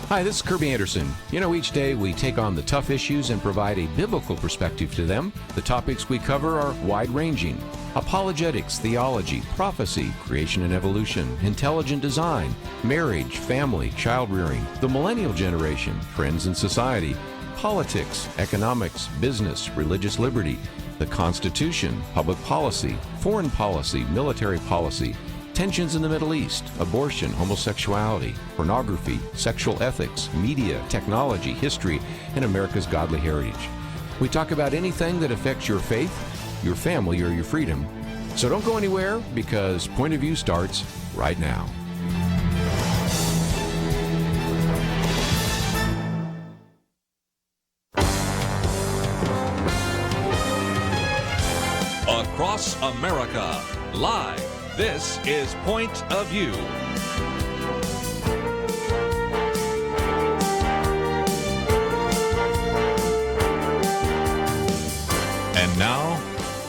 Hi, this is Kerby Anderson. You know, each day we take on the tough issues and provide a biblical perspective to them. The topics we cover are wide-ranging: apologetics, theology, prophecy, creation and evolution, intelligent design, marriage, family, child-rearing, the millennial generation, trends in society, politics, economics, business, religious liberty, the Constitution, public policy, foreign policy, military policy, tensions in the Middle East, abortion, homosexuality, pornography, sexual ethics, media, technology, history, and America's godly heritage. We talk about anything that affects your faith, your family, or your freedom. So don't go anywhere, because Point of View starts right now. Across America, live. This is Point of View. And now,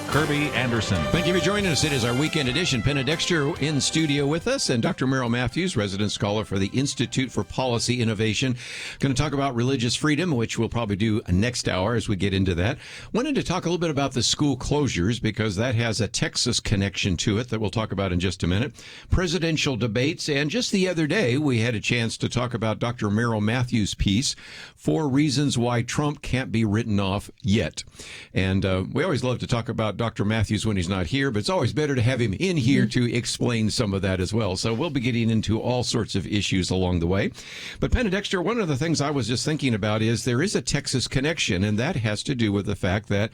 Kerby Anderson. Thank you for joining us. It is our weekend edition. Penna, Dexter in studio with us, and Dr. Merrill Matthews, resident scholar for the Institute for Policy Innovation. Going to talk about religious freedom, which we'll probably do next hour as we get into that. Wanted to talk a little bit about the school closures, because that has a Texas connection to it that we'll talk about in just a minute. Presidential debates, and just the other day we had a chance to talk about Dr. Merrill Matthews' piece, 4 Reasons Why Trump Can't Be Written Off Yet. And we always love to talk about Dr. Matthews when he's not here, but it's always better to have him in here to explain some of that as well. So we'll be getting into all sorts of issues along the way. But Penna, Dexter, one of the things I was just thinking about is there is a Texas connection, and that has to do with the fact that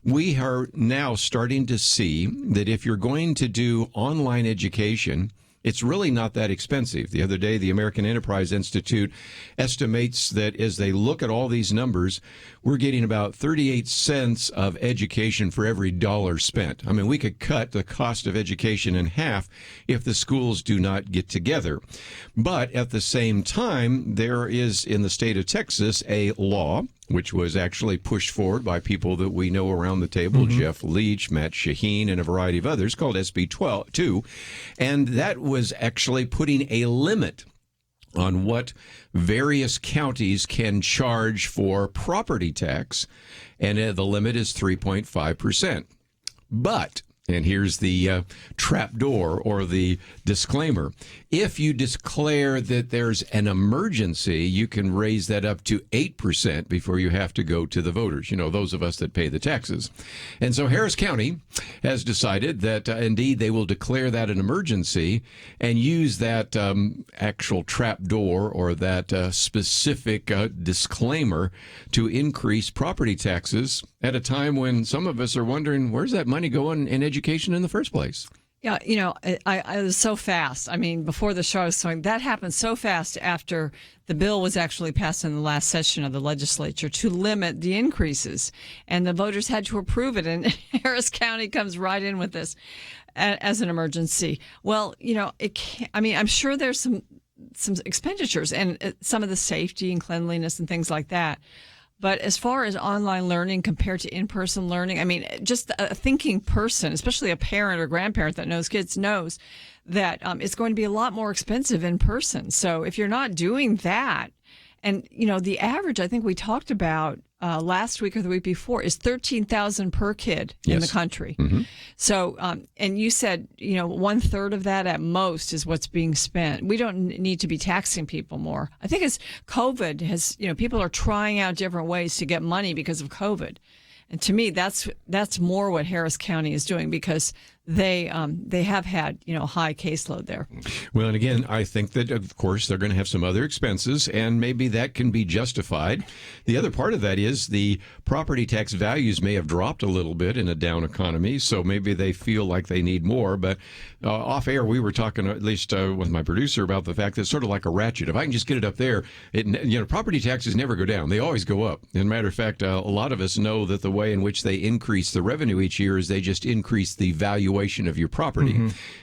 we are now starting to see that if you're going to do online education, it's really not that expensive. The other day, the American Enterprise Institute estimates that as they look at all these numbers, we're getting about 38 cents of education for every dollar spent. I mean, we could cut the cost of education in half if the schools do not get together. But at the same time, there is in the state of Texas a law which was actually pushed forward by people that we know around the table, Jeff Leach, Matt Shaheen, and a variety of others, called SB 2. And that was actually putting a limit on what various counties can charge for property tax, and the limit is 3.5%. But, and here's the trapdoor or the disclaimer, if you declare that there's an emergency, you can raise that up to 8% before you have to go to the voters, you know, those of us that pay the taxes. And so Harris County has decided that indeed they will declare that an emergency and use that actual trapdoor or that specific disclaimer to increase property taxes at a time when some of us are wondering, where's that money going in education in the first place? Yeah, you know, I was so fast. I mean, before the show I was saying that happened so fast after the bill was actually passed in the last session of the legislature to limit the increases, and the voters had to approve it, and Harris County comes right in with this as an emergency. Well, you know, it can't, I mean, I'm sure there's some expenditures and some of the safety and cleanliness and things like that. But as far as online learning compared to in-person learning, I mean, just a thinking person, especially a parent or grandparent that knows kids, knows that it's going to be a lot more expensive in person. So if you're not doing that, and, you know, the average, I think we talked about last week or the week before, is $13,000 per kid in the country. So, and you said, you know, 1/3 of that at most is what's being spent. We don't need to be taxing people more. I think as COVID has, you know, people are trying out different ways to get money because of COVID. And to me, that's more what Harris County is doing, because they have had, you know, high caseload there. Well, and again, I think that, of course, they're going to have some other expenses, and maybe that can be justified. The other part of that is the property tax values may have dropped a little bit in a down economy, so maybe they feel like they need more. But off air, we were talking, at least with my producer, about the fact that it's sort of like a ratchet. If I can just get it up there, property taxes never go down. They always go up. As a matter of fact, a lot of us know that the way in which they increase the revenue each year is they just increase the valuation valuation of your property.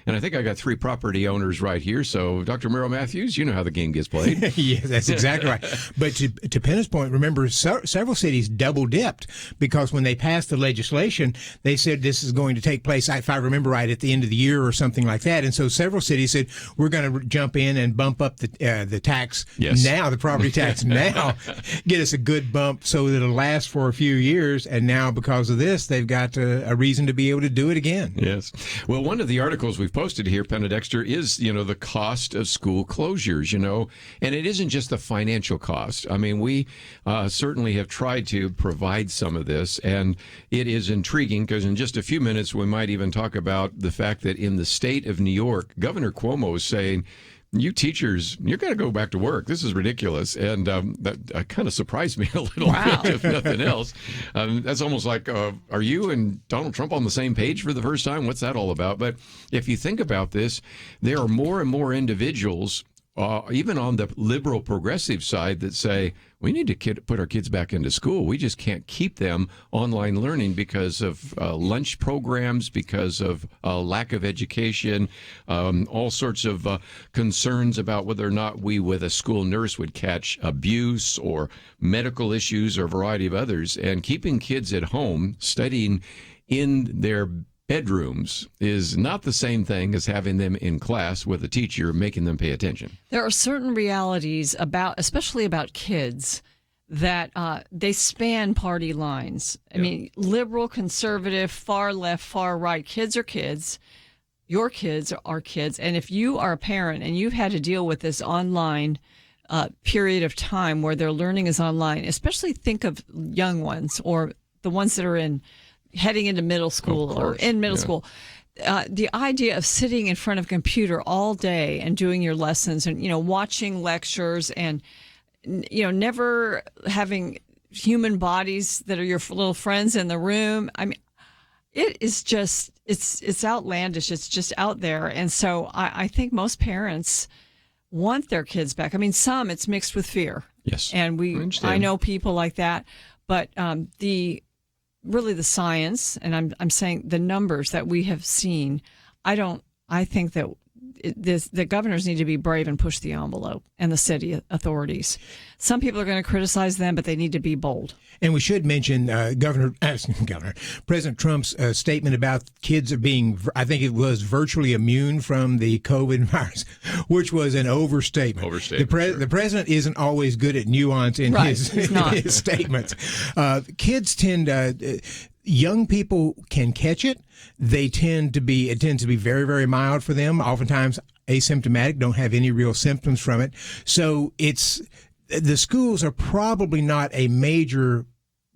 And I think I got 3 property owners right here. So, Dr. Merrill Matthews, you know how the game gets played. Yes, that's exactly right. But to Penna's point, remember, several cities double dipped because when they passed the legislation, they said this is going to take place, if I remember right, at the end of the year or something like that. And so several cities said, we're going to jump in and bump up the tax now, the property tax now, get us a good bump so that it'll last for a few years. And now, because of this, they've got a reason to be able to do it again. Yes. Well, one of the articles we've posted here, Penna, Dexter, is, the cost of school closures, and it isn't just the financial cost. I mean, we certainly have tried to provide some of this, and it is intriguing because in just a few minutes, we might even talk about the fact that in the state of New York, Governor Cuomo is saying, you teachers, you're going to go back to work. This is ridiculous. And that kind of surprised me a little bit, if nothing else. That's almost like, are you and Donald Trump on the same page for the first time? What's that all about? But if you think about this, there are more and more individuals, even on the liberal progressive side, that say, we need to put our kids back into school. We just can't keep them online learning because of lunch programs, because of lack of education, all sorts of concerns about whether or not we, with a school nurse, would catch abuse or medical issues or a variety of others. And keeping kids at home studying in their bedrooms is not the same thing as having them in class with a teacher making them pay attention. There are certain realities especially about kids, that they span party lines. I mean, liberal, conservative, far left, far right. Kids are kids. Your kids are kids. And if you are a parent and you've had to deal with this online period of time where their learning is online, especially think of young ones or the ones that are heading into middle school or in middle school. The idea of sitting in front of a computer all day and doing your lessons and, watching lectures and, never having human bodies that are your little friends in the room. I mean, it is just, it's outlandish. It's just out there. And so I think most parents want their kids back. I mean, some it's mixed with fear. Yes. And I know people like that, but really the science, and I'm saying the numbers that we have seen, I think that the governors need to be brave and push the envelope, and the city authorities. Some people are going to criticize them, but they need to be bold. And we should mention President Trump's statement about kids being, I think it was virtually immune from the COVID virus, which was an overstatement. The president isn't always good at nuance in his statements. Kids tend young people can catch it. It tends to be very, very mild for them. Oftentimes asymptomatic, don't have any real symptoms from it. So the schools are probably not a major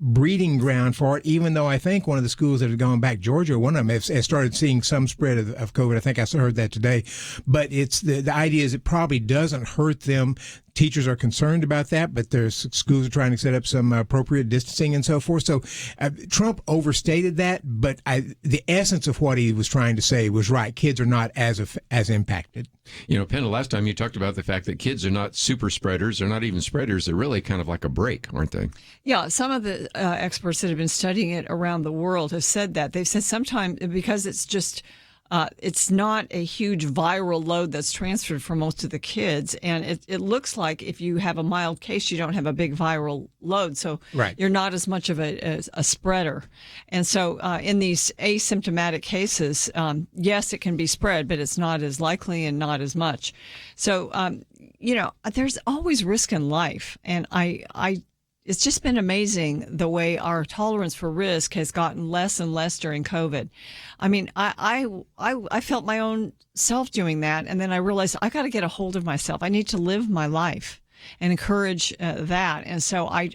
breeding ground for it, even though I think one of the schools that have gone back, Georgia, one of them has started seeing some spread of COVID. I think I heard that today. But it's the idea is it probably doesn't hurt them. Teachers are concerned about that, but there's schools are trying to set up some appropriate distancing and so forth. So Trump overstated that, but the essence of what he was trying to say was right. Kids are not as impacted. Penna, last time you talked about the fact that kids are not super spreaders. They're not even spreaders. They're really kind of like a break, aren't they? Yeah, some of the experts that have been studying it around the world have said that. They've said sometimes because it's just it's not a huge viral load that's transferred for most of the kids. And it looks like if you have a mild case, you don't have a big viral load. So you're not as much of a spreader. And so in these asymptomatic cases, yes, it can be spread, but it's not as likely and not as much. So, there's always risk in life. And it's just been amazing the way our tolerance for risk has gotten less and less during COVID. I mean, I felt my own self doing that, and then I realized I got to get a hold of myself. I need to live my life and encourage that. And so I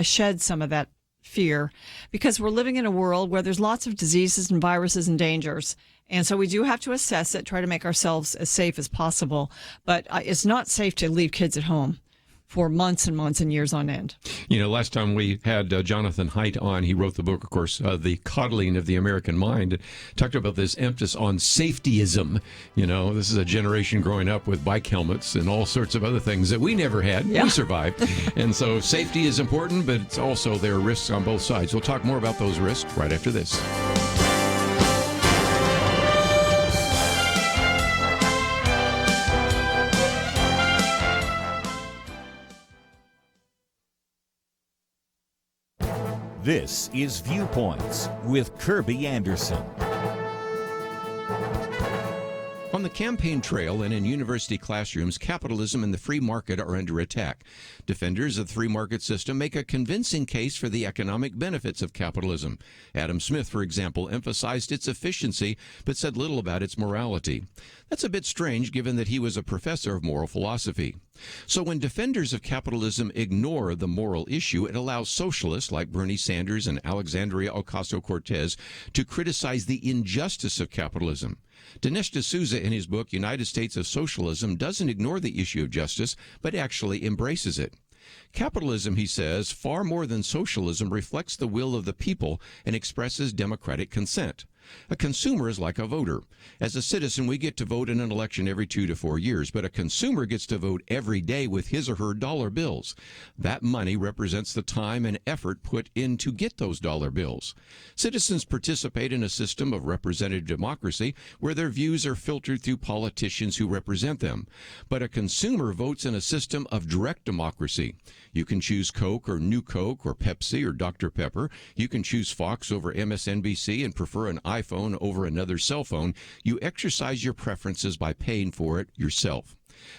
shed some of that fear because we're living in a world where there's lots of diseases and viruses and dangers. And so we do have to assess it, try to make ourselves as safe as possible. But it's not safe to leave kids at home for months and months and years on end. Last time we had Jonathan Haidt on, he wrote the book, of course, The Coddling of the American Mind. It talked about this emphasis on safetyism. This is a generation growing up with bike helmets and all sorts of other things that we never had. Yeah. We survived. And so safety is important, but it's also there are risks on both sides. We'll talk more about those risks right after this. This is Viewpoints with Kerby Anderson. On the campaign trail and in university classrooms, capitalism and the free market are under attack. Defenders of the free market system make a convincing case for the economic benefits of capitalism. Adam Smith, for example, emphasized its efficiency but said little about its morality. That's a bit strange given that he was a professor of moral philosophy. So when defenders of capitalism ignore the moral issue, it allows socialists like Bernie Sanders and Alexandria Ocasio-Cortez to criticize the injustice of capitalism. Dinesh D'Souza, in his book United States of Socialism, doesn't ignore the issue of justice, but actually embraces it. Capitalism, he says, far more than socialism, reflects the will of the people and expresses democratic consent. A consumer is like a voter. As a citizen, we get to vote in an election every 2 to 4 years, but a consumer gets to vote every day with his or her dollar bills. That money represents the time and effort put in to get those dollar bills. Citizens participate in a system of representative democracy where their views are filtered through politicians who represent them. But a consumer votes in a system of direct democracy. You can choose Coke or New Coke or Pepsi or Dr. Pepper. You can choose Fox over MSNBC and prefer an iPhone over another cell phone. You exercise your preferences by paying for it yourself.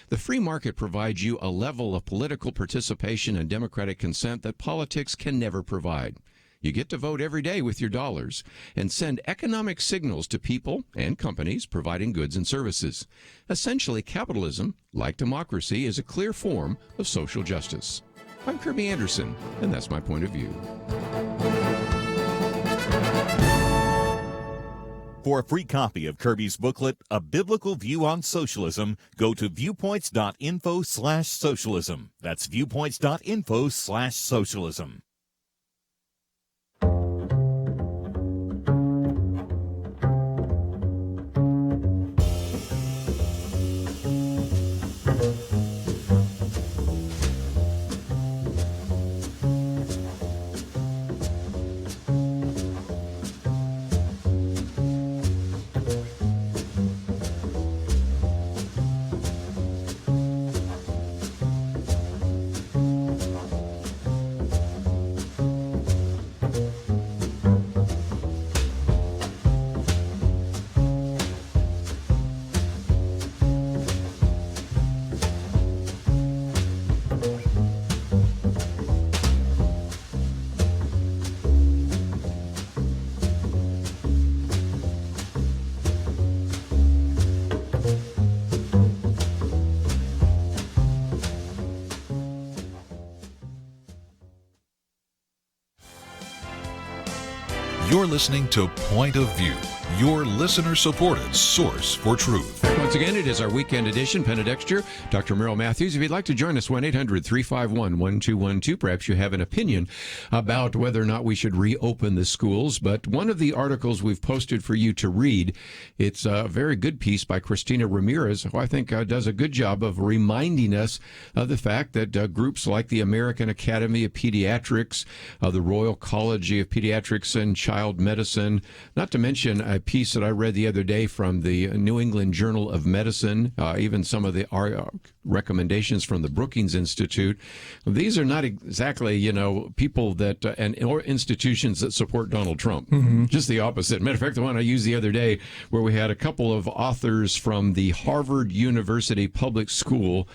The free market provides you a level of political participation and democratic consent that politics can never provide. You get to vote every day with your dollars and send economic signals to people and companies providing goods and services. Essentially, capitalism, like democracy, is a clear form of social justice. I'm Kerby Anderson, and that's my point of view. For a free copy of Kerby's booklet, A Biblical View on Socialism, go to viewpoints.info/socialism. That's viewpoints.info/socialism. You're listening to Point of View, your listener-supported source for truth. Once again, it is our weekend edition. Penna, Dexter, Dr. Merrill Matthews. If you'd like to join us, 1-800-351-1212. Perhaps you have an opinion about whether or not we should reopen the schools. But one of the articles we've posted for you to read, it's a very good piece by Christina Ramirez, who I think does a good job of reminding us of the fact that groups like the American Academy of Pediatrics, the Royal College of Pediatrics and Child Medicine, not to mention a piece that I read the other day from the New England Journal of Medicine, even some of the recommendations from the Brookings Institute. These are not exactly, people that or institutions that support Donald Trump. Mm-hmm. Just the opposite. Matter of fact, the one I used the other day where we had a couple of authors from the Harvard University Public School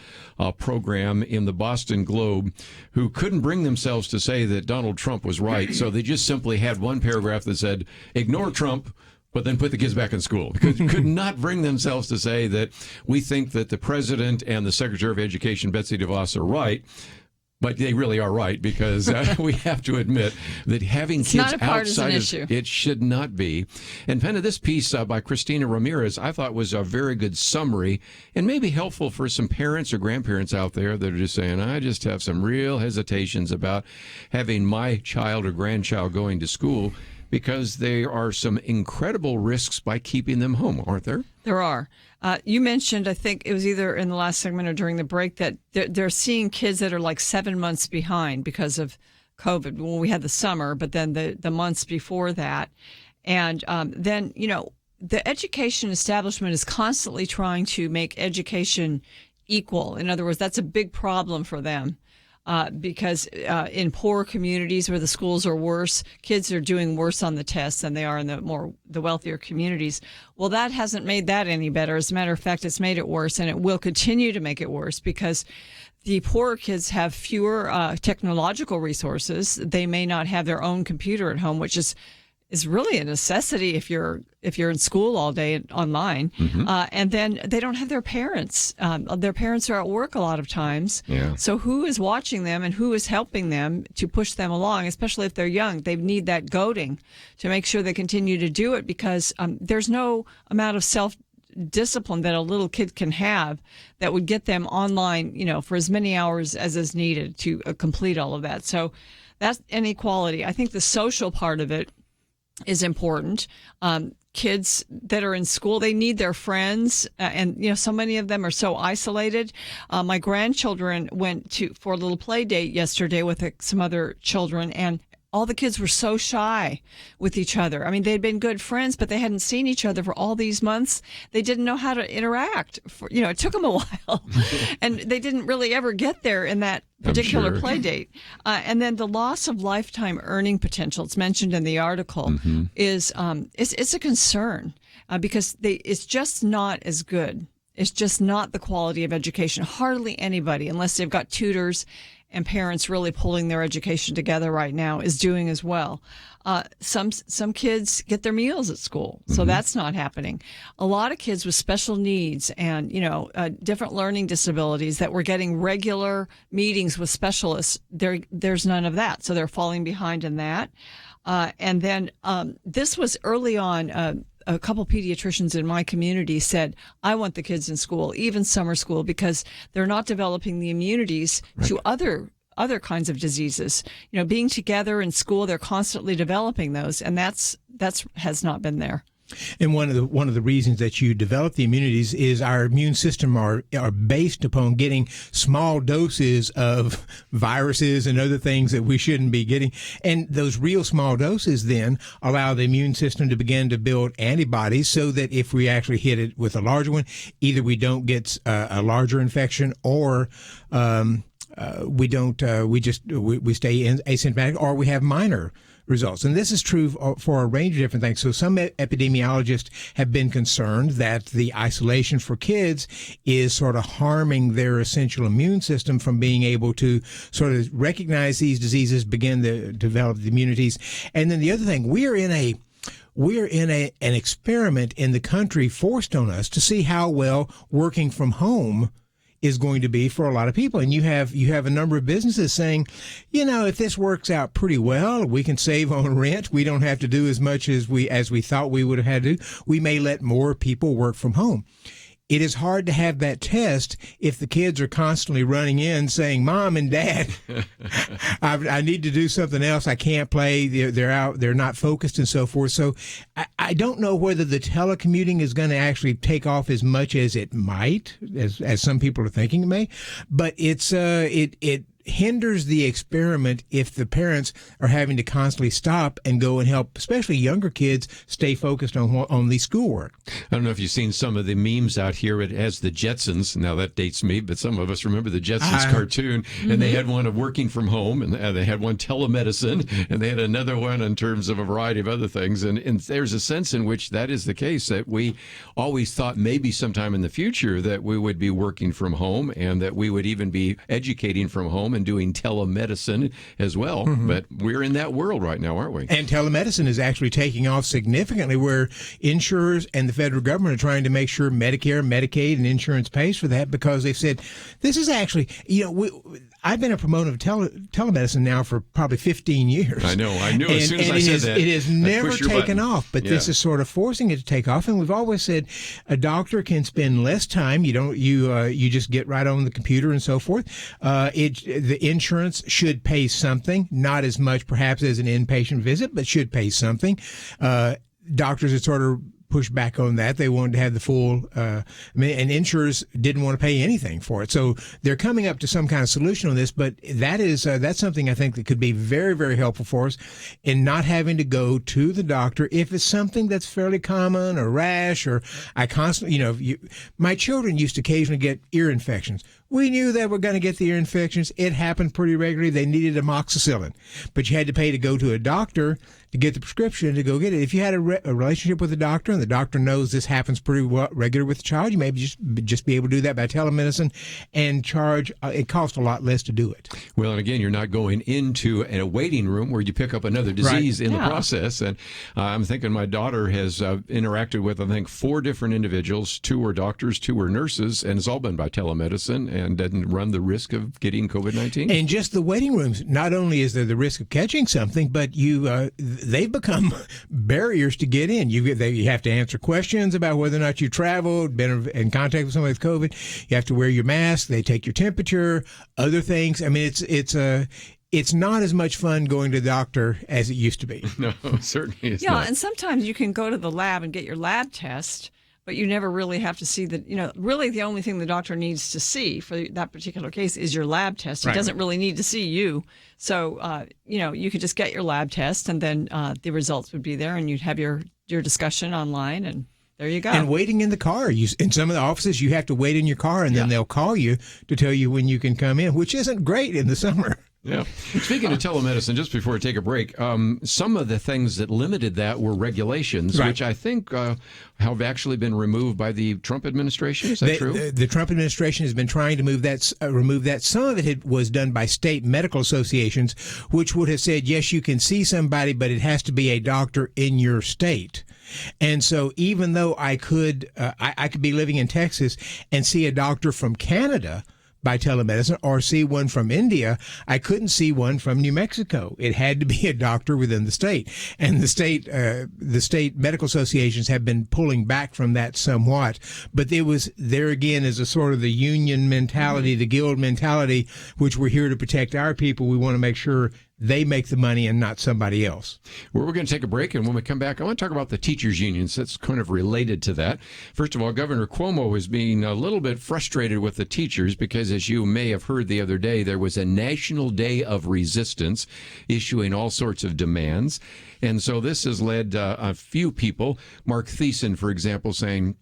program in the Boston Globe who couldn't bring themselves to say that Donald Trump was right. So they just simply had one paragraph that said, ignore Trump, but then put the kids back in school, because could not bring themselves to say that we think that the president and the Secretary of Education, Betsy DeVos, are right. But they really are right, because we have to admit that having kids outside of it should not be. And Penna, this piece by Christina Ramirez, I thought was a very good summary and maybe helpful for some parents or grandparents out there that are just saying, I just have some real hesitations about having my child or grandchild going to school, because there are some incredible risks by keeping them home, aren't there? There are. You mentioned, I think it was either in the last segment or during the break, that they're seeing kids that are like 7 months behind because of COVID. Well, we had the summer, but then the months before that. And then, the education establishment is constantly trying to make education equal. In other words, that's a big problem for them. because in poor communities where the schools are worse, kids are doing worse on the tests than they are in the wealthier communities. Well, that hasn't made that any better. As a matter of fact, it's made it worse, and it will continue to make it worse because the poorer kids have fewer technological resources. They may not have their own computer at home, which is really a necessity if you're in school all day online. And then they don't have their parents. Their parents are at work a lot of times. Yeah. So who is watching them and who is helping them to push them along, especially if they're young? They need that goading to make sure they continue to do it, because there's no amount of self-discipline that a little kid can have that would get them online, for as many hours as is needed to complete all of that. So that's inequality. I think the social part of it is important. Kids that are in school, they need their friends, and so many of them are so isolated. My grandchildren went for a little play date yesterday with some other children, and all the kids were so shy with each other. I mean, they'd been good friends, but they hadn't seen each other for all these months. They didn't know how to interact. It took them a while, and they didn't really ever get there in that particular play date. And then the loss of lifetime earning potential, it's mentioned in the article, is it's a concern because it's just not as good. It's just not the quality of education. Hardly anybody, unless they've got tutors and parents really pulling their education together right now, is doing as well. Some kids get their meals at school, so that's not happening. A lot of kids with special needs and different learning disabilities that were getting regular meetings with specialists, there's none of that, so they're falling behind in that. And then this was early on. A couple pediatricians in my community said, I want the kids in school, even summer school, because they're not developing the immunities to other kinds of diseases. Being together in school, they're constantly developing those, and that's has not been there. And one of the reasons that you develop the immunities is our immune system are based upon getting small doses of viruses and other things that we shouldn't be getting. And those real small doses then allow the immune system to begin to build antibodies so that if we actually hit it with a larger one, either we don't get a larger infection or we stay asymptomatic, or we have minor results. And this is true for a range of different things. So some epidemiologists have been concerned that the isolation for kids is sort of harming their essential immune system from being able to sort of recognize these diseases, begin to develop the immunities. And then the other thing, we're in an experiment in the country forced on us to see how well working from home is going to be for a lot of people. And you have a number of businesses saying, if this works out pretty well, we can save on rent. We don't have to do as much as we thought we would have had to do. We may let more people work from home. It is hard to have that test if the kids are constantly running in saying, Mom and Dad, I need to do something else. I can't play. They're out. They're not focused and so forth. So I don't know whether the telecommuting is going to actually take off as much as it might, as some people are thinking it may. But it hinders the experiment if the parents are having to constantly stop and go and help, especially younger kids, stay focused on the schoolwork. I don't know if you've seen some of the memes out here. It has the Jetsons. Now, that dates me, but some of us remember the Jetsons cartoon, and they had one of working from home, and they had one telemedicine, and they had another one in terms of a variety of other things. And there's a sense in which that is the case, that we always thought maybe sometime in the future that we would be working from home and that we would even be educating from home and doing telemedicine as well. But we're in that world right now, aren't we? And telemedicine is actually taking off significantly, where insurers and the federal government are trying to make sure Medicare, Medicaid, and insurance pays for that, because they've said, this is actually, I've been a proponent of telemedicine now for probably 15 years. I know. As soon as I said that, it has never taken off, but this is sort of forcing it to take off. And we've always said a doctor can spend less time. You just get right on the computer and so forth. The insurance should pay something, not as much perhaps as an inpatient visit, but should pay something. Doctors had sort of pushed back on that. They wanted to have the full, and insurers didn't want to pay anything for it. So they're coming up to some kind of solution on this, but that's something I think that could be very, very helpful for us in not having to go to the doctor if it's something that's fairly common, or rash, or I constantly, my children used to occasionally get ear infections. We knew they were going to get the ear infections. It happened pretty regularly. They needed amoxicillin, but you had to pay to go to a doctor to get the prescription to go get it. If you had a relationship with a doctor and the doctor knows this happens pretty regular with the child, you may just be able to do that by telemedicine and charge. It costs a lot less to do it. Well, and again, you're not going into a waiting room where you pick up another disease in the process. And I'm thinking my daughter has interacted with, I think, 4 different individuals. 2 were doctors, 2 were nurses, and it's all been by telemedicine and doesn't run the risk of getting COVID-19. And just the waiting rooms, not only is there the risk of catching something, but they've become barriers to get in. You have to answer questions about whether or not you traveled, been in contact with somebody with COVID. You have to wear your mask. They take your temperature, other things. I mean, it's not as much fun going to the doctor as it used to be. No, certainly it's not. Yeah, and sometimes you can go to the lab and get your lab test, but you never really have to see really the only thing the doctor needs to see for that particular case is your lab test. He doesn't really need to see you. So, you could just get your lab test and then the results would be there and you'd have your discussion online and there you go. And waiting in the car. In some of the offices, you have to wait in your car and then they'll call you to tell you when you can come in, which isn't great in the summer. Yeah. Speaking of telemedicine, just before I take a break, some of the things that limited that were regulations, which I think have actually been removed by the Trump administration. Is that true? The Trump administration has been trying to remove that. Some of it was done by state medical associations, which would have said, yes, you can see somebody, but it has to be a doctor in your state. And so even though I could be living in Texas and see a doctor from Canada by telemedicine or see one from India, I couldn't see one from New Mexico. It had to be a doctor within the state. And the state medical associations have been pulling back from that somewhat. But there again is a sort of the union mentality, the guild mentality, which we're here to protect our people. We want to make sure they make the money and not somebody else. Well, we're going to take a break, and when we come back, I want to talk about the teachers' unions. That's kind of related to that. First of all, Governor Cuomo is being a little bit frustrated with the teachers because, as you may have heard the other day, there was a National Day of Resistance issuing all sorts of demands. And so this has led a few people, Mark Thiessen, for example, saying,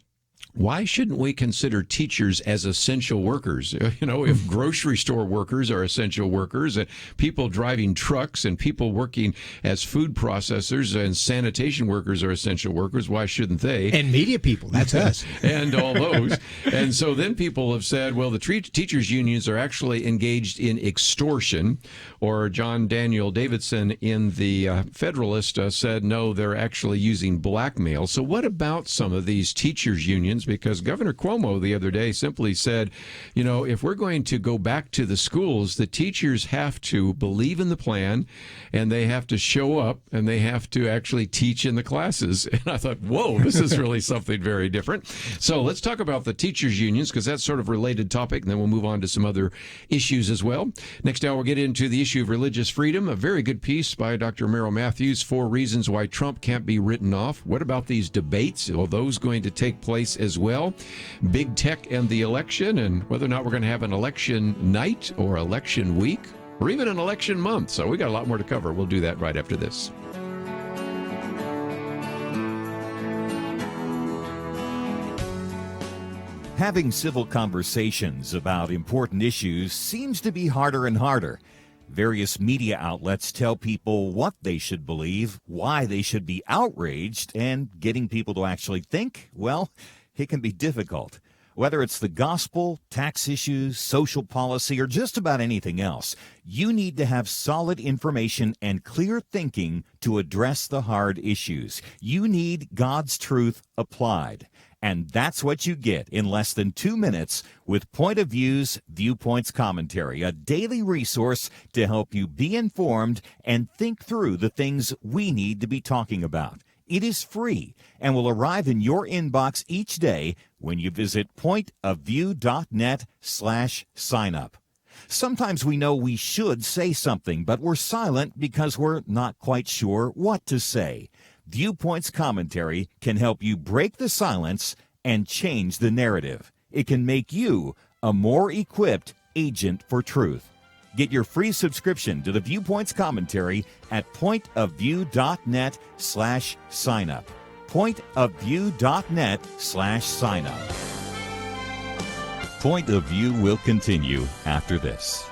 why shouldn't we consider teachers as essential workers? If grocery store workers are essential workers and people driving trucks and people working as food processors and sanitation workers are essential workers, why shouldn't they? And media people, that's us. And all those. And so then people have said, well, the teachers unions are actually engaged in extortion. Or John Daniel Davidson in the Federalist said, no, they're actually using blackmail. So what about some of these teachers unions? Because Governor Cuomo the other day simply said, if we're going to go back to the schools, the teachers have to believe in the plan and they have to show up and they have to actually teach in the classes. And I thought, whoa, this is really something very different. So let's talk about the teachers unions because that's sort of a related topic. And then we'll move on to some other issues as well. Next hour, we'll get into the issue of religious freedom. A very good piece by Dr. Merrill Matthews, 4 Reasons Why Trump Can't Be Written Off. What about these debates? Are those going to take place as well? Big tech and the election, and whether or not we're going to have an election night or election week or even an election month. So we got a lot more to cover. We'll do that right after this. Having civil conversations about important issues seems to be harder and harder. Various media outlets tell people what they should believe, why they should be outraged, and getting people to actually think, well, it can be difficult. Whether it's the gospel, tax issues, social policy, or just about anything else, you need to have solid information and clear thinking to address the hard issues. You need God's truth applied. And that's what you get in less than 2 minutes with Point of View's Viewpoints Commentary, a daily resource to help you be informed and think through the things we need to be talking about. It is free and will arrive in your inbox each day when you visit pointofview.net/signup. Sometimes we know we should say something, but we're silent because we're not quite sure what to say. Viewpoints Commentary can help you break the silence and change the narrative. It can make you a more equipped agent for truth. Get your free subscription to the Viewpoints Commentary at pointofview.net/signup. Pointofview.net/signup. Point of View will continue after this.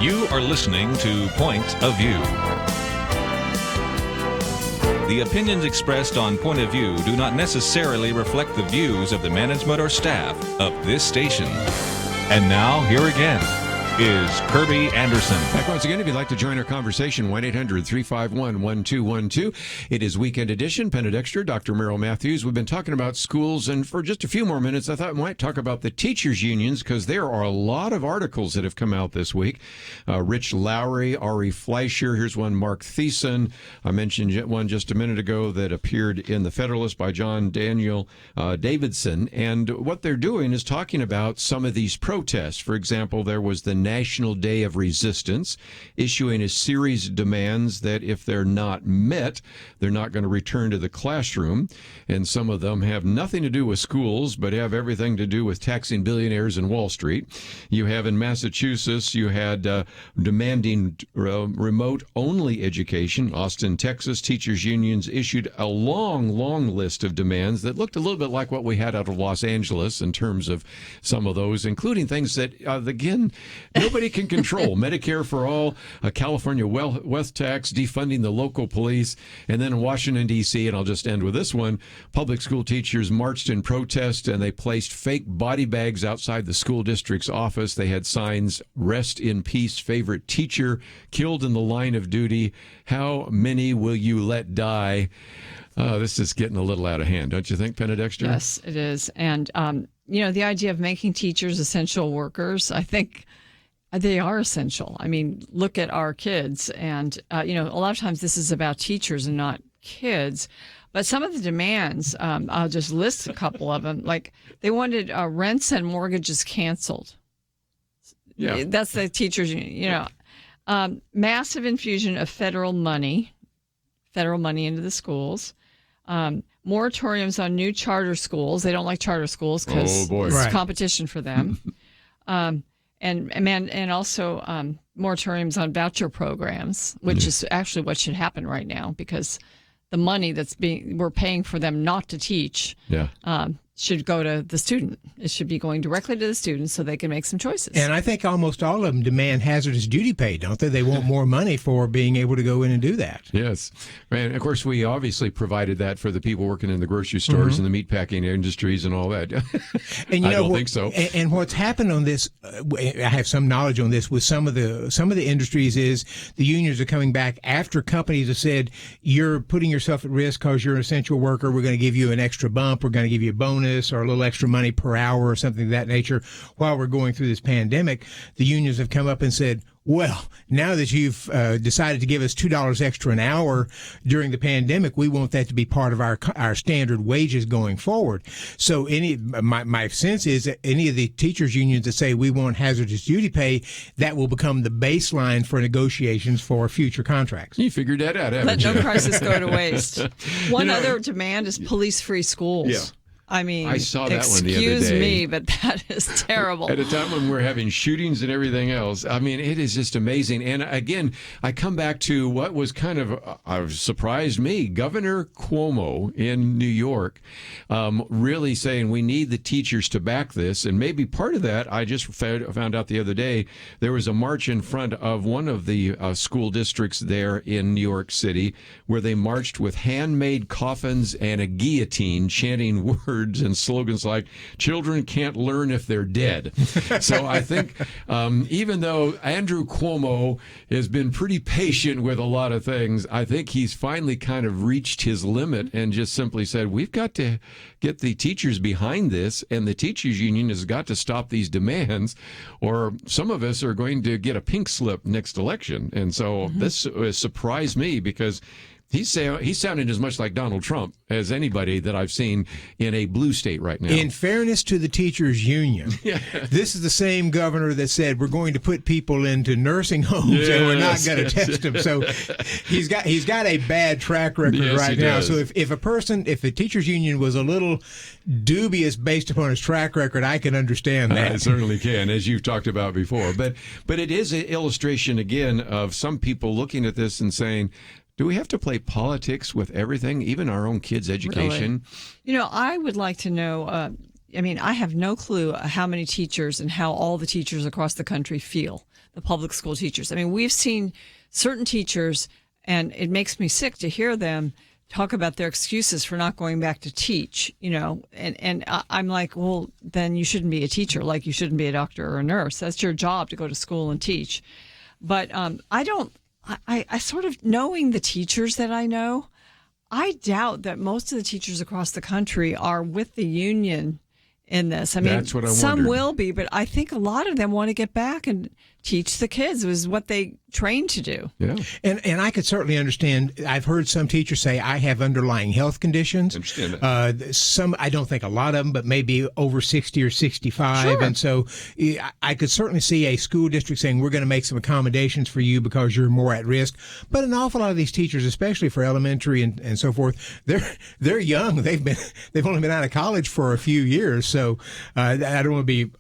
You are listening to Point of View. The opinions expressed on Point of View do not necessarily reflect the views of the management or staff of this station. And now, here again is Kerby Anderson. Back once again, if you'd like to join our conversation, 1-800-351-1212. It is Weekend Edition. Penna, Dexter, Dr. Merrill Matthews. We've been talking about schools, and for just a few more minutes, I thought we might talk about the teachers' unions, because there are a lot of articles that have come out this week. Rich Lowry, Ari Fleischer, here's one, Mark Thiessen. I mentioned one just a minute ago that appeared in the Federalist by John Daniel Davidson, and what they're doing is talking about some of these protests. For example, there was the National Day of Resistance, issuing a series of demands that if they're not met, they're not going to return to the classroom. And some of them have nothing to do with schools, but have everything to do with taxing billionaires in Wall Street. You have in Massachusetts, you had demanding remote-only education. Austin, Texas, teachers' unions issued a long list of demands that looked a little bit like what we had out of Los Angeles in terms of some of those, including things that, again, nobody can control. Medicare for all, a California wealth tax, defunding the local police, and then in Washington, D.C., and I'll just end with this one, public school teachers marched in protest, and they placed fake body bags outside the school district's office. They had signs, "Rest in peace, favorite teacher, killed in the line of duty. How many will you let die?" This is getting a little out of hand, don't you think, Penna, Dexter? Yes, it is. And, the idea of making teachers essential workers, I think they are essential. I mean, look at our kids. And, a lot of times this is about teachers and not kids. But some of the demands, I'll just list a couple of them. Like they wanted rents and mortgages canceled. Yeah. That's the teachers union, massive infusion of federal money into the schools. Moratoriums on new charter schools. They don't like charter schools because it's competition for them. And also moratoriums on voucher programs, which is actually what should happen right now because the money we're paying for them not to teach should go to the student. It should be going directly to the student so they can make some choices. And I think almost all of them demand hazardous duty pay, don't they? They want more money for being able to go in and do that. Yes. And, of course, we obviously provided that for the people working in the grocery stores and the meatpacking industries and all that. And I don't think so. And what's happened on this, I have some knowledge on this with some of the industries is the unions are coming back after companies have said, you're putting yourself at risk because you're an essential worker. We're going to give you an extra bump. We're going to give you a bonus or a little extra money per hour or something of that nature while we're going through this pandemic. The unions have come up and said, well, now that you've decided to give us $2 extra an hour during the pandemic, we want that to be part of our standard wages going forward. So my sense is that any of the teachers unions that say we want hazardous duty pay, that will become the baseline for negotiations for future contracts. You figured that out, haven't you? Let no crisis go to waste. One other demand is police-free schools. Yeah. I mean, I saw that one the other day. Excuse me, but that is terrible. At a time when we're having shootings and everything else. I mean, it is just amazing. And again, I come back to what was kind of surprised me. Governor Cuomo in New York really saying we need the teachers to back this. And maybe part of that, I just found out the other day, there was a march in front of one of the school districts there in New York City where they marched with handmade coffins and a guillotine chanting words and slogans like "Children can't learn if they're dead." So I think even though Andrew Cuomo has been pretty patient with a lot of things, I think he's finally kind of reached his limit and just simply said, we've got to get the teachers behind this, and the teachers union has got to stop these demands, or some of us are going to get a pink slip next election. And so this surprised me because he's sounding as much like Donald Trump as anybody that I've seen in a blue state right now. In fairness to the teachers union, this is the same governor that said we're going to put people into nursing homes and we're not going to test them. So he's got a bad track record right now. Does. So if the teachers union was a little dubious based upon his track record, I can understand that. I certainly can, as you've talked about before. But it is an illustration again of some people looking at this and saying, do we have to play politics with everything, even our own kids' education? Really? I would like to know, I have no clue how many teachers and how all the teachers across the country feel, the public school teachers. I mean, we've seen certain teachers, and it makes me sick to hear them talk about their excuses for not going back to teach, and I'm like, well, then you shouldn't be a teacher, like you shouldn't be a doctor or a nurse. That's your job to go to school and teach. But I sort of, knowing the teachers that I know, I doubt that most of the teachers across the country are with the union in this. I mean, that's what I some wondered. will be, but I think a lot of them want to get back and teach the kids. It was what they trained to do. Yeah. And I could certainly understand. I've heard some teachers say, I have underlying health conditions. Understand that. Some, I don't think a lot of them, but maybe over 60 or 65. Sure. And so I could certainly see a school district saying, we're going to make some accommodations for you because you're more at risk. But an awful lot of these teachers, especially for elementary and so forth, they're young. They've only been out of college for a few years. So I don't want to be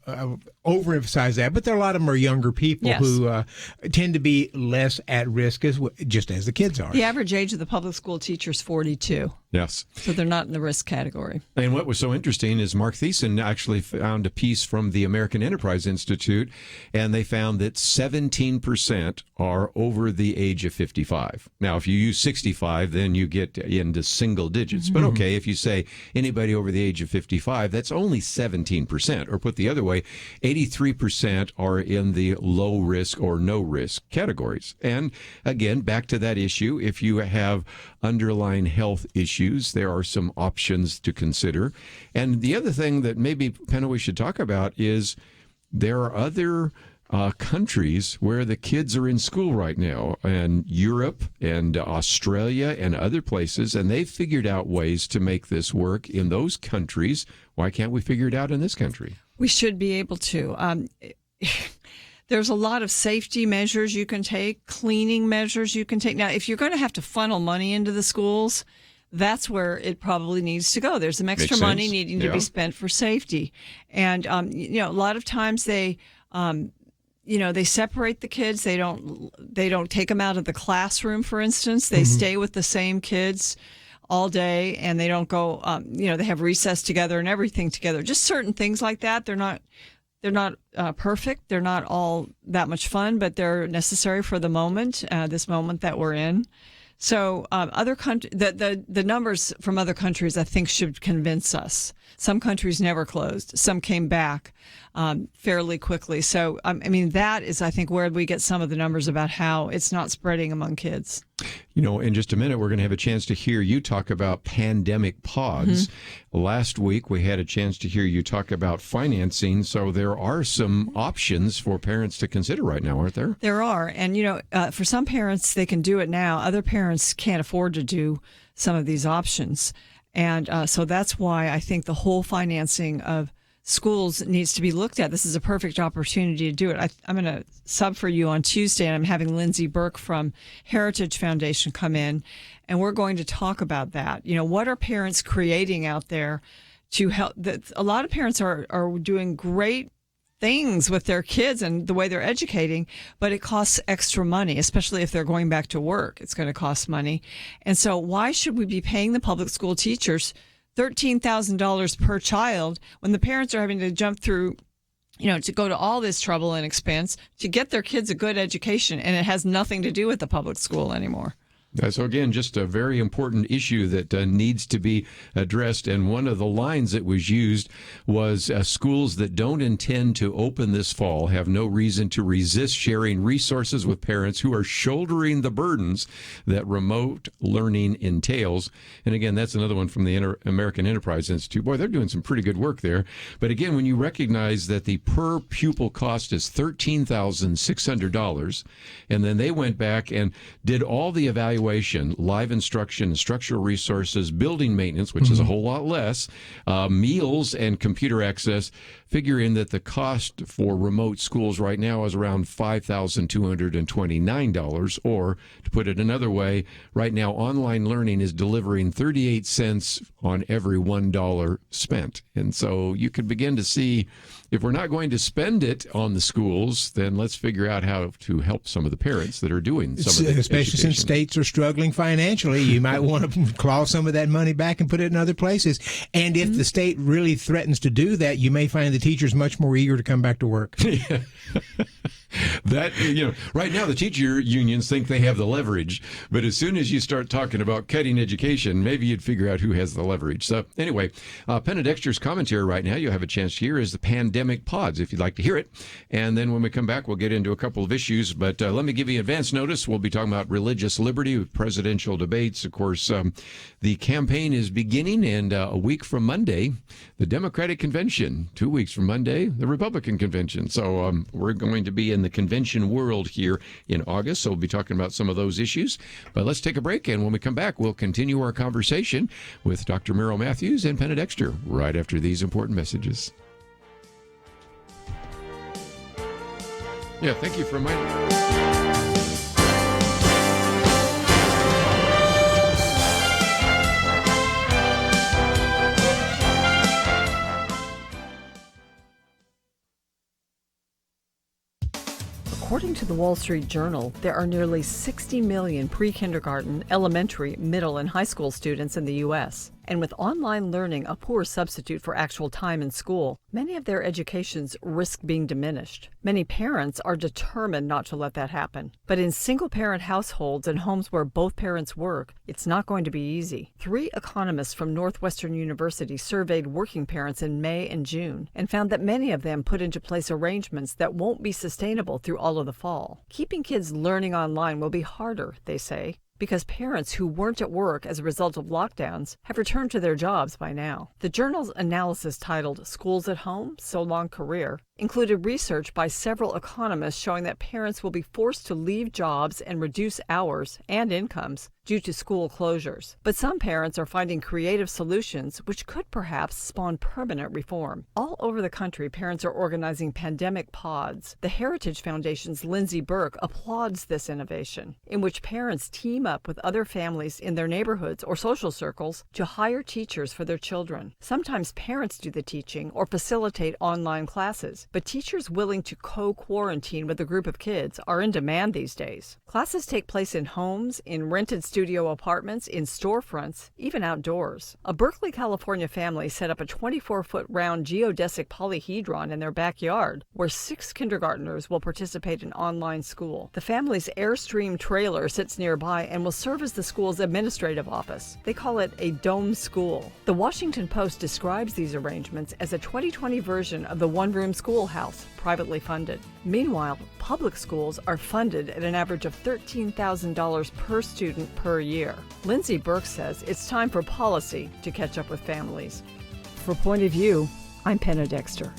overemphasize that, but there are a lot of them are younger people who tend to be less at risk just as the kids are. The average age of the public school teacher is 42. Yes. So they're not in the risk category. And what was so interesting is Mark Thiessen actually found a piece from the American Enterprise Institute, and they found that 17% are over the age of 55. Now, if you use 65, then you get into single digits. But okay, if you say anybody over the age of 55, that's only 17%. Or put the other way, 83% are in the low risk or no risk categories. And again, back to that issue, if you have underlying health issues, there are some options to consider. And the other thing that maybe, Penna, we should talk about is there are other countries where the kids are in school right now, and Europe and Australia and other places, and they've figured out ways to make this work in those countries. Why can't we figure it out in this country? We should be able to. There's a lot of safety measures you can take, cleaning measures you can take. Now, if you're going to have to funnel money into the schools, that's where it probably needs to go. There's some extra money needing to be spent for safety. And, a lot of times they separate the kids. They don't take them out of the classroom, for instance. They stay with the same kids all day, and they don't go, they have recess together and everything together. Just certain things like that. They're not perfect. They're not all that much fun, but they're necessary for the moment, this moment that we're in. So other the numbers from other countries, I think, should convince us. Some countries never closed. Some came back fairly quickly. So, that is, I think, where we get some of the numbers about how it's not spreading among kids. In just a minute, we're going to have a chance to hear you talk about pandemic pods. Last week, we had a chance to hear you talk about financing. So there are some options for parents to consider right now, aren't there? There are. And, for some parents, they can do it now. Other parents can't afford to do some of these options. And so that's why I think the whole financing of schools needs to be looked at. This is a perfect opportunity to do it. I'm going to sub for you on Tuesday, and I'm having Lindsay Burke from Heritage Foundation come in, and we're going to talk about that. What are parents creating out there to help? A lot of parents are doing great things with their kids and the way they're educating, but it costs extra money, especially if they're going back to work. It's going to cost money. And so why should we be paying the public school teachers $13,000 per child when the parents are having to jump through, to go to all this trouble and expense to get their kids a good education, and it has nothing to do with the public school anymore? So again, just a very important issue that needs to be addressed. And one of the lines that was used was schools that don't intend to open this fall have no reason to resist sharing resources with parents who are shouldering the burdens that remote learning entails. And again, that's another one from the American Enterprise Institute. Boy, they're doing some pretty good work there. But again, when you recognize that the per pupil cost is $13,600, and then they went back and did all the evaluation, live instruction, instructional resources, building maintenance, which is a whole lot less, meals, and computer access, figure in that the cost for remote schools right now is around $5,229, or to put it another way, right now online learning is delivering 38 cents on every $1 spent. And so you can begin to see, if we're not going to spend it on the schools, then let's figure out how to help some of the parents that are doing some of the especially education. Since states are struggling financially, you might want to claw some of that money back and put it in other places. And if the state really threatens to do that, you may find the teachers much more eager to come back to work. That, right now the teacher unions think they have the leverage, but as soon as you start talking about cutting education, maybe you'd figure out who has the leverage. So anyway, Penna Dexter's commentary right now, you'll have a chance to hear, is the pandemic pods, if you'd like to hear it. And then when we come back, we'll get into a couple of issues, but let me give you advance notice. We'll be talking about religious liberty with presidential debates. Of course, the campaign is beginning, and a week from Monday, the Democratic Convention. 2 weeks from Monday, the Republican Convention. So we're going to be in the convention world here in August. So we'll be talking about some of those issues. But let's take a break, and when we come back, we'll continue our conversation with Dr. Merrill Matthews and Penna Dexter right after these important messages. Yeah, thank you for reminding me. According to the Wall Street Journal, there are nearly 60 million pre-kindergarten, elementary, middle, and high school students in the U.S. And with online learning a poor substitute for actual time in school, many of their educations risk being diminished. Many parents are determined not to let that happen. But in single-parent households and homes where both parents work, it's not going to be easy. 3 economists from Northwestern University surveyed working parents in May and June and found that many of them put into place arrangements that won't be sustainable through all of the fall. Keeping kids learning online will be harder, they say, because parents who weren't at work as a result of lockdowns have returned to their jobs by now. The journal's analysis, titled Schools at Home, So Long Career, included research by several economists showing that parents will be forced to leave jobs and reduce hours and incomes due to school closures. But some parents are finding creative solutions which could perhaps spawn permanent reform. All over the country, parents are organizing pandemic pods. The Heritage Foundation's Lindsay Burke applauds this innovation, in which parents team up with other families in their neighborhoods or social circles to hire teachers for their children. Sometimes parents do the teaching or facilitate online classes, but teachers willing to co-quarantine with a group of kids are in demand these days. Classes take place in homes, in rented studio apartments, in storefronts, even outdoors. A Berkeley, California family set up a 24-foot round geodesic polyhedron in their backyard where 6 kindergartners will participate in online school. The family's Airstream trailer sits nearby and will serve as the school's administrative office. They call it a dome school. The Washington Post describes these arrangements as a 2020 version of the one-room schoolhouse, privately funded. Meanwhile, public schools are funded at an average of $13,000 per student per year. Lindsay Burke says it's time for policy to catch up with families. For Point of View, I'm Penna Dexter.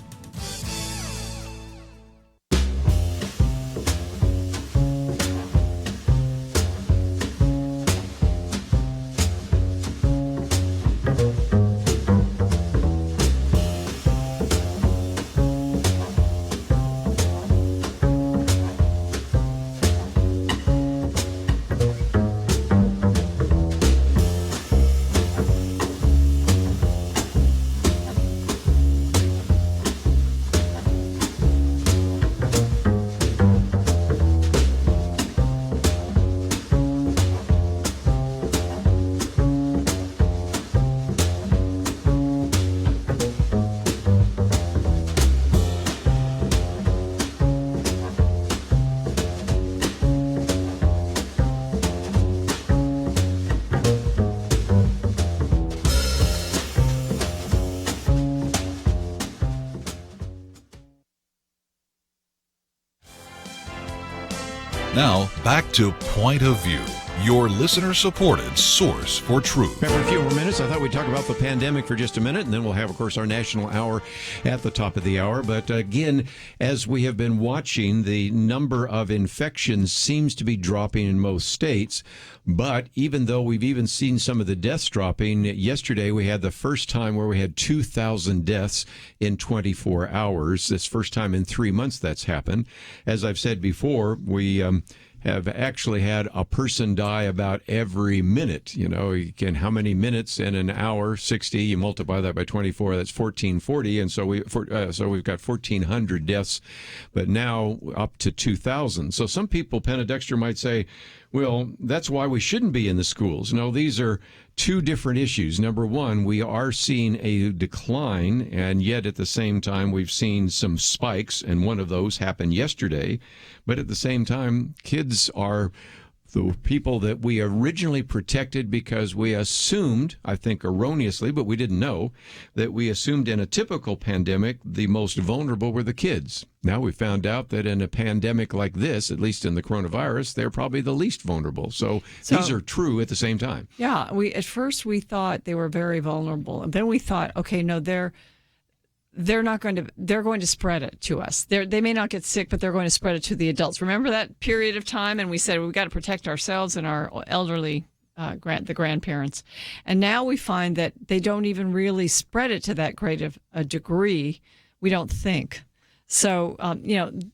Now, back to Point of View, your listener-supported source for truth. For a few more minutes, I thought we'd talk about the pandemic for just a minute, and then we'll have, of course, our national hour at the top of the hour. But again, as we have been watching, the number of infections seems to be dropping in most states. But even though we've even seen some of the deaths dropping, yesterday we had the first time where we had 2,000 deaths in 24 hours. This first time in 3 months that's happened. As I've said before, we have actually had a person die about every minute. You know, you can, how many minutes in an hour? 60. You multiply that by 24. That's 1440. And so we've got 1,400 deaths, but now up to 2,000. So some people, Penna Dexter, might say, well, that's why we shouldn't be in the schools. No, these are two different issues. Number one, we are seeing a decline, and yet at the same time, we've seen some spikes, and one of those happened yesterday. But at the same time, kids are the people that we originally protected because we assumed, I think erroneously, but we didn't know, that we assumed in a typical pandemic, the most vulnerable were the kids. Now we found out that in a pandemic like this, at least in the coronavirus, they're probably the least vulnerable. So these are true at the same time. Yeah, at first we thought they were very vulnerable. And then we thought, okay, no, they're going to spread it to us. They may not get sick, but they're going to spread it to the adults. Remember that period of time? And we said we've got to protect ourselves and our elderly, the grandparents. And now we find that they don't even really spread it to that great of a degree, we don't think. So,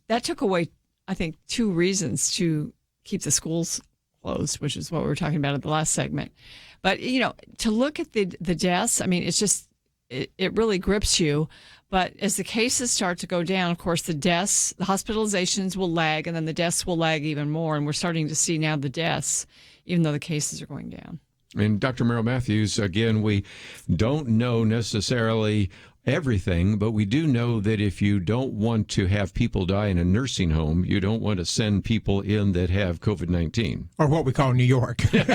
that took away, I think, 2 reasons to keep the schools closed, which is what we were talking about in the last segment. But, to look at the deaths, I mean, it's just, it really grips you. But as the cases start to go down, of course, the hospitalizations will lag, and then the deaths will lag even more. And we're starting to see now the deaths, even though the cases are going down. And Dr. Merrill Matthews, again, we don't know necessarily everything, but we do know that if you don't want to have people die in a nursing home, you don't want to send people in that have COVID-19. Or what we call New York. I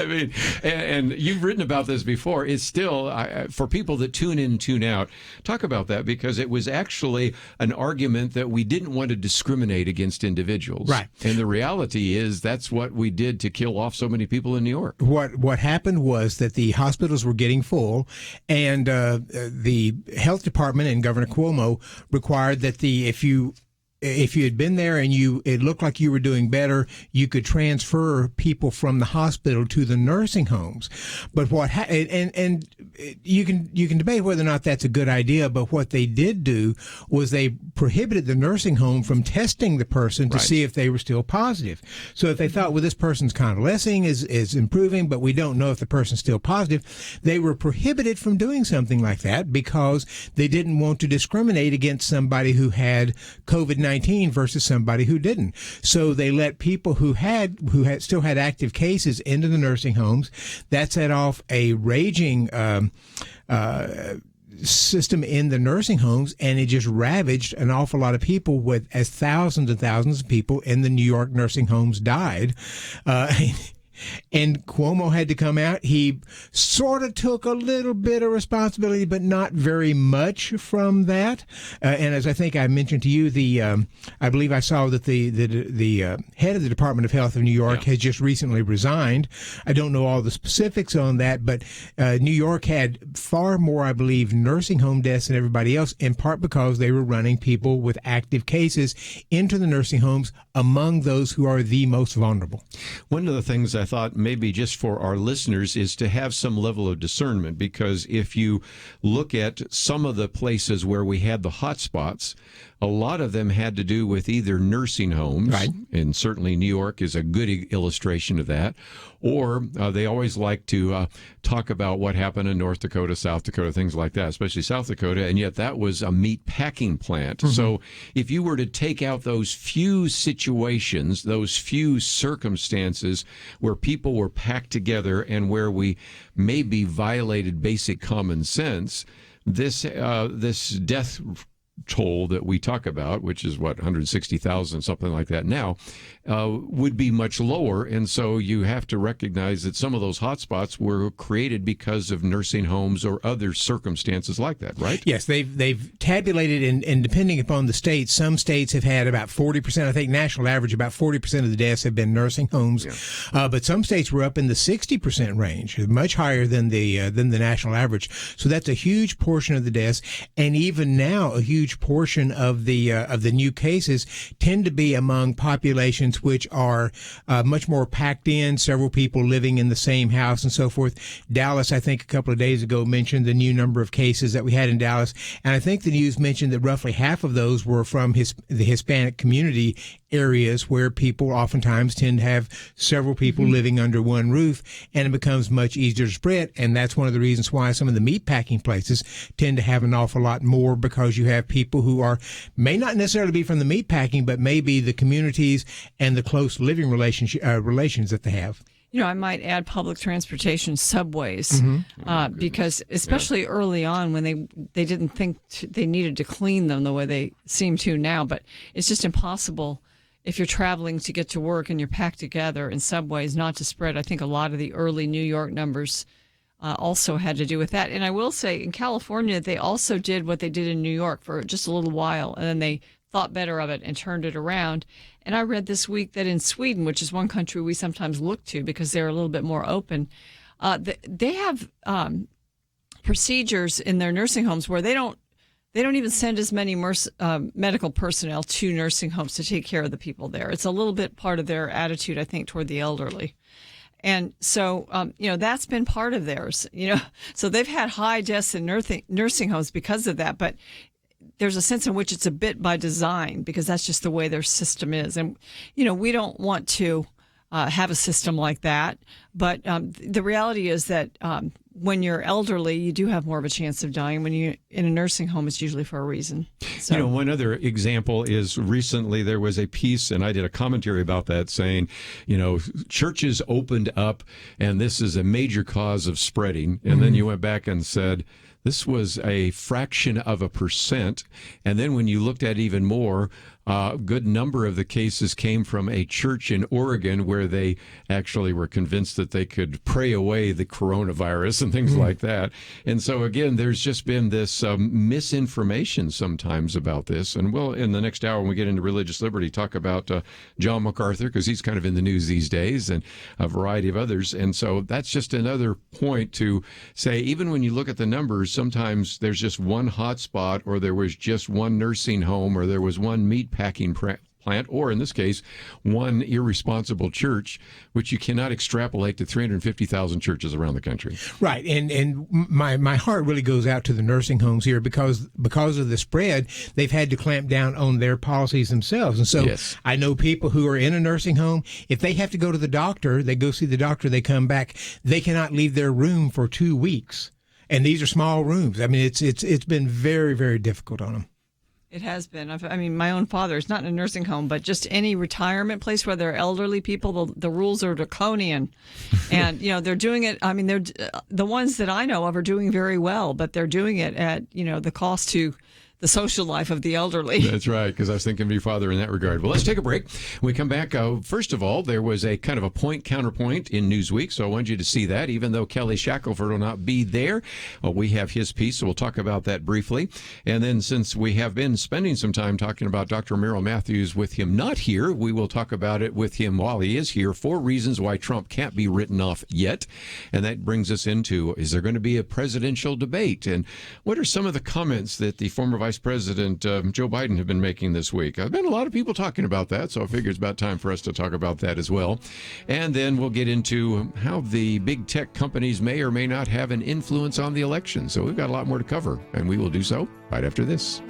mean, and you've written about this before. It's still, for people that tune in and tune out, talk about that, because it was actually an argument that we didn't want to discriminate against individuals. Right. And the reality is that's what we did to kill off so many people in New York. What happened was that the hospitals were getting full, and the health department and Governor Cuomo required that if you had been there and it looked like you were doing better, you could transfer people from the hospital to the nursing homes. But and you can debate whether or not that's a good idea. But what they did do was they prohibited the nursing home from testing the person to see if they were still positive. So if they thought, well, this person's convalescing, is improving, but we don't know if the person's still positive, they were prohibited from doing something like that because they didn't want to discriminate against somebody who had COVID-19 versus somebody who didn't. So they let people who still had active cases into the nursing homes. That set off a raging system in the nursing homes, and it just ravaged an awful lot of people, as thousands and thousands of people in the New York nursing homes died. And Cuomo had to come out. He sort of took a little bit of responsibility, but not very much from that. And as I think I mentioned to you, I believe I saw that the head of the Department of Health of New York has just recently resigned. I don't know all the specifics on that, but New York had far more, I believe, nursing home deaths than everybody else, in part because they were running people with active cases into the nursing homes among those who are the most vulnerable. One of the things I thought maybe just for our listeners is to have some level of discernment, because if you look at some of the places where we had the hot spots, a lot of them had to do with either nursing homes, and certainly New York is a good illustration of that, or they always like to talk about what happened in North Dakota, South Dakota, things like that, especially South Dakota, and yet that was a meat packing plant. Mm-hmm. So if you were to take out those few situations, those few circumstances where people were packed together and where we maybe violated basic common sense, this death toll that we talk about, which is 160,000, something like that now, would be much lower. And so you have to recognize that some of those hotspots were created because of nursing homes or other circumstances like that, right? Yes, they've tabulated, and depending upon the states, some states have had about 40%, I think national average, about 40% of the deaths have been nursing homes. Yeah. But some states were up in the 60% range, much higher than the national average. So that's a huge portion of the deaths. And even now, a huge portion of the new cases tend to be among populations which are much more packed in, several people living in the same house and so forth. Dallas, I think a couple of days ago, mentioned the new number of cases that we had in Dallas, and I think the news mentioned that roughly half of those were from the Hispanic community areas, where people oftentimes tend to have several people living under one roof, and it becomes much easier to spread. And that's one of the reasons why some of the meatpacking places tend to have an awful lot more, because you have people who may not necessarily be from the meatpacking, but maybe the communities and the close living relations that they have. I might add public transportation, subways, because especially early on when they didn't think they needed to clean them the way they seem to now, but it's just impossible if you're traveling to get to work and you're packed together in subways not to spread. I think a lot of the early New York numbers also had to do with that. And I will say in California, they also did what they did in New York for just a little while, and then they thought better of it and turned it around. And I read this week that in Sweden, which is one country we sometimes look to because they're a little bit more open, they have procedures in their nursing homes where they don't even send as many medical personnel to nursing homes to take care of the people there. It's a little bit part of their attitude, I think, toward the elderly. And so, that's been part of theirs, So they've had high deaths in nursing homes because of that. But there's a sense in which it's a bit by design because that's just the way their system is. And, we don't want to have a system like that. But the reality is that when you're elderly, you do have more of a chance of dying. When you're in a nursing home, it's usually for a reason. So. One other example is recently there was a piece, and I did a commentary about that, saying, churches opened up, and this is a major cause of spreading. And then you went back and said, this was a fraction of a percent. And then when you looked at even more, a good number of the cases came from a church in Oregon where they actually were convinced that they could pray away the coronavirus and things like that. And so, again, there's just been this misinformation sometimes about this. And we'll, in the next hour, when we get into religious liberty, talk about John MacArthur, because he's kind of in the news these days, and a variety of others. And so that's just another point to say, even when you look at the numbers, sometimes there's just one hot spot, or there was just one nursing home, or there was one meat packing plant, or in this case, one irresponsible church, which you cannot extrapolate to 350,000 churches around the country. Right, and my heart really goes out to the nursing homes here because of the spread, they've had to clamp down on their policies themselves. And so yes. I know people who are in a nursing home, if they have to go to the doctor, they go see the doctor, they come back, they cannot leave their room for 2 weeks. And these are small rooms. I mean, it's been very, very difficult on them. It has been. My own father is not in a nursing home, but just any retirement place where there are elderly people, the rules are draconian. And, they're doing it. They're the ones that I know of are doing very well, but they're doing it at, the cost to the social life of the elderly. That's right, because I was thinking of your father in that regard. Well, let's take a break. When we come back, first of all, there was a kind of a point-counterpoint in Newsweek, so I wanted you to see that. Even though Kelly Shackelford will not be there, we have his piece, so we'll talk about that briefly. And then since we have been spending some time talking about Dr. Merrill Matthews with him not here, we will talk about it with him while he is here. 4 reasons why Trump can't be written off yet. And that brings us into, is there going to be a presidential debate? And what are some of the comments that the former Vice President Joe Biden have been making this week? I've been a lot of people talking about that, so I figure it's about time for us to talk about that as well. And then we'll get into how the big tech companies may or may not have an influence on the election. So we've got a lot more to cover, and we will do so right after this.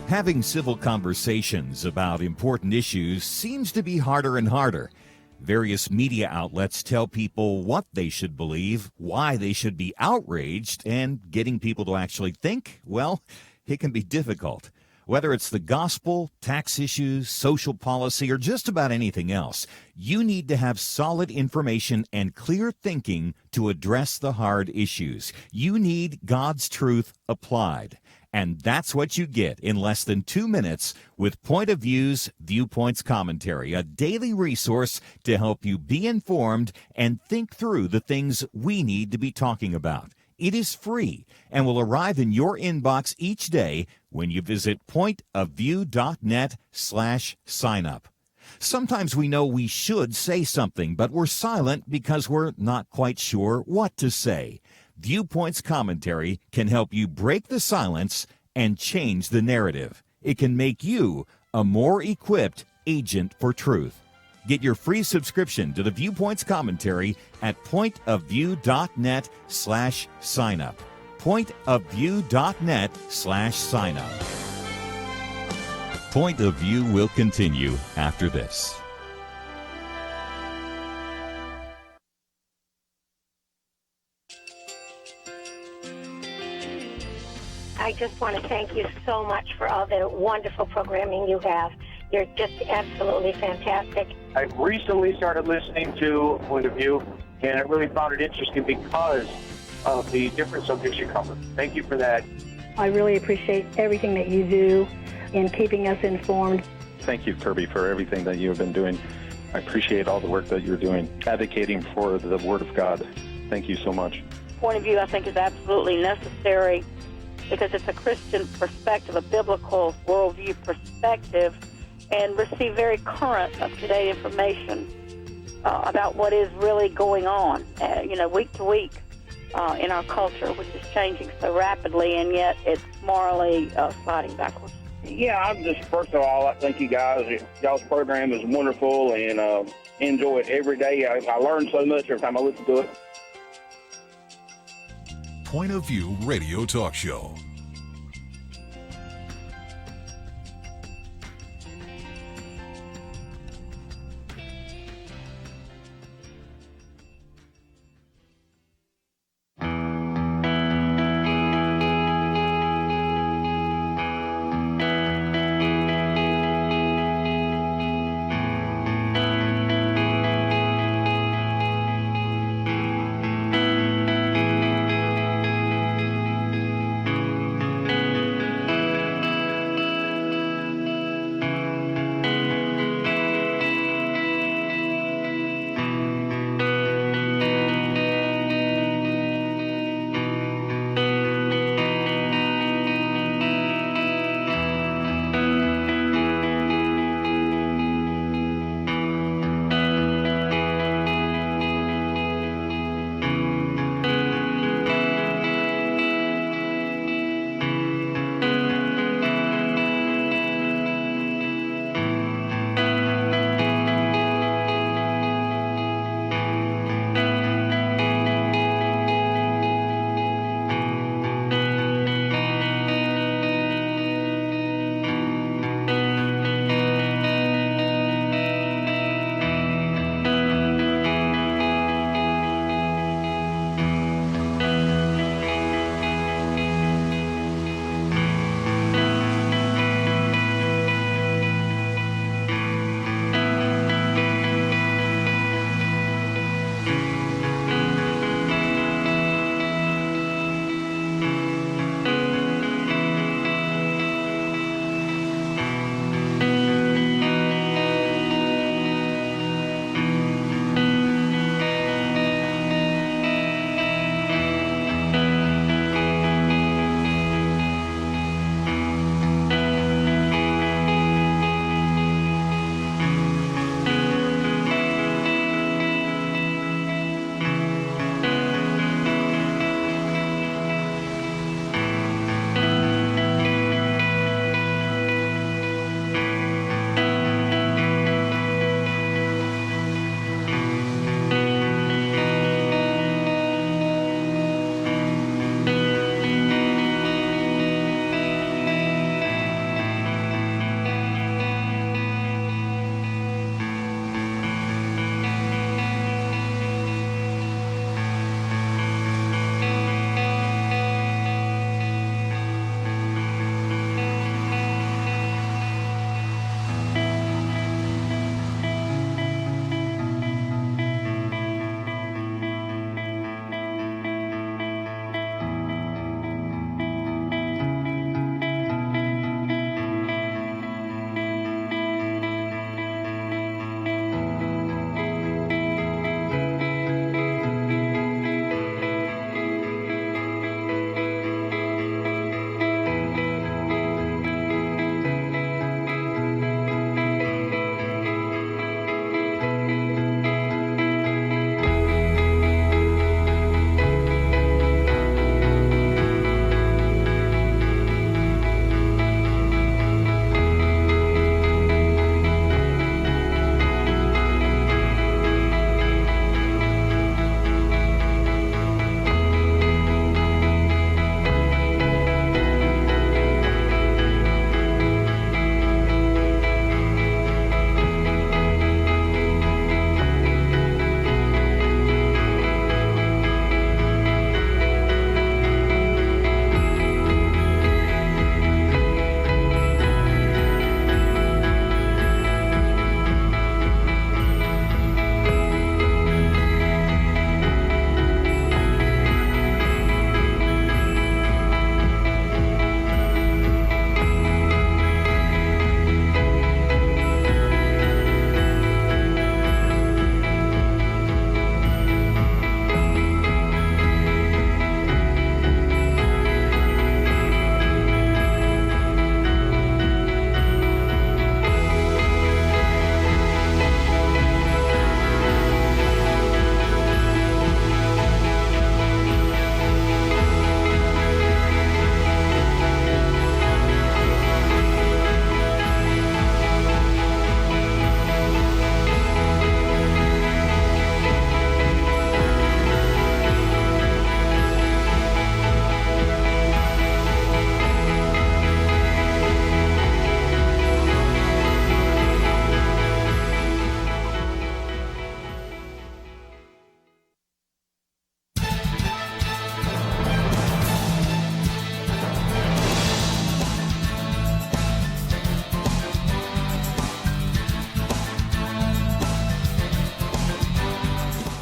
Having civil conversations about important issues seems to be harder and harder. Various media outlets tell people what they should believe, why they should be outraged, and getting people to actually think, well, it can be difficult. Whether it's the gospel, tax issues, social policy, or just about anything else, you need to have solid information and clear thinking to address the hard issues. You need God's truth applied. And that's what you get in less than 2 minutes with Point of View's Viewpoints Commentary, a daily resource to help you be informed and think through the things we need to be talking about. It is free and will arrive in your inbox each day when you visit pointofview.net/signup. Sometimes we know we should say something, but we're silent because we're not quite sure what to say. Viewpoints Commentary can help you break the silence and change the narrative. It can make you a more equipped agent for truth. Get your free subscription to the Viewpoints Commentary at pointofview.net/signup. Pointofview.net/signup. Point of View will continue after this. I just want to thank you so much for all the wonderful programming you have. You're just absolutely fantastic. I recently started listening to Point of View, and I really found it interesting because of the different subjects you cover. Thank you for that. I really appreciate everything that you do in keeping us informed. Thank you, Kerby, for everything that you have been doing. I appreciate all the work that you're doing, advocating for the Word of God. Thank you so much. Point of View, I think, is absolutely necessary because it's a Christian perspective, a biblical worldview perspective, and receive very current, up-to-date information about what is really going on, week to week in our culture, which is changing so rapidly, and yet it's morally sliding backwards. Yeah, I'm just, first of all, I thank you guys. Y'all's program is wonderful, and enjoy it every day. I learn so much every time I listen to it. Point of View Radio Talk Show.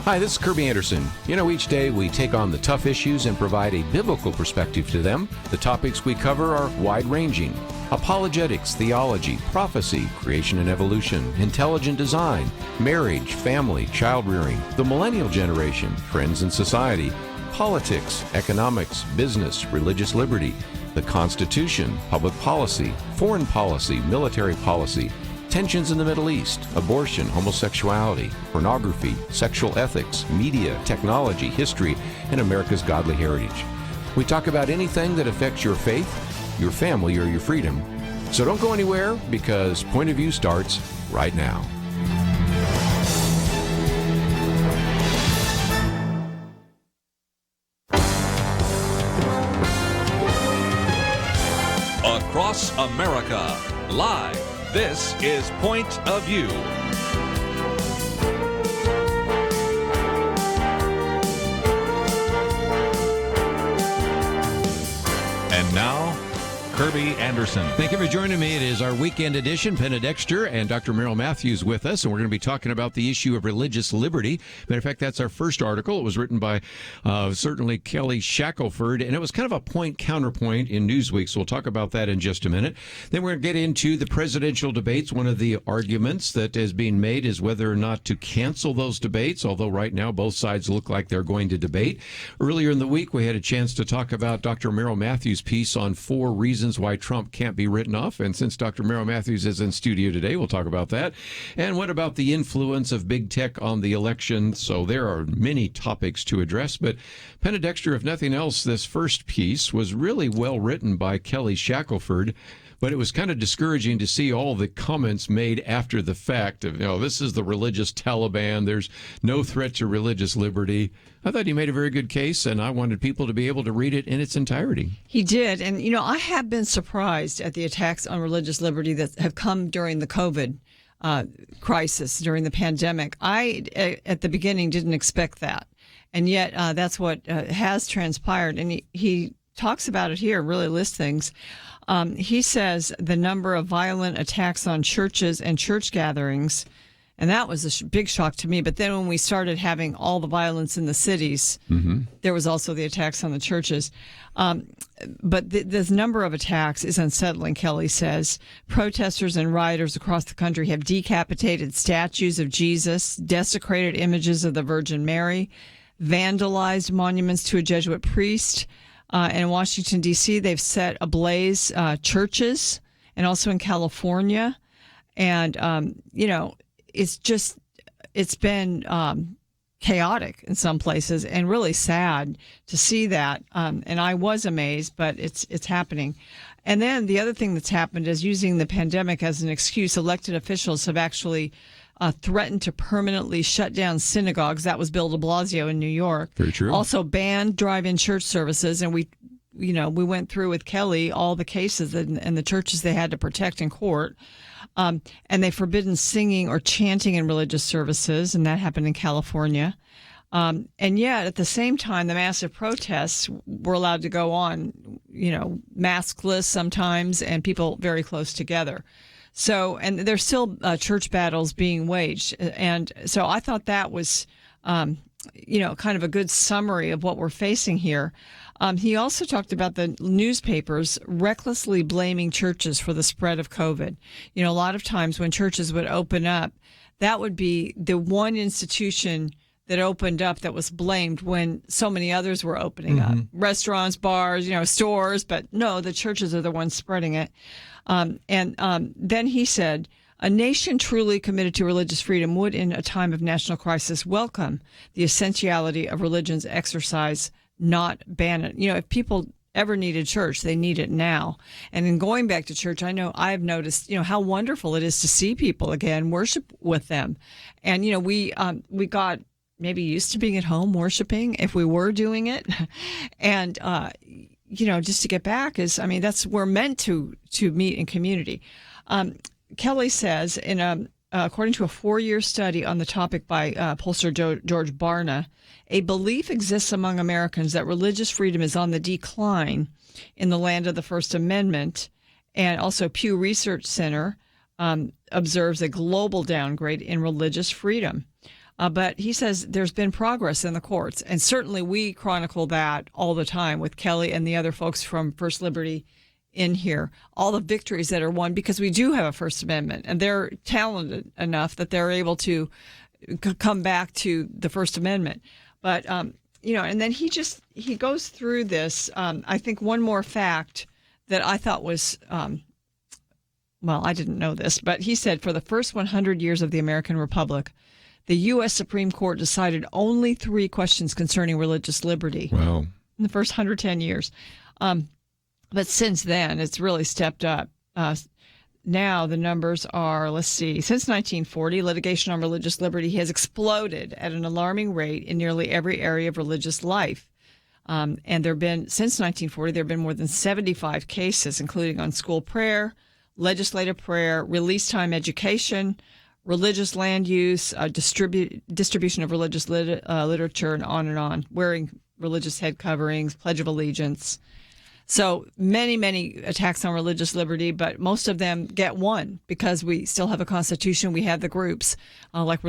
Hi, this is Kerby Anderson. You know, each day we take on the tough issues and provide a biblical perspective to them. The topics we cover are wide-ranging. Apologetics, theology, prophecy, creation and evolution, intelligent design, marriage, family, child-rearing, the millennial generation, trends in society, politics, economics, business, religious liberty, the Constitution, public policy, foreign policy, military policy, tensions in the Middle East, abortion, homosexuality, pornography, sexual ethics, media, technology, history, and America's godly heritage. We talk about anything that affects your faith, your family, or your freedom. So don't go anywhere, because Point of View starts right now. Across America, live. This is Point of View. And now, Kerby Anderson. Thank you for joining me. It is our weekend edition. Penna, Dexter, and Dr. Merrill Matthews with us, and we're going to be talking about the issue of religious liberty. Matter of fact, that's our first article. It was written by certainly Kelly Shackelford, and it was kind of a point-counterpoint in Newsweek, so we'll talk about that in just a minute. Then we're going to get into the presidential debates. One of the arguments that is being made is whether or not to cancel those debates, although right now both sides look like they're going to debate. Earlier in the week, we had a chance to talk about Dr. Merrill Matthews' piece on 4 reasons why Trump can't be written off. And since Dr. Merrill Matthews is in studio today, we'll talk about that. And what about the influence of big tech on the election? So there are many topics to address. But Penna, Dexter, if nothing else, this first piece was really well written by Kelly Shackelford. But it was kind of discouraging to see all the comments made after the fact of, this is the religious Taliban. There's no threat to religious liberty. I thought he made a very good case, and I wanted people to be able to read it in its entirety. He did. And, I have been surprised at the attacks on religious liberty that have come during the COVID crisis, during the pandemic. I, at the beginning, didn't expect that. And yet that's what has transpired. And he talks about it here, really lists things. He says the number of violent attacks on churches and church gatherings, and that was a big shock to me. But then when we started having all the violence in the cities, there was also the attacks on the churches. But this number of attacks is unsettling, Kelly says. Protesters and rioters across the country have decapitated statues of Jesus, desecrated images of the Virgin Mary, vandalized monuments to a Jesuit priest. And in Washington, D.C., they've set ablaze churches, and also in California. And, it's been chaotic in some places and really sad to see that. And I was amazed, but it's happening. And then the other thing that's happened is using the pandemic as an excuse, elected officials have actually threatened to permanently shut down synagogues. That was Bill de Blasio in New York. Very true. Also banned drive-in church services. And we went through with Kelly all the cases and the churches they had to protect in court. And they've forbidden singing or chanting in religious services, and that happened in California. And yet, at the same time, the massive protests were allowed to go on, maskless sometimes, and people very close together. So, and there's still church battles being waged. And so I thought that was, kind of a good summary of what we're facing here. He also talked about the newspapers recklessly blaming churches for the spread of COVID. A lot of times when churches would open up, that would be the one institution that opened up that was blamed when so many others were opening up. Restaurants, bars, stores, but no, the churches are the ones spreading it. Then he said, a nation truly committed to religious freedom would, in a time of national crisis, welcome the essentiality of religion's exercise, not ban it. If people ever needed church, they need it now. And in going back to church, I know I've noticed, how wonderful it is to see people again, worship with them. And, we got maybe used to being at home worshiping if we were doing it. And, just to get back we're meant to meet in community. Kelly says according to a 4-year study on the topic by pollster George Barna, a belief exists among Americans that religious freedom is on the decline in the land of the First Amendment. And also Pew Research Center observes a global downgrade in religious freedom. But he says there's been progress in the courts, and certainly we chronicle that all the time with Kelly and the other folks from First Liberty in here, all the victories that are won because we do have a First Amendment, and they're talented enough that they're able to come back to the First Amendment. But, and then he goes through this. I think one more fact that I thought was, I didn't know this, but he said for the first 100 years of the American Republic, the U.S. Supreme Court decided only 3 questions concerning religious liberty. Wow. In the first 110 years. But since then, it's really stepped up. Now the numbers are, since 1940, litigation on religious liberty has exploded at an alarming rate in nearly every area of religious life. And since 1940, there have been more than 75 cases, including on school prayer, legislative prayer, release time education, religious land use, distribution of religious literature, and on, wearing religious head coverings, Pledge of Allegiance. So many, many attacks on religious liberty, but most of them get won because we still have a constitution. We have the groups like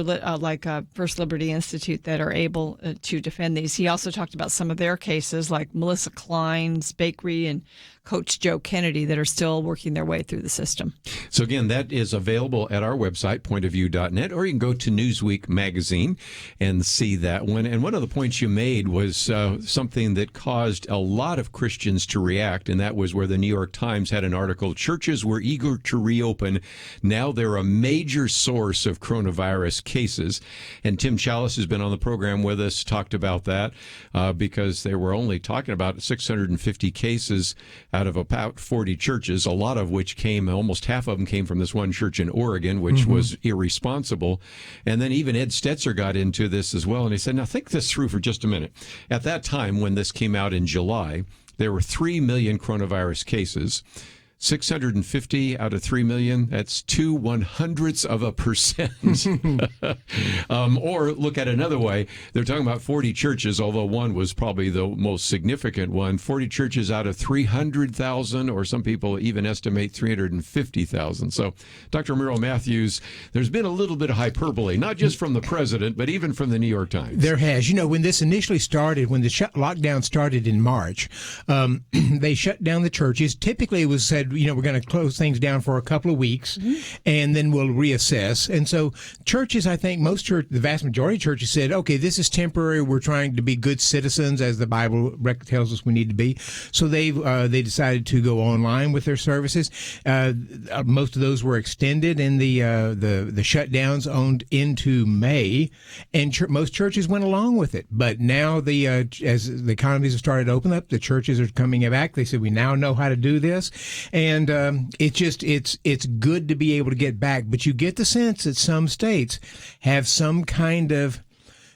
First Liberty Institute that are able to defend these. He also talked about some of their cases like Melissa Klein's Bakery and Coach Joe Kennedy that are still working their way through the system. So again, that is available at our website, pointofview.net, or you can go to Newsweek magazine and see that one. And one of the points you made was something that caused a lot of Christians to react, and that was where the New York Times had an article, "Churches were eager to reopen. Now they're a major source of coronavirus cases." And Tim Chalice has been on the program with us, talked about that, because they were only talking about 650 cases out of about 40 churches, a lot of which almost half of them came from this one church in Oregon, which was irresponsible. And then even Ed Stetzer got into this as well, and he said, now think this through for just a minute. At that time, when this came out in July, there were 3 million coronavirus cases. 650 out of 3 million, that's 0.02%. Or look at it another way, they're talking about 40 churches, although one was probably the most significant one. 40 churches out of 300,000, or some people even estimate 350,000. So, Dr. Merrill Matthews, there's been a little bit of hyperbole, not just from the president, but even from the New York Times. There has. When this initially started, when the lockdown started in March, they shut down the churches. Typically, it was said, we're going to close things down for a couple of weeks, and then we'll reassess. And so churches, I think the vast majority of churches said, okay, this is temporary. We're trying to be good citizens, as the Bible tells us we need to be. So they decided to go online with their services. Most of those were extended, and the shutdowns owned into May, and most churches went along with it. But now as the economies have started to open up, the churches are coming back. They said, we now know how to do this. And it's good to be able to get back. But you get the sense that some states have some kind of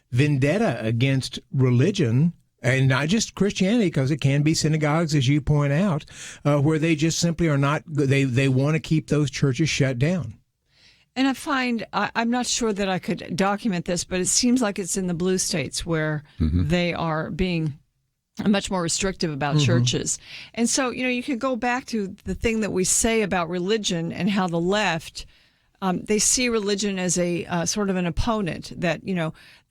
vendetta against religion, and not just Christianity, because it can be synagogues, as you point out, where they just simply are not, they want to keep those churches shut down. And I find, I'm not sure that I could document this, but it seems like it's in the blue states where they are being much more restrictive about churches. And so, you can go back to the thing that we say about religion and how the left, they see religion as a sort of an opponent, that,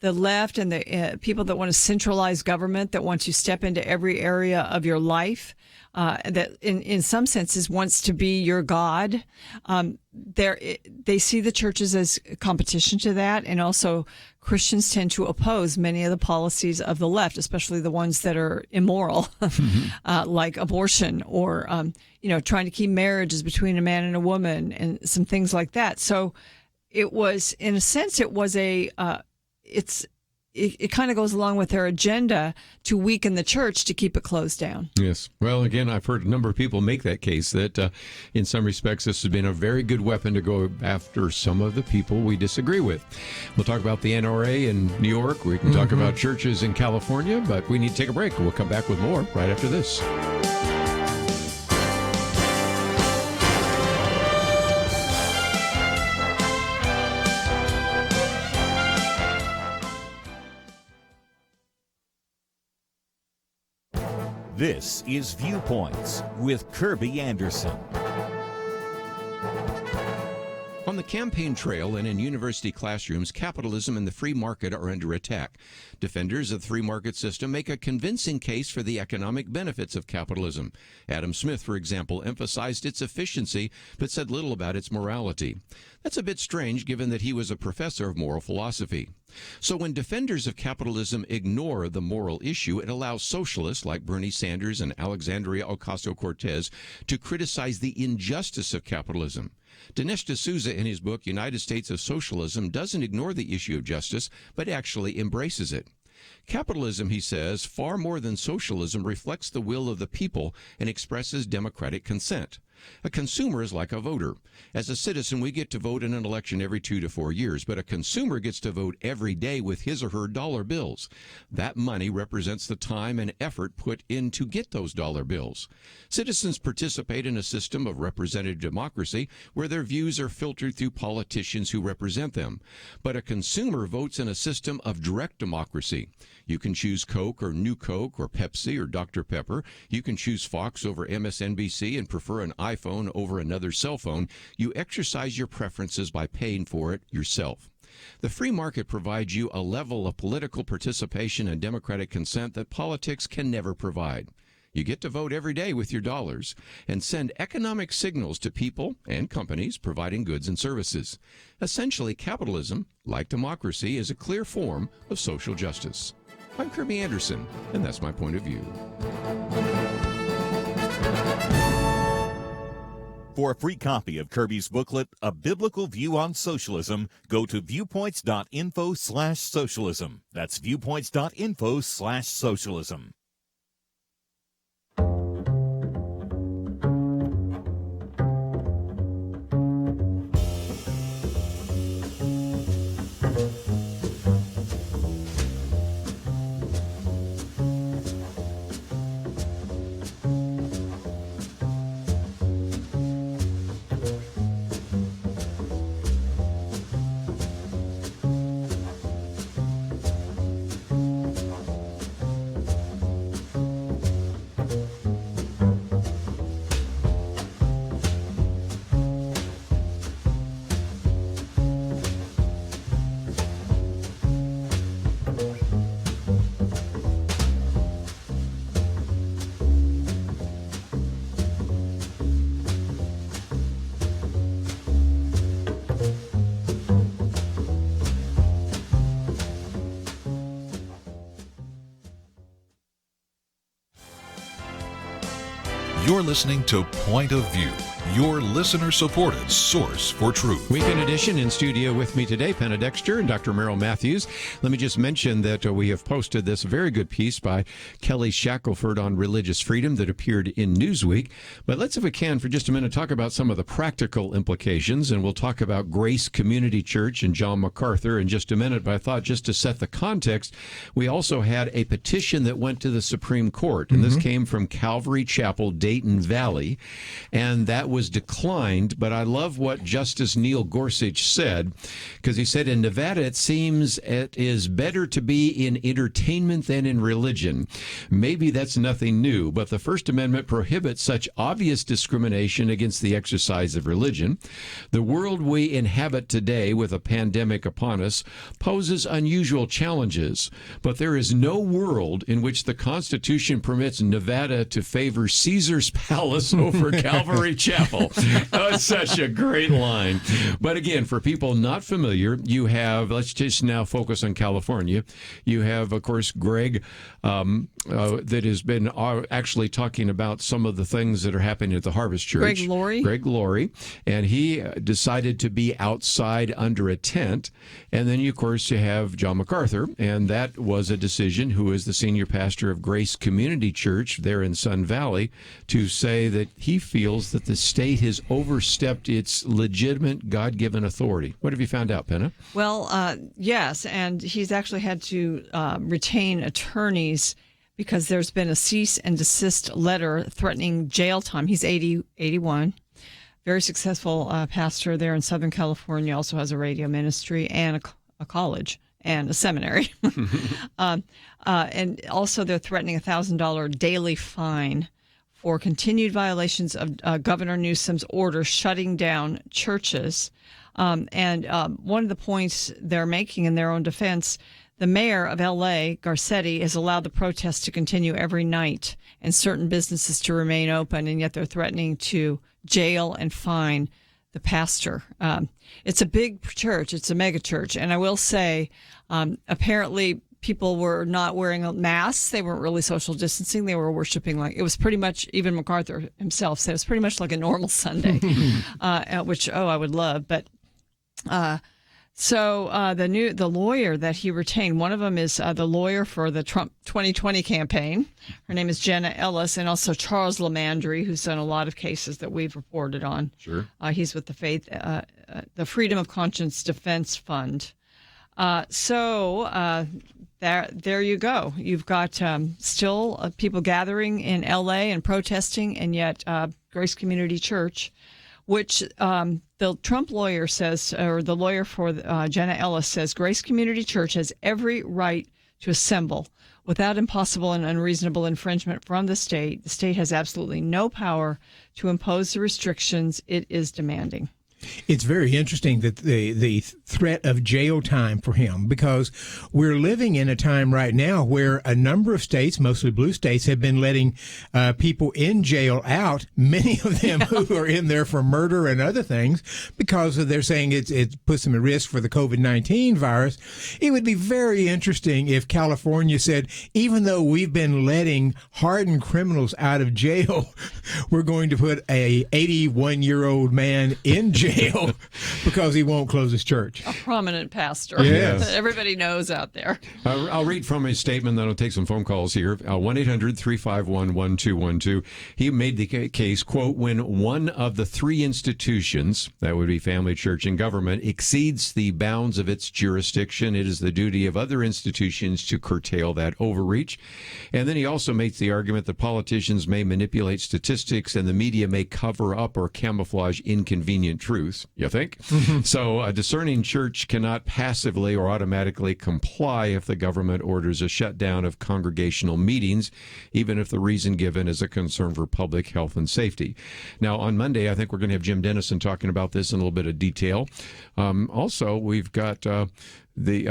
the left and the people that want to centralize government, that want to step into every area of your life, that in some senses wants to be your God. They see the churches as competition to that, and also Christians tend to oppose many of the policies of the left, especially the ones that are immoral, like abortion, or trying to keep marriages between a man and a woman, and some things like that. So it was, in a sense, it was it kind of goes along with their agenda to weaken the church to keep it closed down. Yes. Well, again, I've heard a number of people make that case, that in some respects this has been a very good weapon to go after some of the people we disagree with. We'll talk about the NRA in New York. We can talk about churches in California, but we need to take a break. We'll come back with more right after this. This is Viewpoints with Kerby Anderson. On the campaign trail and in university classrooms, capitalism and the free market are under attack. Defenders of the free market system make a convincing case for the economic benefits of capitalism. Adam Smith, for example, emphasized its efficiency, but said little about its morality. That's a bit strange, given that he was a professor of moral philosophy. So when defenders of capitalism ignore the moral issue, it allows socialists like Bernie Sanders and Alexandria Ocasio-Cortez to criticize the injustice of capitalism. Dinesh D'Souza, in his book United States of Socialism, doesn't ignore the issue of justice, but actually embraces it. Capitalism, he says, far more than socialism, reflects the will of the people and expresses democratic consent. A consumer is like a voter. As a citizen, we get to vote in an election every 2 to 4 years, but a consumer gets to vote every day with his or her dollar bills. That money represents the time and effort put in to get those dollar bills. Citizens participate in a system of representative democracy where their views are filtered through politicians who represent them. But a consumer votes in a system of direct democracy. You can choose Coke or New Coke or Pepsi or Dr. Pepper. You can choose Fox over MSNBC and prefer an iPhone over another cell phone. You exercise your preferences by paying for it yourself. The free market provides you a level of political participation and democratic consent that politics can never provide. You get to vote every day with your dollars and send economic signals to people and companies providing goods and services. Essentially, capitalism, like democracy, is a clear form of social justice. I'm Kerby Anderson, and that's my point of view. For a free copy of Kerby's booklet, A Biblical View on Socialism, go to viewpoints.info/socialism. That's viewpoints.info/socialism. You're listening to Point of View, your listener-supported source for truth. Weekend edition. In studio with me today, Penna, Dexter, and Dr. Merrill Matthews. Let me just mention that we have posted this very good piece by Kelly Shackelford on religious freedom that appeared in Newsweek. But let's, if we can, for just a minute, talk about some of the practical implications, and we'll talk about Grace Community Church and John MacArthur in just a minute. But I thought, just to set the context, we also had a petition that went to the Supreme Court, and this came from Calvary Chapel, Dayton Valley, and that was declined. But I love what Justice Neil Gorsuch said, because he said, in Nevada, it seems it is better to be in entertainment than in religion. Maybe that's nothing new, but the First Amendment prohibits such obvious discrimination against the exercise of religion. The world we inhabit today, with a pandemic upon us, poses unusual challenges, but there is no world in which the Constitution permits Nevada to favor Caesar's Palace over Calvary Chapel. That's such a great line. But again, for people not familiar, you have, let's just now focus on California. You have, of course, Greg, that has been actually talking about some of the things that are happening at the Harvest Church. Greg Laurie. And he decided to be outside under a tent. And then, of course, you have John MacArthur, and that was a decision, who is the senior pastor of Grace Community Church there in Sun Valley, to say that he feels that the state has overstepped its legitimate God-given authority. What have you found out, Penna? Well, yes, and he's actually had to retain attorneys because there's been a cease and desist letter threatening jail time. He's 81, very successful pastor there in Southern California, also has a radio ministry and a college and a seminary. And also they're threatening a $1,000 daily fine for continued violations of Governor Newsom's order shutting down churches. One of the points they're making in their own defense, the mayor of L.A., Garcetti, has allowed the protests to continue every night and certain businesses to remain open, and yet they're threatening to jail and fine the pastor. It's a big church. It's a mega church. And I will say, apparently people were not wearing masks. They weren't really social distancing. They were worshiping it was pretty much, even MacArthur himself said, it was pretty much like a normal Sunday, which, I would love. But the lawyer that he retained, one of them is the lawyer for the Trump 2020 campaign. Her name is Jenna Ellis, and also Charles Lamandry, who's done a lot of cases that we've reported on. Sure. He's with the Freedom of Conscience Defense Fund. There you go. You've got still people gathering in L.A. and protesting, and yet Grace Community Church, which the Trump lawyer says, or the lawyer for Jenna Ellis says, Grace Community Church has every right to assemble without impossible and unreasonable infringement from the state. The state has absolutely no power to impose the restrictions it is demanding. It's very interesting that the threat of jail time for him, because we're living in a time right now where a number of states, mostly blue states, have been letting people in jail out, many of them who are in there for murder and other things, because they're saying it puts them at risk for the COVID-19 virus. It would be very interesting if California said, even though we've been letting hardened criminals out of jail, we're going to put a 81-year-old man in jail because he won't close his church. A prominent pastor. Yes. That everybody knows out there. I'll read from his statement, then I'll take some phone calls here. 1-800-351-1212. He made the case, quote, when one of the three institutions, that would be family, church, and government, exceeds the bounds of its jurisdiction, it is the duty of other institutions to curtail that overreach. And then he also makes the argument that politicians may manipulate statistics and the media may cover up or camouflage inconvenient truth. You think? Mm-hmm. So a discerning church cannot passively or automatically comply if the government orders a shutdown of congregational meetings, even if the reason given is a concern for public health and safety. Now, on Monday, I think we're going to have Jim Dennison talking about this in a little bit of detail. Also, we've got a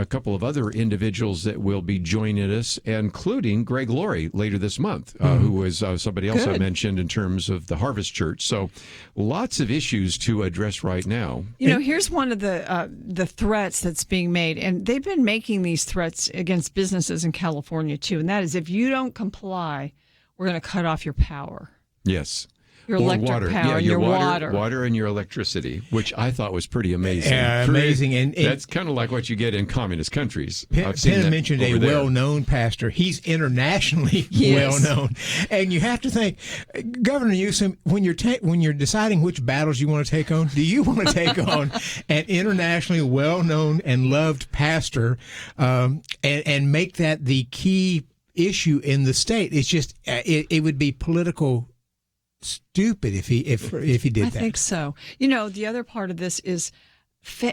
couple of other individuals that will be joining us, including Greg Laurie later this month, who was somebody else I mentioned in terms of the Harvest Church. So lots of issues to address right now. Here's one of the threats that's being made, and they've been making these threats against businesses in California, too, and that is if you don't comply, we're going to cut off your power. Yes. Your electric water. power, your water. Water and your electricity, which I thought was pretty amazing. Amazing. And that's kind of like what you get in communist countries. Penna mentioned a well-known pastor. He's internationally well-known. And you have to think, Governor Newsom, when you're deciding which battles you want to take on, do you want to take on an internationally well-known and loved pastor and make that the key issue in the state? It's just, it would be political stupid if he did that. I think so. The other part of this is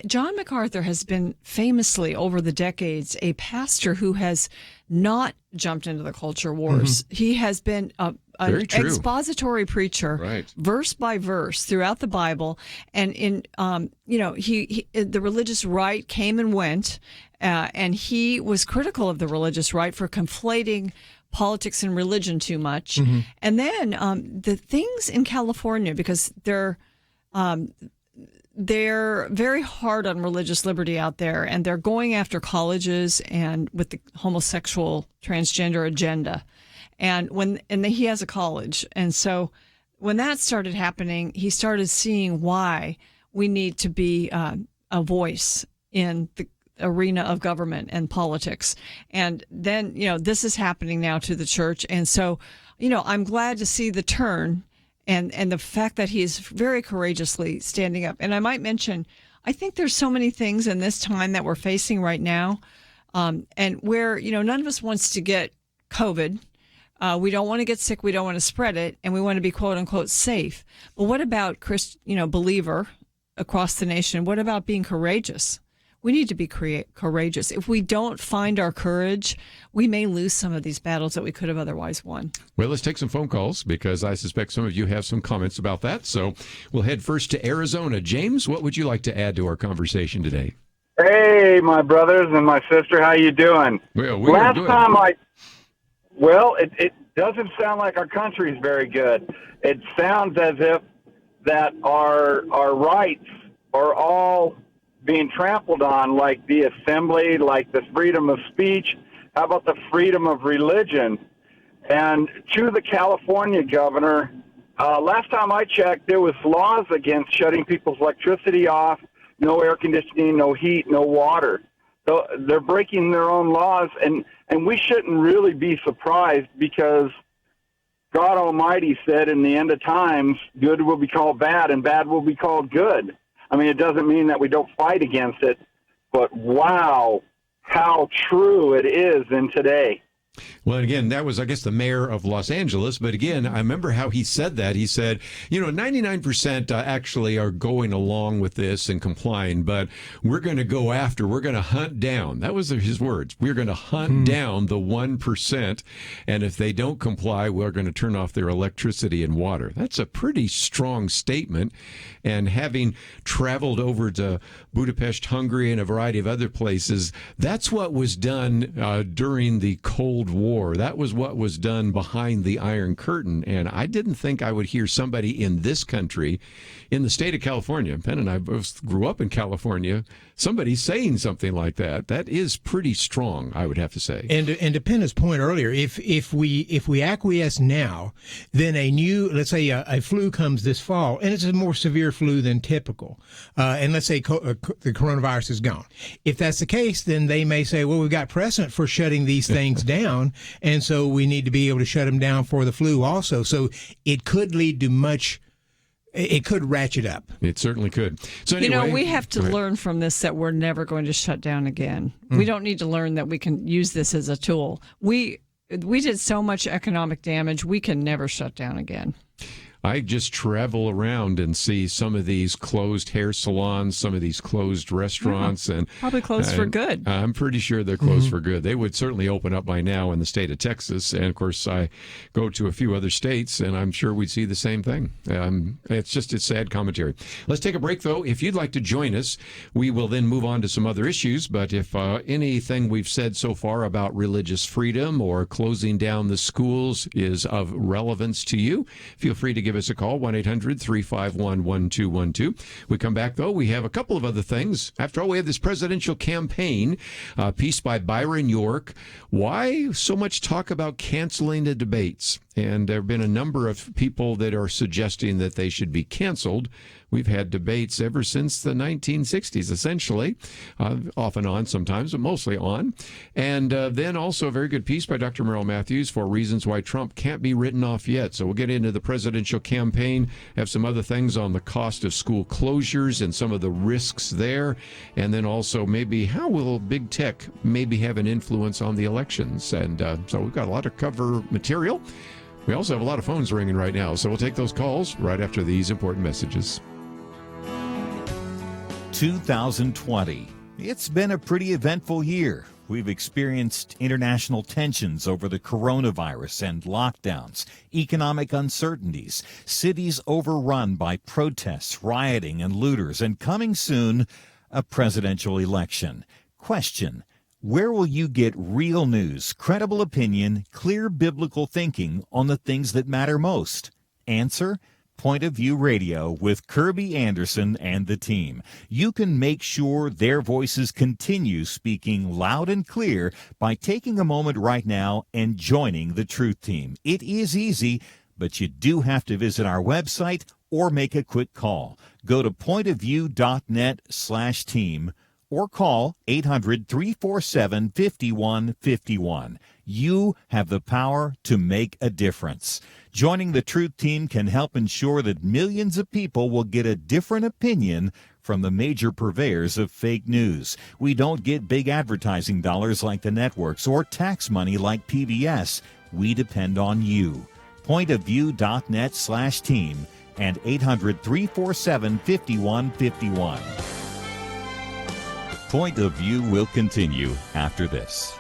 John MacArthur has been famously over the decades a pastor who has not jumped into the culture wars. Mm-hmm. He has been an expository preacher, right, verse by verse throughout the Bible, and in he the religious right came and went, and he was critical of the religious right for conflating politics and religion too much. Mm-hmm. And then the things in California, because they're very hard on religious liberty out there, and they're going after colleges and with the homosexual transgender agenda. And he has a college. And so when that started happening, he started seeing why we need to be a voice in the arena of government and politics. And then, this is happening now to the church. And so, I'm glad to see the turn and the fact that he is very courageously standing up. And I might mention, I think there's so many things in this time that we're facing right now, and where, none of us wants to get COVID. We don't want to get sick. We don't want to spread it. And we want to be, quote unquote, safe. But what about believer across the nation? What about being courageous? we need to be courageous. If we don't find our courage, we may lose some of these battles that we could have otherwise won. Well, let's take some phone calls because I suspect some of you have some comments about that. So we'll head first to Arizona. James, what would you like to add to our conversation today? Hey, my brothers and my sister, how you doing? Well, we are good. It doesn't sound like our country is very good. It sounds as if that our rights are all being trampled on, like the assembly, like the freedom of speech. How about the freedom of religion? And to the California governor, last time I checked, there was laws against shutting people's electricity off, no air conditioning, no heat, no water. So they're breaking their own laws, and we shouldn't really be surprised because God Almighty said in the end of times, good will be called bad and bad will be called good. I mean, it doesn't mean that we don't fight against it, but wow, how true it is in today. Well, again, that was, I guess, the mayor of Los Angeles. But again, I remember how he said that. He said, 99% actually are going along with this and complying, but we're going to go after, we're going to hunt down. That was his words. We're going to hunt down the 1%. And if they don't comply, we're going to turn off their electricity and water. That's a pretty strong statement. And having traveled over to Budapest, Hungary, and a variety of other places, that's what was done during the Cold War. That was what was done behind the Iron Curtain. And I didn't think I would hear somebody in this country, in the state of California, Penn and I both grew up in California, somebody saying something like that. That is pretty strong, I would have to say. And to Penna's point earlier, if we acquiesce now, then let's say a flu comes this fall, and it's a more severe flu than typical, and let's say the coronavirus is gone. If that's the case, then they may say, well, we've got precedent for shutting these things down, and so we need to be able to shut them down for the flu also. So it could lead to it could ratchet up. It certainly could. So anyway, we have to learn from this that we're never going to shut down again. We don't need to learn that we can use this as a tool. We did so much economic damage, we can never shut down again. I just travel around and see some of these closed hair salons, some of these closed restaurants, and probably closed for good. I'm pretty sure they're closed for good. They would certainly open up by now in the state of Texas, and of course I go to a few other states, and I'm sure we'd see the same thing. It's sad commentary. Let's take a break, though. If you'd like to join us, we will then move on to some other issues. But if anything we've said so far about religious freedom or closing down the schools is of relevance to you, feel free to give us a call, 1-800-351-1212. We come back, though. We have a couple of other things. After all, we have this presidential campaign, piece by Byron York. Why so much talk about canceling the debates? And there have been a number of people that are suggesting that they should be canceled. We've had debates ever since the 1960s, essentially, off and on sometimes, but mostly on. And then also a very good piece by Dr. Merrill Matthews for reasons why Trump can't be written off yet. So we'll get into the presidential campaign, have some other things on the cost of school closures and some of the risks there. And then also maybe how will big tech maybe have an influence on the elections? And so we've got a lot of cover material. We also have a lot of phones ringing right now, so we'll take those calls right after these important messages. 2020. It's been a pretty eventful year. We've experienced international tensions over the coronavirus and lockdowns, economic uncertainties, cities overrun by protests, rioting, and looters, and coming soon, a presidential election. Question: where will you get real news, credible opinion, clear biblical thinking on the things that matter most? Answer: Point of View Radio with Kerby Anderson and the team. You can make sure their voices continue speaking loud and clear by taking a moment right now and joining the Truth Team. It is easy, but you do have to visit our website or make a quick call. Go to pointofview.net/team. or call 800-347-5151. You have the power to make a difference. Joining the Truth Team can help ensure that millions of people will get a different opinion from the major purveyors of fake news. We don't get big advertising dollars like the networks or tax money like PBS. We depend on you. Pointofview.net/team and 800-347-5151. Point of View will continue after this.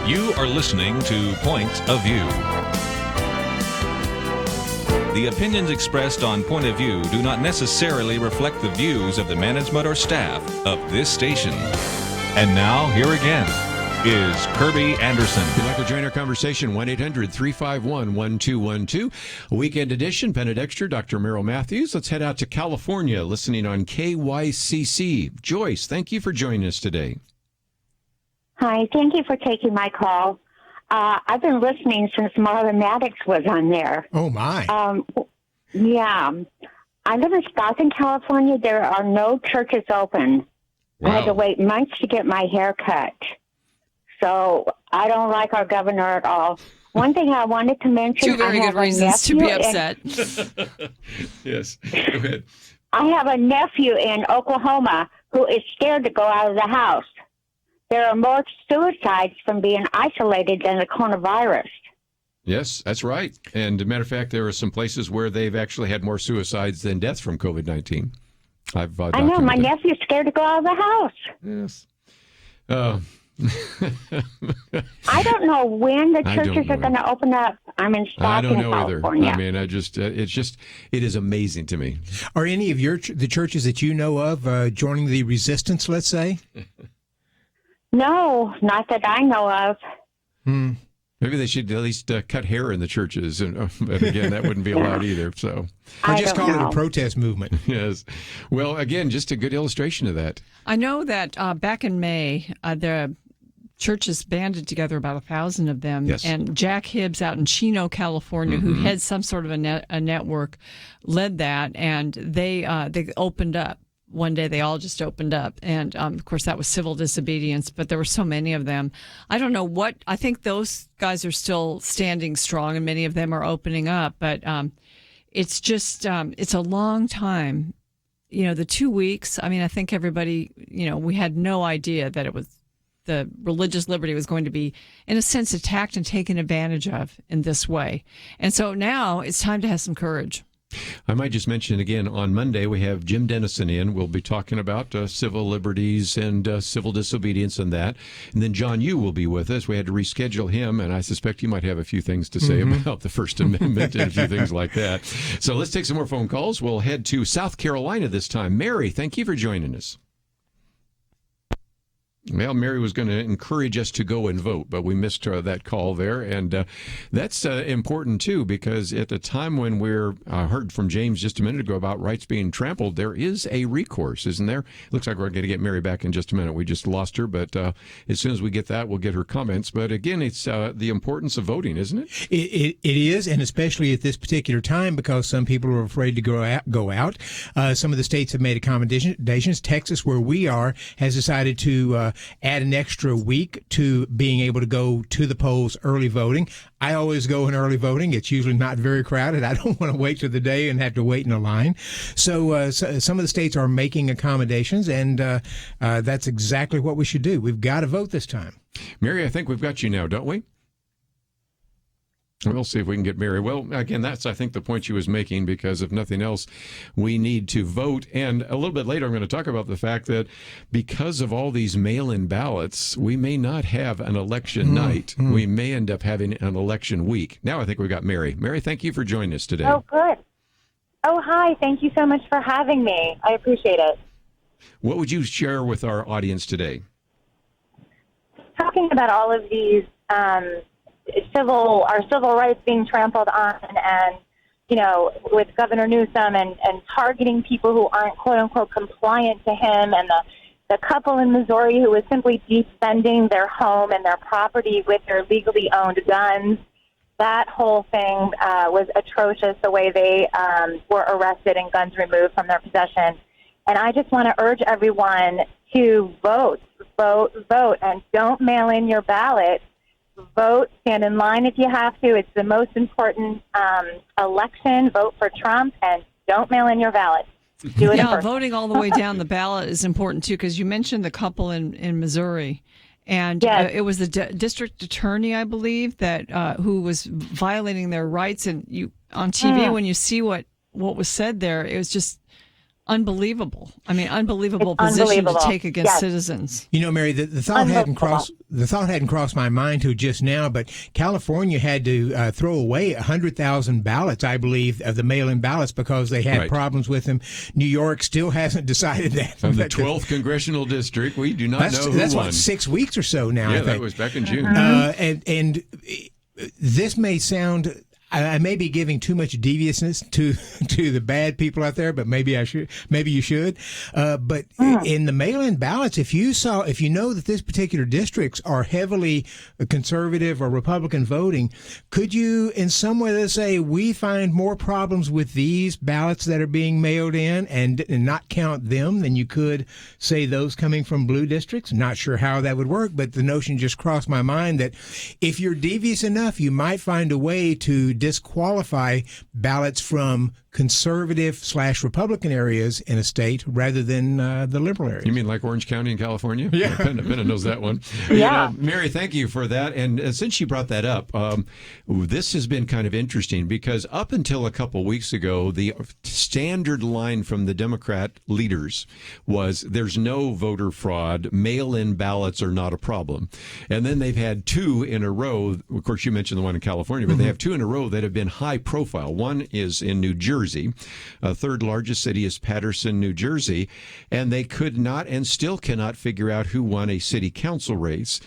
You are listening to Point of View. The opinions expressed on Point of View do not necessarily reflect the views of the management or staff of this station. And now, here again is Kerby Anderson. If you'd like to join our conversation, 1-800-351-1212. Weekend edition, Penna, Dexter, Dr. Merrill Matthews. Let's head out to California, listening on KYCC. Joyce, thank you for joining us today. Hi, thank you for taking my call. I've been listening since Merrill Matthews was on there. Oh, my. Yeah. I live in Stockton, California. There are no churches open. Wow. I had to wait months to get my hair cut. So I don't like our governor at all. One thing I wanted to mention. Two very good reasons to be upset. Yes. Go ahead. I have a nephew in Oklahoma who is scared to go out of the house. There are more suicides from being isolated than the coronavirus. Yes, that's right. And as a matter of fact, there are some places where they've actually had more suicides than deaths from COVID-19. I know, my nephew's scared to go out of the house. Yes. I don't know when the churches are going to open up. I'm in Stockton, I don't know California. either. I mean, it is amazing to me. Are any of the churches that you know of joining the resistance, let's say? No, not that I know of. Maybe they should at least cut hair in the churches, but again, that wouldn't be allowed either. So, or just call it a protest movement. Yes. Well, again, just a good illustration of that. I know that back in May, the churches banded together, about 1,000 of them, yes. And Jack Hibbs out in Chino, California, who heads some sort of a network, led that, and they opened up. One day they all just opened up, and of course that was civil disobedience, but there were so many of them. I don't know what, I think those guys are still standing strong, and many of them are opening up, but it's just, it's a long time. You know, the 2 weeks, I mean, I think everybody, we had no idea that it was, the religious liberty was going to be, in a sense, attacked and taken advantage of in this way. And so now it's time to have some courage. I might just mention again, on Monday, we have Jim Dennison in. We'll be talking about civil liberties and civil disobedience and that. And then John Yoo will be with us. We had to reschedule him, and I suspect he might have a few things to say about the First Amendment and a few things like that. So let's take some more phone calls. We'll head to South Carolina this time. Mary, thank you for joining us. Well, Mary was going to encourage us to go and vote, but we missed that call there. And that's important, too, because at the time when we're heard from James just a minute ago about rights being trampled, there is a recourse, isn't there? Looks like we're going to get Mary back in just a minute. We just lost her, but as soon as we get that, we'll get her comments. But again, it's the importance of voting, isn't it? It is, and especially at this particular time, because some people are afraid to go out. Some of the states have made accommodations. Texas, where we are, has decided to add an extra week to being able to go to the polls early voting. I always go in early voting. It's usually not very crowded. I don't want to wait till the day and have to wait in a line. So some of the states are making accommodations, and that's exactly what we should do. We've got to vote this time. Mary, I think we've got you now, don't we? We'll see if we can get Mary. Well, again, that's, I think, the point she was making, because if nothing else, we need to vote. And a little bit later, I'm going to talk about the fact that because of all these mail-in ballots, we may not have an election night. We may end up having an election week. Now I think we've got Mary. Mary, thank you for joining us today. Oh, good. Oh, hi. Thank you so much for having me. I appreciate it. What would you share with our audience today? Talking about all of these our civil rights being trampled on, and with Governor Newsom and targeting people who aren't quote unquote compliant to him, and the couple in Missouri who was simply defending their home and their property with their legally owned guns. That whole thing was atrocious, the way they were arrested and guns removed from their possession. And I just want to urge everyone to vote, and don't mail in your ballot. Vote, stand in line if you have to. It's the most important election. Vote for Trump, and don't mail in your ballot. Do it in person. Voting all the way down the ballot is important, too, because you mentioned the couple in Missouri. And yes. It was the district attorney, I believe, that who was violating their rights. And you on TV, when you see what was said there, it was just unbelievable. I mean, unbelievable position to take against citizens. Mary, the thought hadn't crossed my mind till just now, but California had to throw away 100,000 ballots, I believe, of the mail-in ballots because they had problems with them. New York still hasn't decided that. From the 12th congressional district, we do not know who that's won. What, 6 weeks or so now. Yeah, I think. that was back in June. And this may sound, I may be giving too much deviousness to the bad people out there, but maybe I should. Maybe you should. But in the mail-in ballots, if you know that this particular districts are heavily conservative or Republican voting, could you in some way, let's say, we find more problems with these ballots that are being mailed in and not count them than you could say those coming from blue districts? Not sure how that would work, but the notion just crossed my mind that if you're devious enough, you might find a way to disqualify ballots from conservative/Republican areas in a state rather than the liberal areas. You mean like Orange County in California? Yeah. Penna knows that one. Yeah. Mary, thank you for that. And since you brought that up, this has been kind of interesting because up until a couple weeks ago, the standard line from the Democrat leaders was there's no voter fraud. Mail-in ballots are not a problem. And then they've had two in a row. Of course, you mentioned the one in California, but they have two in a row that have been high profile. One is in New Jersey. Third largest city is Paterson, New Jersey, and they could not and still cannot figure out who won a city council race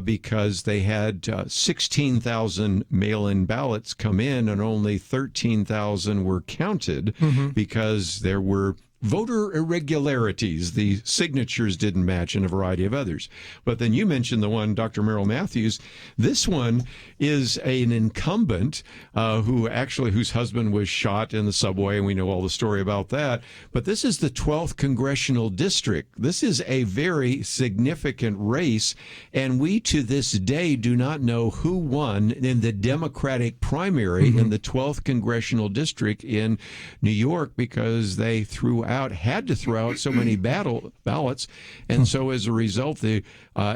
because they had 16,000 mail-in ballots come in and only 13,000 were counted because there were voter irregularities. The signatures didn't match and a variety of others. But then you mentioned the one, Dr. Merrill Matthews. This one is an incumbent whose husband was shot in the subway, and we know all the story about that. But this is the 12th congressional district. This is a very significant race, and we to this day do not know who won in the Democratic primary in the 12th congressional district in New York because they had to throw out so many ballots. And so as a result, the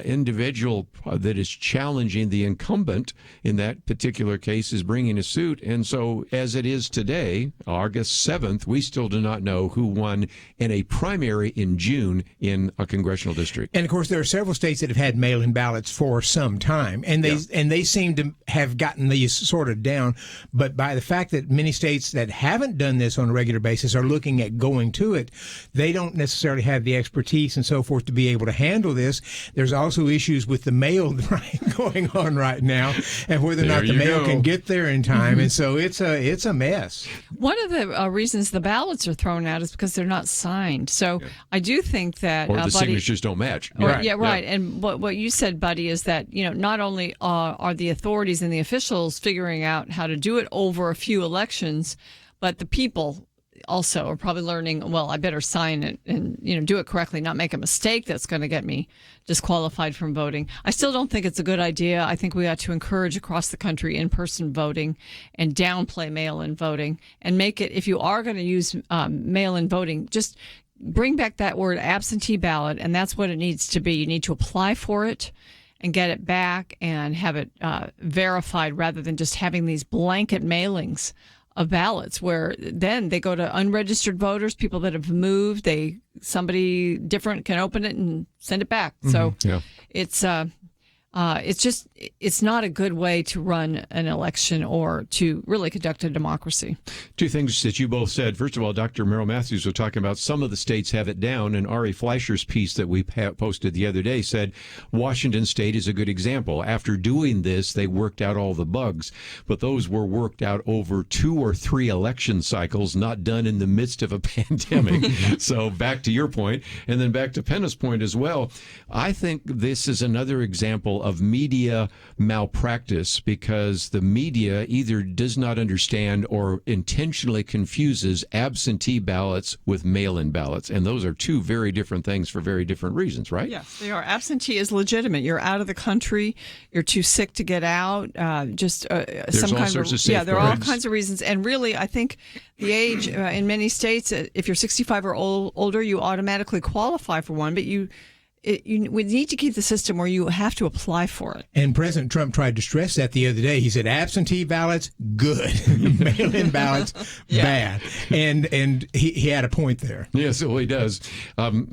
individual that is challenging the incumbent in that particular case is bringing a suit. And so as it is today, August 7th, we still do not know who won in a primary in June in a congressional district. And of course, there are several states that have had mail-in ballots for some time, and they seem to have gotten these sort of down. But by the fact that many states that haven't done this on a regular basis are looking at going to it, they don't necessarily have the expertise and so forth to be able to handle this. There's also issues with the mail going on right now, and whether or not the mail can get there in time. And so it's a mess. One of the reasons the ballots are thrown out is because they're not signed. So I do think that or the signatures don't match. Right. Yeah, right. Yeah. And what you said, Buddy, is that not only are the authorities and the officials figuring out how to do it over a few elections, but the people also are probably learning, well, I better sign it and do it correctly, not make a mistake that's going to get me disqualified from voting. I still don't think it's a good idea. I think we ought to encourage across the country in-person voting and downplay mail-in voting and make it, if you are going to use mail-in voting, just bring back that word absentee ballot, and that's what it needs to be. You need to apply for it and get it back and have it verified rather than just having these blanket mailings of ballots where then they go to unregistered voters, people that have moved, somebody different can open it and send it back. So it's not a good way to run an election or to really conduct a democracy. Two things that you both said. First of all, Dr. Merrill Matthews was talking about some of the states have it down, and Ari Fleischer's piece that we posted the other day said Washington State is a good example. After doing this, they worked out all the bugs, but those were worked out over 2 or 3 election cycles, not done in the midst of a pandemic. So back to your point, and then back to Penna's point as well. I think this is another example of media malpractice because the media either does not understand or intentionally confuses absentee ballots with mail-in ballots. And those are two very different things for very different reasons, right? Yes, they are. Absentee is legitimate. You're out of the country. You're too sick to get out. There's some kind of safeguards. Yeah, there are all kinds of reasons. And really, I think the age in many states, if you're 65 or older, you automatically qualify for one, but we need to keep the system where you have to apply for it. And President Trump tried to stress that the other day. He said absentee ballots, good. Mail-in ballots, bad. And he had a point there. Yes, well, he does.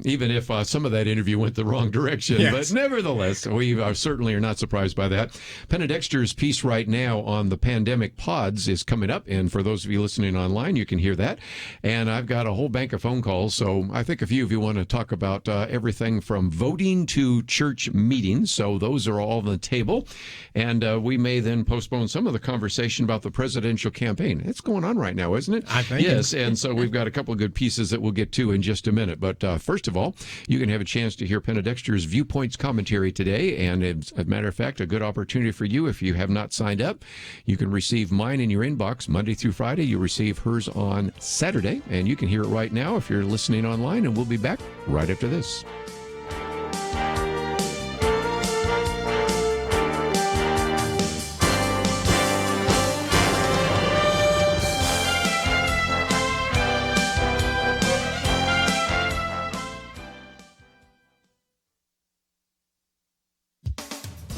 Even if some of that interview went the wrong direction. Yes. But nevertheless, we certainly are not surprised by that. Penna Dexter's piece right now on the pandemic pods is coming up. And for those of you listening online, you can hear that. And I've got a whole bank of phone calls. So I think a few of you want to talk about everything from voting to church meetings. So those are all on the table. And we may then postpone some of the conversation about the presidential campaign. It's going on right now, isn't it? I think. Yes, and so we've got a couple of good pieces that we'll get to in just a minute. But first of all, you can have a chance to hear Penna Dexter's Viewpoints commentary today. And as a matter of fact, a good opportunity for you if you have not signed up. You can receive mine in your inbox Monday through Friday. You'll receive hers on Saturday. And you can hear it right now if you're listening online. And we'll be back right after this.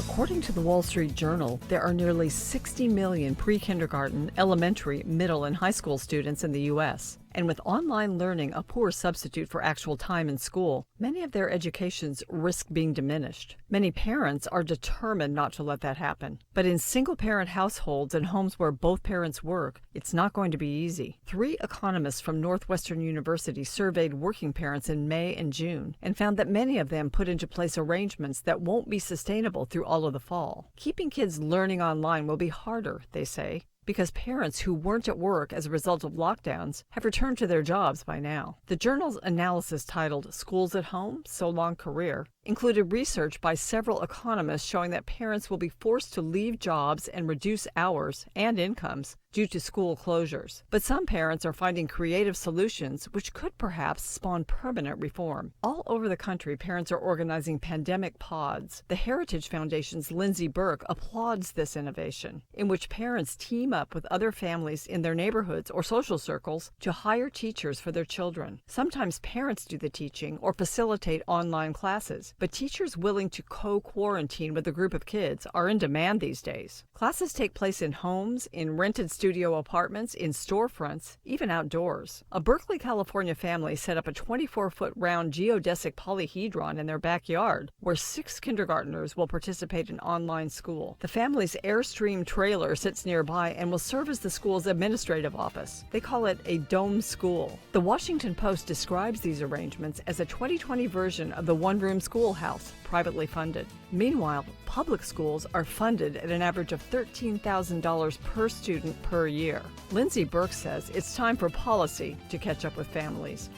According to the Wall Street Journal, there are nearly 60 million pre-kindergarten, elementary, middle, and high school students in the U.S. And with online learning a poor substitute for actual time in school, many of their educations risk being diminished. Many parents are determined not to let that happen. But in single-parent households and homes where both parents work, it's not going to be easy. 3 economists from Northwestern University surveyed working parents in May and June and found that many of them put into place arrangements that won't be sustainable through all of the fall. Keeping kids learning online will be harder, they say, because parents who weren't at work as a result of lockdowns have returned to their jobs by now. The journal's analysis, titled Schools at Home, So Long Career, included research by several economists showing that parents will be forced to leave jobs and reduce hours and incomes due to school closures. But some parents are finding creative solutions which could perhaps spawn permanent reform. All over the country, parents are organizing pandemic pods. The Heritage Foundation's Lindsay Burke applauds this innovation, in which parents team up with other families in their neighborhoods or social circles to hire teachers for their children. Sometimes parents do the teaching or facilitate online classes, but teachers willing to co-quarantine with a group of kids are in demand these days. Classes take place in homes, in rented studio apartments, in storefronts, even outdoors. A Berkeley, California family set up a 24-foot round geodesic polyhedron in their backyard, where 6 kindergartners will participate in online school. The family's Airstream trailer sits nearby and will serve as the school's administrative office. They call it a dome school. The Washington Post describes these arrangements as a 2020 version of the one-room schoolhouse, privately funded. Meanwhile, public schools are funded at an average of $13,000 per student per year. Lindsay Burke says it's time for policy to catch up with families.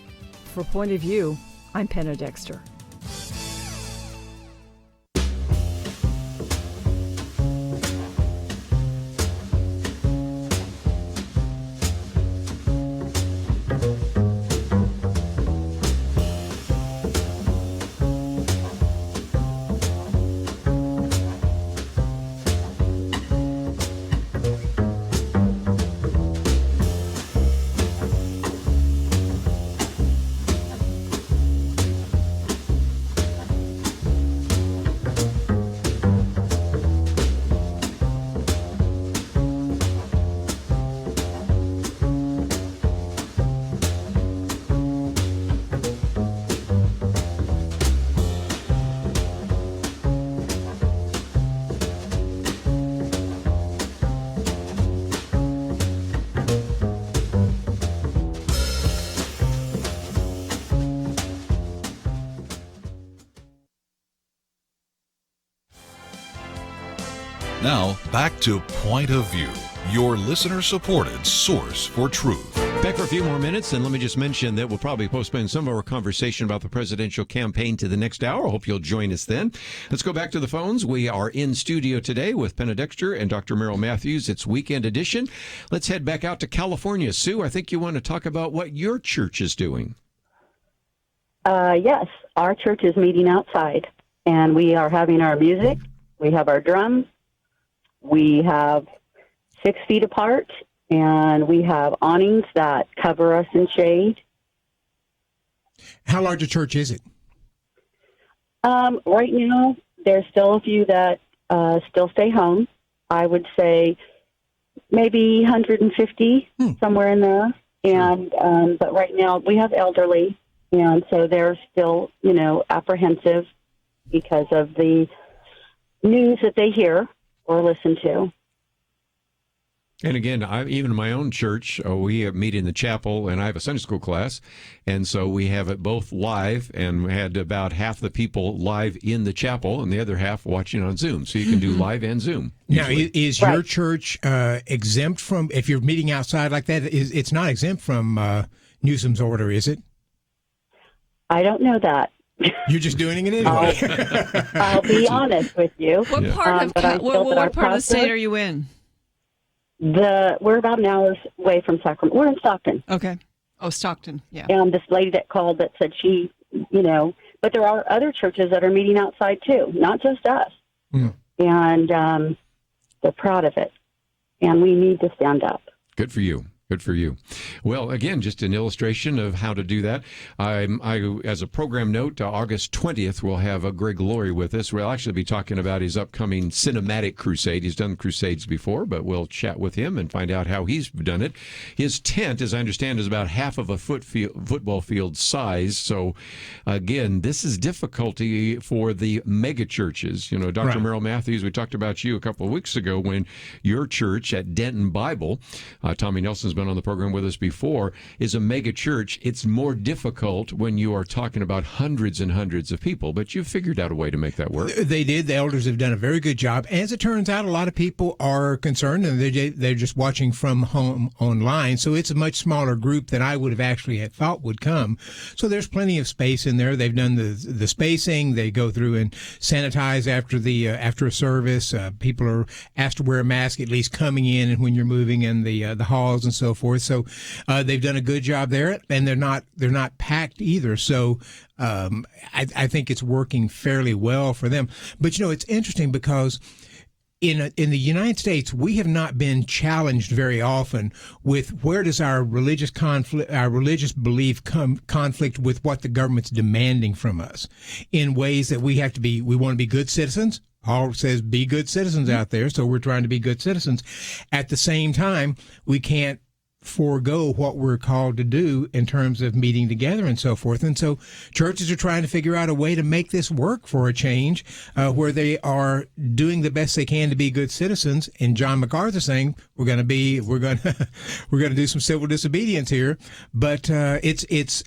For Point of View, I'm Penna Dexter. Now, back to Point of View, your listener-supported source for truth. Back for a few more minutes, and let me just mention that we'll probably postpone some of our conversation about the presidential campaign to the next hour. I hope you'll join us then. Let's go back to the phones. We are in studio today with Penna Dexter and Dr. Merrill Matthews. It's Weekend Edition. Let's head back out to California. Sue, I think you want to talk about what your church is doing. Yes, our church is meeting outside, and we are having our music. We have our drums. We have 6 feet apart, and we have awnings that cover us in shade. How large a church is it? Right now, there's still a few that still stay home. I would say maybe 150, somewhere in there. And but right now, we have elderly, and so they're still, apprehensive because of the news that they hear or listen to. And again, even in my own church, we meet in the chapel, and I have a Sunday school class, and so we have it both live, and we had about half the people live in the chapel, and the other half watching on Zoom. So you can do live and Zoom. Usually. Now, is your church exempt from, if you're meeting outside like that, it's not exempt from Newsom's order, is it? I don't know that. You're just doing it anyway. I'll be honest with you. What part of the state are you in? We're about an hour away from Sacramento. We're in Stockton. Okay. Oh, Stockton. Yeah. And this lady that called that said she, but there are other churches that are meeting outside too, not just us. Mm. And they're proud of it. And we need to stand up. Good for you. Good for you. Well, again, just an illustration of how to do that. I as a program note, August 20th, we'll have Greg Laurie with us. We'll actually be talking about his upcoming cinematic crusade. He's done crusades before, but we'll chat with him and find out how he's done it. His tent, as I understand, is about half of a football field size. So, again, this is difficulty for the mega churches. You know, Dr. Right. Merrill Matthews, we talked about you a couple of weeks ago when your church at Denton Bible, Tommy Nelson's been on the program with us before, is a mega church. It's more difficult when you are talking about hundreds and hundreds of people, but you figured out a way to make that work. They did. The elders have done a very good job. As it turns out, a lot of people are concerned, and they're just watching from home online, so it's a much smaller group than I would have actually had thought would come. So there's plenty of space in there. They've done the spacing. They go through and sanitize after a service. People are asked to wear a mask at least coming in and when you're moving in the halls and so forth. So they've done a good job there, and they're not packed either. So I think it's working fairly well for them. But it's interesting because in the United States, we have not been challenged very often with where does our religious belief conflict with what the government's demanding from us in ways that we want to be good citizens. Paul says be good citizens out there, so we're trying to be good citizens. At the same time, we can't forego what we're called to do in terms of meeting together and so forth. And so churches are trying to figure out a way to make this work for a change, where they are doing the best they can to be good citizens. And John MacArthur saying we're going to do some civil disobedience here. But it's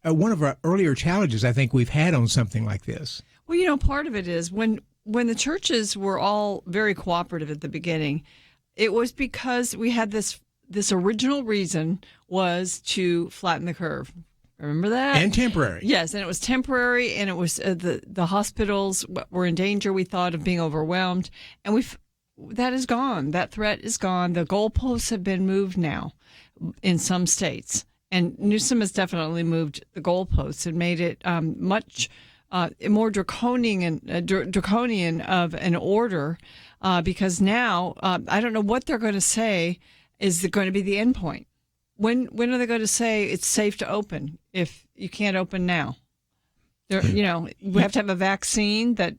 one of our earlier challenges I think we've had on something like this. Well, part of it is when the churches were all very cooperative at the beginning, it was because we had this original reason was to flatten the curve. Remember that? And temporary. Yes, and it was temporary, and it was the hospitals were in danger, we thought, of being overwhelmed. And that is gone. That threat is gone. The goalposts have been moved now in some states. And Newsom has definitely moved the goalposts and made it much more draconian of an order, because now I don't know what they're going to say. Is it going to be the end point? When are they going to say it's safe to open if you can't open now? We have to have a vaccine that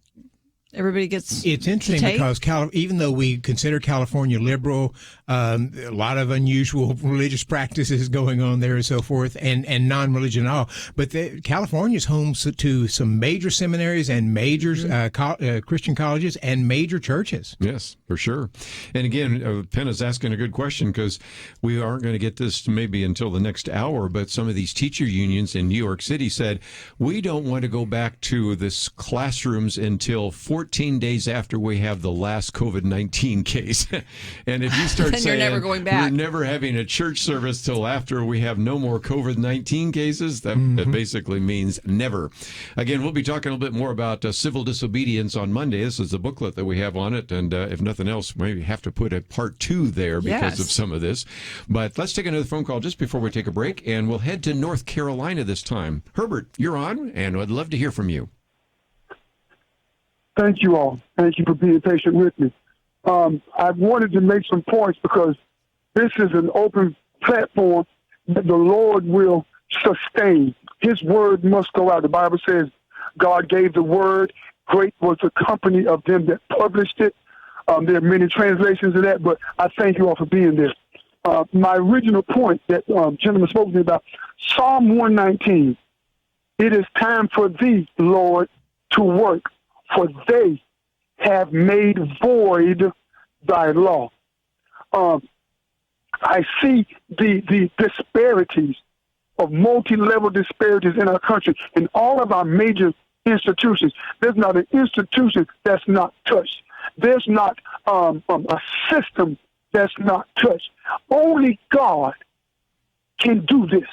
everybody gets. It's interesting because even though we consider California liberal, a lot of unusual religious practices going on there and so forth, and non-religion at all. But California is home to some major seminaries and major Christian colleges and major churches. Yes, for sure. And again, Penna's asking a good question because we aren't going to get this maybe until the next hour, but some of these teacher unions in New York City said, we don't want to go back to this classrooms until 14 days after we have the last COVID-19 case. And if you start saying you're never going back, we're never having a church service till after we have no more COVID-19 cases, that basically means never. Again, we'll be talking a little bit more about civil disobedience on Monday. This is the booklet that we have on it. And if nothing else, maybe have to put a part 2 there because of some of this. But let's take another phone call just before we take a break. And we'll head to North Carolina this time. Herbert, you're on, and I'd love to hear from you. Thank you all. Thank you for being patient with me. I wanted to make some points because this is an open platform that the Lord will sustain. His word must go out. The Bible says God gave the word. Great was the company of them that published it. There are many translations of that, but I thank you all for being there. My original point that gentleman spoke to me about, Psalm 119, it is time for thee, Lord, to work, for they have made void thy law. I see the disparities of multi-level disparities in our country. In all of our major institutions, there's not an institution that's not touched. There's not a system that's not touched. Only God can do this.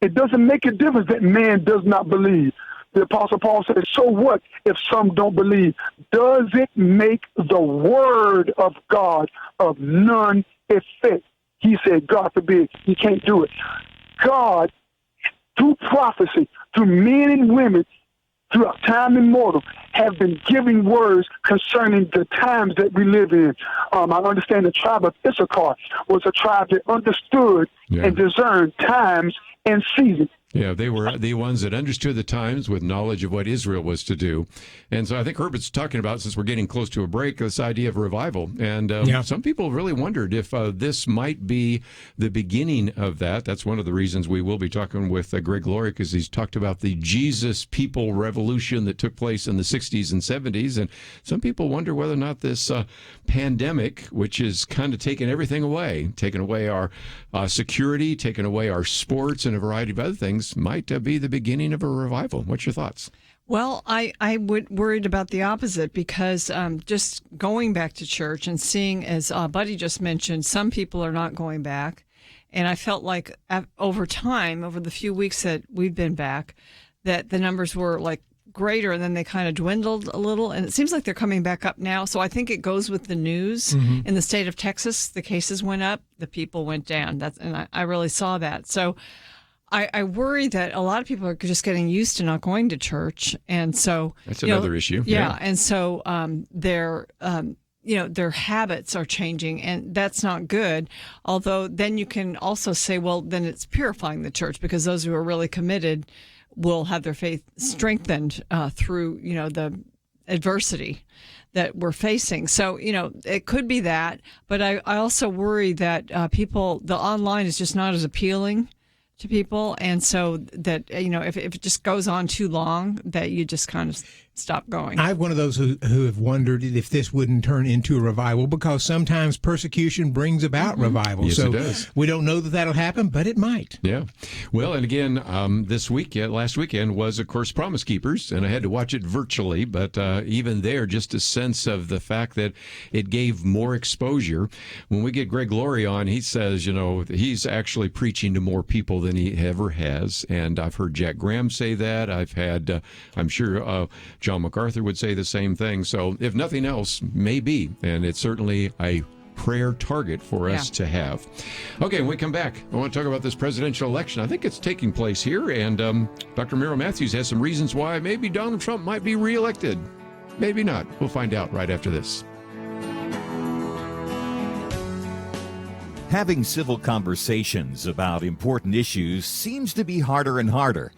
It doesn't make a difference that man does not believe. The Apostle Paul said, so what if some don't believe? Does it make the word of God of none effect? He said, God forbid, he can't do it. God, through prophecy, through men and women, throughout time immortal, have been giving words concerning the times that we live in. I understand the tribe of Issachar was a tribe that understood and discerned times and seasons. Yeah, they were the ones that understood the times with knowledge of what Israel was to do. And so I think Herbert's talking about, since we're getting close to a break, this idea of revival. And some people really wondered if this might be the beginning of that. That's one of the reasons we will be talking with Greg Laurie, because he's talked about the Jesus people revolution that took place in the 60s and 70s. And some people wonder whether or not this pandemic, which is kind of taking everything away, taking away our security, taking away our sports and a variety of other things, might be the beginning of a revival. What's your thoughts? Well, I would worried about the opposite, because just going back to church and seeing, as Buddy just mentioned, some people are not going back. And I felt like over time, over the few weeks that we've been back, that the numbers were like greater, and then they kind of dwindled a little. And it seems like they're coming back up now. So I think it goes with the news. Mm-hmm. In the state of Texas, the cases went up, the people went down. And I really saw that. So I worry that a lot of people are just getting used to not going to church, and so that's another issue. Yeah, and so their habits are changing, and that's not good. Although then you can also say, well, then it's purifying the church, because those who are really committed will have their faith strengthened through the adversity that we're facing. So, it could be that, but I also worry that the online is just not as appealing to people, and so that if it just goes on too long, that you just kind of stop going. I'm one of those who have wondered if this wouldn't turn into a revival, because sometimes persecution brings about revival. Yes, so it does. We don't know that that'll happen, but it might. Yeah. Well, and again, last weekend was, of course, Promise Keepers, and I had to watch it virtually, but even there, just a sense of the fact that it gave more exposure. When we get Greg Laurie on, he says, he's actually preaching to more people than he ever has, and I've heard Jack Graham say that. I've had, I'm sure John MacArthur would say the same thing. So if nothing else, maybe. And it's certainly a prayer target for us to have. Okay, when we come back, I want to talk about this presidential election. I think it's taking place here, and Dr. Merrill Matthews has some reasons why maybe Donald Trump might be reelected. Maybe not. We'll find out right after this. Having civil conversations about important issues seems to be harder and harder.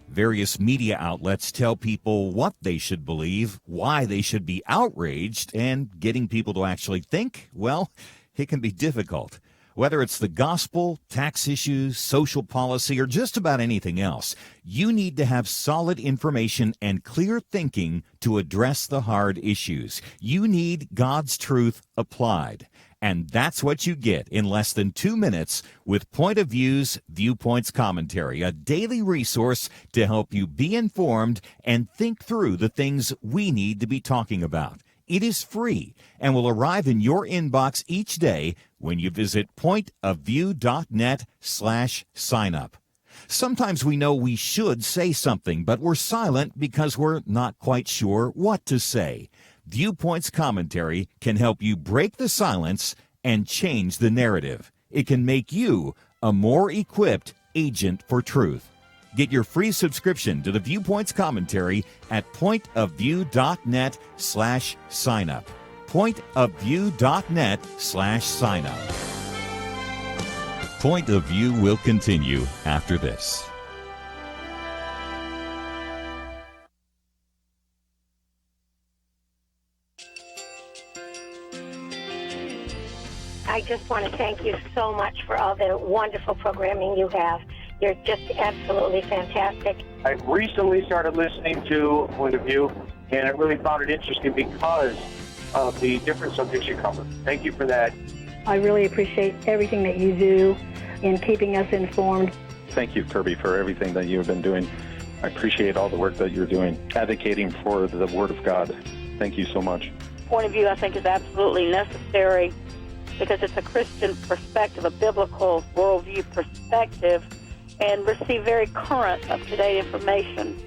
Various media outlets tell people what they should believe, why they should be outraged, and getting people to actually think, well, it can be difficult. Whether it's the gospel, tax issues, social policy, or just about anything else, you need to have solid information and clear thinking to address the hard issues. You need God's truth applied. And that's what you get in less than 2 minutes with Point of View's Viewpoints Commentary, a daily resource to help you be informed and think through the things we need to be talking about. It is free and will arrive in your inbox each day when you visit pointofview.net/signup. Sometimes we know we should say something, but we're silent because we're not quite sure what to say. Viewpoints Commentary can help you break the silence and change the narrative. It can make you a more equipped agent for truth. Get your free subscription to the Viewpoints Commentary at pointofview.net/signup. Pointofview.net/signup. Point of View will continue after this. I just want to thank you so much for all the wonderful programming you have. You're just absolutely fantastic. I recently started listening to Point of View, and I really found it interesting because of the different subjects you cover. Thank you for that. I really appreciate everything that you do in keeping us informed. Thank you, Kerby, for everything that you have been doing. I appreciate all the work that you're doing, advocating for the Word of God. Thank you so much. Point of view, I think, is absolutely necessary because it's a Christian perspective, a biblical worldview perspective, and receive very current, up-to-date information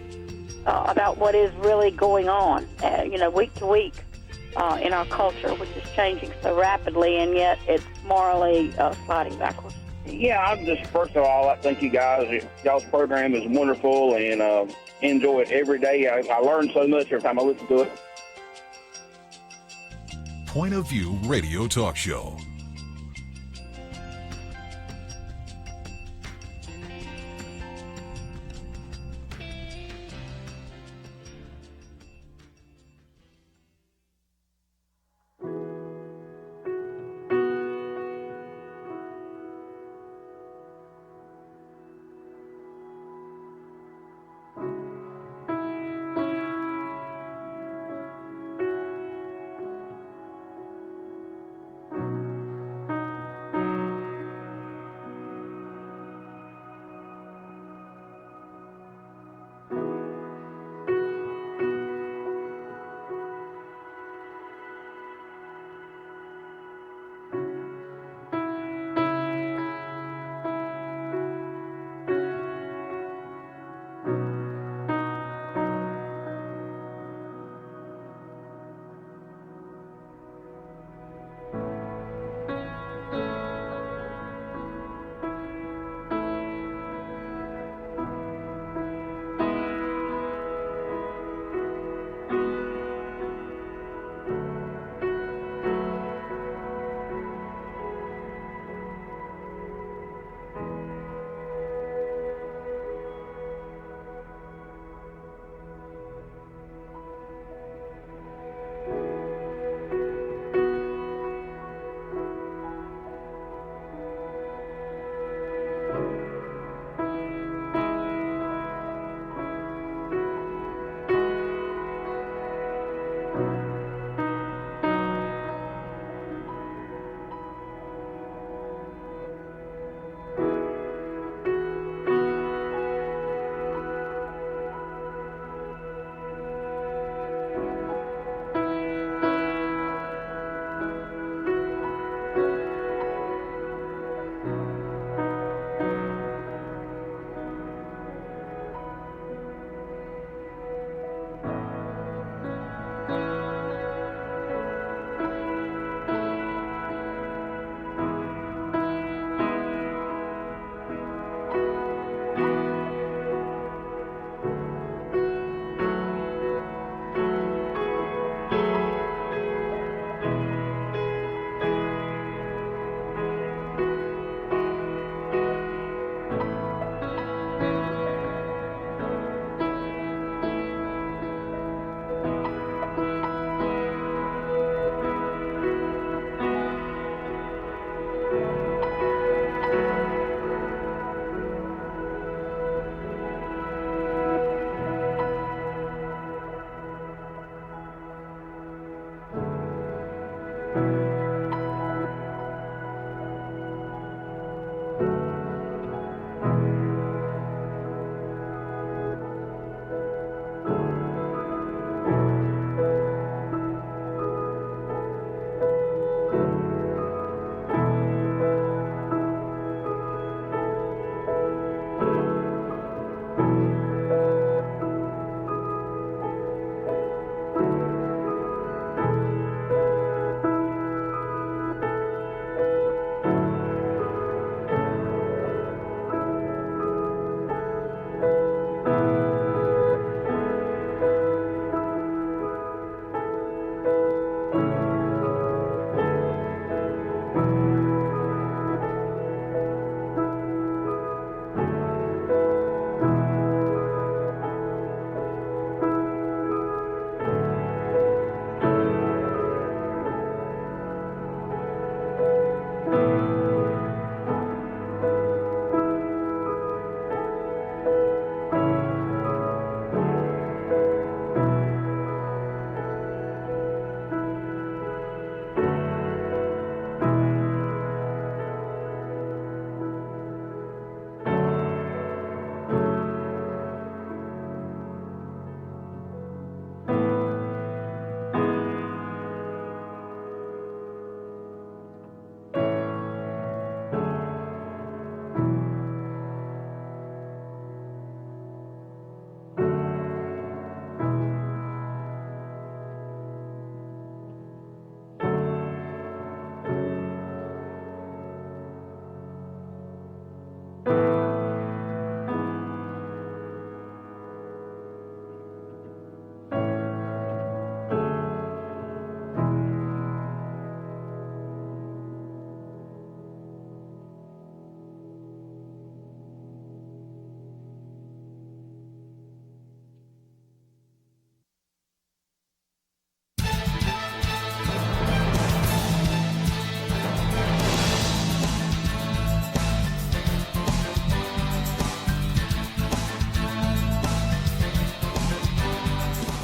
about what is really going on, week to week in our culture, which is changing so rapidly, and yet it's morally sliding backwards. Yeah, I'm just, first of all, I thank you guys. Y'all's program is wonderful, and enjoy it every day. I learn so much every time I listen to it. Point of View Radio Talk Show.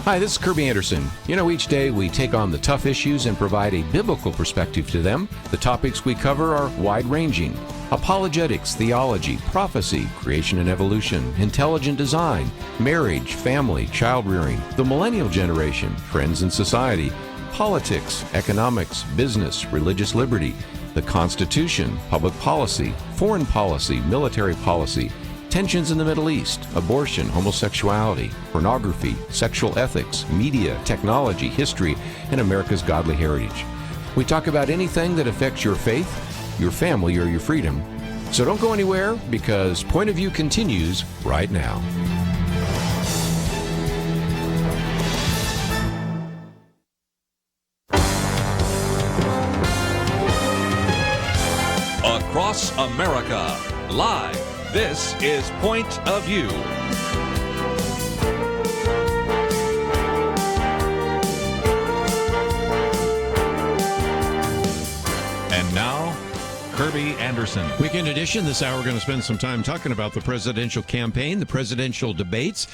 Hi, this is Kerby Anderson. Each day we take on the tough issues and provide a biblical perspective to them. The topics we cover are wide-ranging. Apologetics, theology, prophecy, creation and evolution, intelligent design, marriage, family, child-rearing, the millennial generation, friends and society, politics, economics, business, religious liberty, the Constitution, public policy, foreign policy, military policy, tensions in the Middle East, abortion, homosexuality, pornography, sexual ethics, media, technology, history, and America's godly heritage. We talk about anything that affects your faith, your family, or your freedom. So don't go anywhere, because Point of View continues right now. Across America, live. This is Point of View. And now, Kerby Anderson. Weekend edition. This hour, we're going to spend some time talking about the presidential campaign, the presidential debates,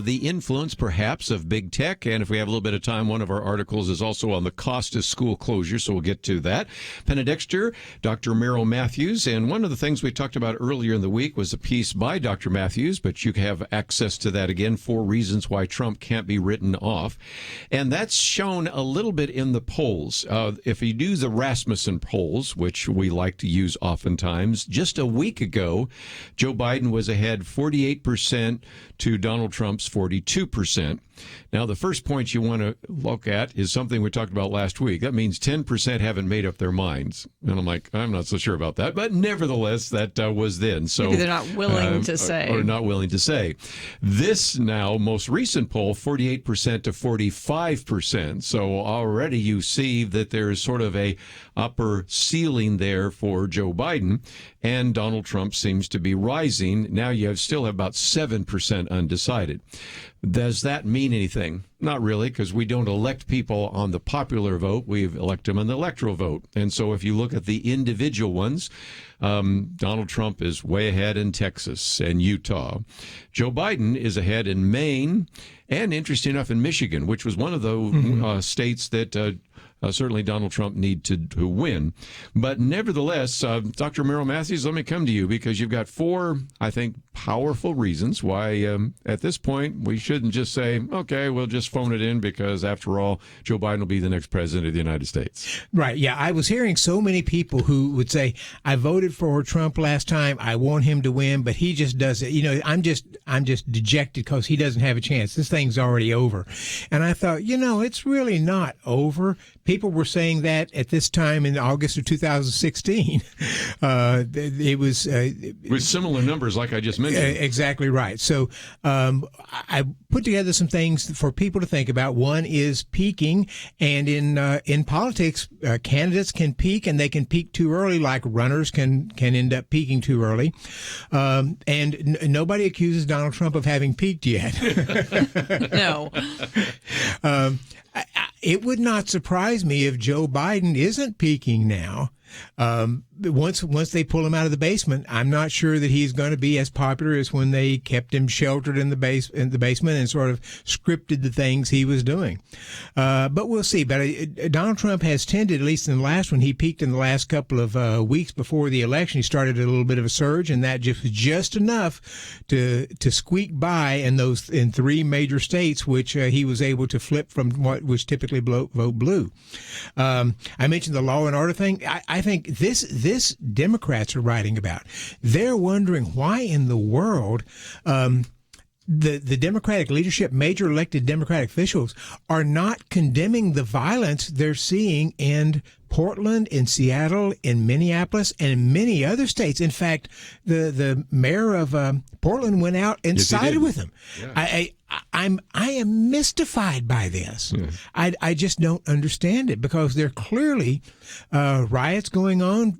the influence, perhaps, of big tech. And if we have a little bit of time, one of our articles is also on the cost of school closure, so we'll get to that. Penna, Dexter, Dr. Merrill Matthews. And one of the things we talked about earlier in the week was a piece by Dr. Matthews, but you have access to that again, 4 reasons why Trump can't be written off. And that's shown a little bit in the polls. If you do the Rasmussen polls, which we like to use oftentimes, just a week ago, Joe Biden was ahead 48% to Donald Trump's 42%. Now, the first point you want to look at is something we talked about last week. That means 10% haven't made up their minds. And I'm like, I'm not so sure about that. But nevertheless, that was then. So maybe they're not willing to say. Or not willing to say. This now, most recent poll, 48% to 45%. So already you see that there is sort of a upper ceiling there for Joe Biden. And Donald Trump seems to be rising. Now you still have about 7% undecided. Does that mean anything? Not really, because we don't elect people on the popular vote. We elect them on the electoral vote. And so if you look at the individual ones, Donald Trump is way ahead in Texas and Utah. Joe Biden is ahead in Maine and, interesting enough, in Michigan, which was one of the states that certainly Donald Trump need to win. But nevertheless, Dr. Merrill Matthews, let me come to you, because you've got 4, I think, powerful reasons why at this point we shouldn't just say, okay, we'll just phone it in, because after all, Joe Biden will be the next president of the United States. Right. Yeah. I was hearing so many people who would say, I voted for Trump last time. I want him to win, but he just doesn't. I'm just dejected because he doesn't have a chance. This thing's already over. And I thought, it's really not over. People were saying that at this time in August of 2016. It was with similar numbers, like I just mentioned. Exactly right. So I put together some things for people to think about. One is peaking, and in politics, candidates can peak, and they can peak too early, like runners can end up peaking too early. And nobody accuses Donald Trump of having peaked yet. No. It would not surprise me if Joe Biden isn't peaking now. Once they pull him out of the basement, I'm not sure that he's going to be as popular as when they kept him sheltered in the basement and sort of scripted the things he was doing. But we'll see. But Donald Trump has tended, at least in the last one, he peaked in the last couple of weeks before the election. He started a little bit of a surge, and that just enough to squeak by in 3 major states, which he was able to flip from what was typically vote blue. I mentioned the law and order thing. I think this Democrats are writing about. They're wondering why in the world the Democratic leadership, major elected Democratic officials, are not condemning the violence they're seeing in Portland, in Seattle, in Minneapolis, and in many other states. In fact, the mayor of Portland went out and sided with him. Yeah. I am mystified by this. Yeah. I just don't understand it, because there are clearly riots going on,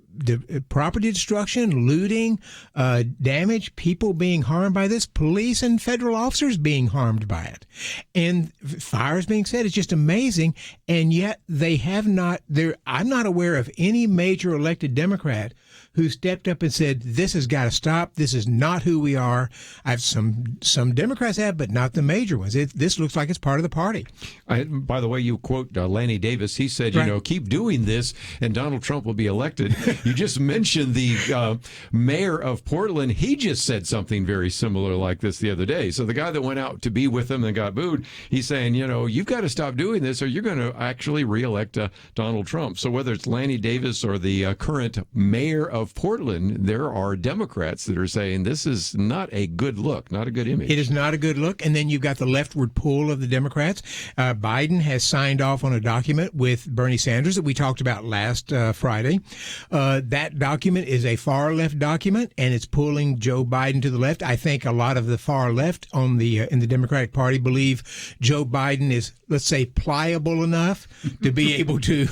property destruction, looting, damage, people being harmed by this, police and federal officers being harmed by it, and fires being set. It's just amazing, and yet they have not. I I'm not aware of any major elected Democrat who stepped up and said, this has got to stop. This is not who we are. I've some Democrats have, but not the major ones. This looks like it's part of the party. By the way, you quote Lanny Davis. He said, keep doing this and Donald Trump will be elected. You just mentioned the mayor of Portland. He just said something very similar like this the other day. So the guy that went out to be with him and got booed, he's saying, you've got to stop doing this or you're going to actually reelect Donald Trump. So whether it's Lanny Davis or the current mayor of Portland, there are Democrats that are saying this is not a good look, not a good image. It is not a good look. And then you've got the leftward pull of the Democrats. Biden has signed off on a document with Bernie Sanders that we talked about last Friday. That document is a far left document, and it's pulling Joe Biden to the left. I think a lot of the far left on the in the Democratic Party believe Joe Biden is, let's say, pliable enough to be able to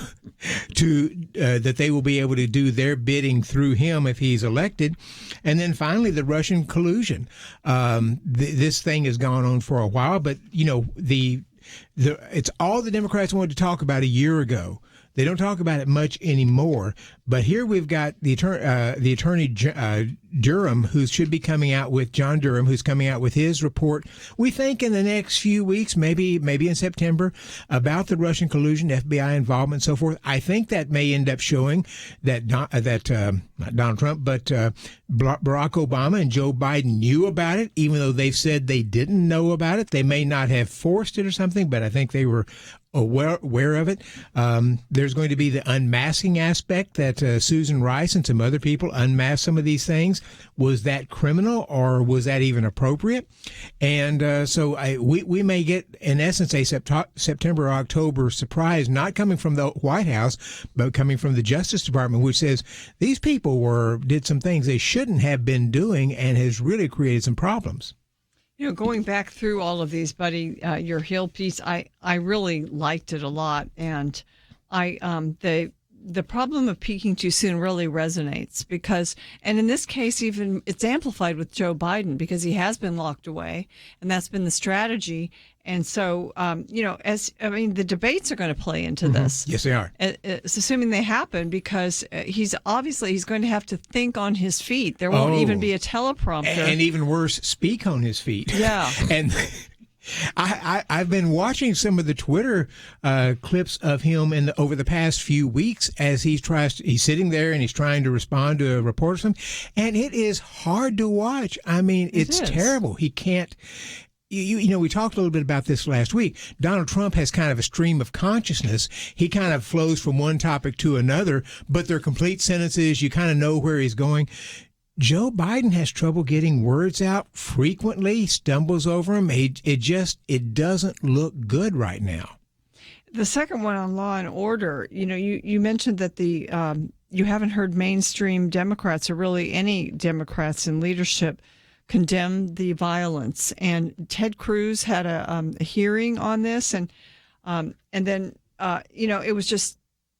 that they will be able to do their bidding through him if he's elected. And then finally, the Russian collusion. This thing has gone on for a while, but it's all the Democrats wanted to talk about a year ago. They don't talk about it much anymore. But here we've got the attorney Durham, who should be coming out with John Durham, who's coming out with his report. We think in the next few weeks, maybe in September, about the Russian collusion, FBI involvement, and so forth. I think that may end up showing that not Donald Trump, but Barack Obama and Joe Biden knew about it, even though they've said they didn't know about it. They may not have forced it or something, but I think they were aware of it. There's going to be the unmasking aspect that Susan Rice and some other people unmasked some of these things. Was that criminal or was that even appropriate? And so we may get, in essence, a September or October surprise, not coming from the White House, but coming from the Justice Department, which says these people did some things they shouldn't have been doing and has really created some problems. Going back through all of these, Buddy, your Hill piece, I really liked it a lot, and the problem of peaking too soon really resonates because, and in this case, even it's amplified with Joe Biden because he has been locked away, and that's been the strategy. And so, the debates are going to play into this. Yes, they are. It's assuming they happen because he's going to have to think on his feet. There won't even be a teleprompter. And even worse, speak on his feet. Yeah. And I've been watching some of the Twitter clips of him over the past few weeks as he's sitting there and he's trying to respond to a reporter or something, and it is hard to watch. I mean, it's terrible. He can't. We talked a little bit about this last week. Donald Trump has kind of a stream of consciousness. He kind of flows from one topic to another, but they're complete sentences. You kind of know where he's going. Joe Biden has trouble getting words out frequently, stumbles over them. It doesn't look good right now. The second one on law and order, you mentioned that you haven't heard mainstream Democrats or really any Democrats in leadership condemn the violence. And Ted Cruz had a hearing on this, and then it was just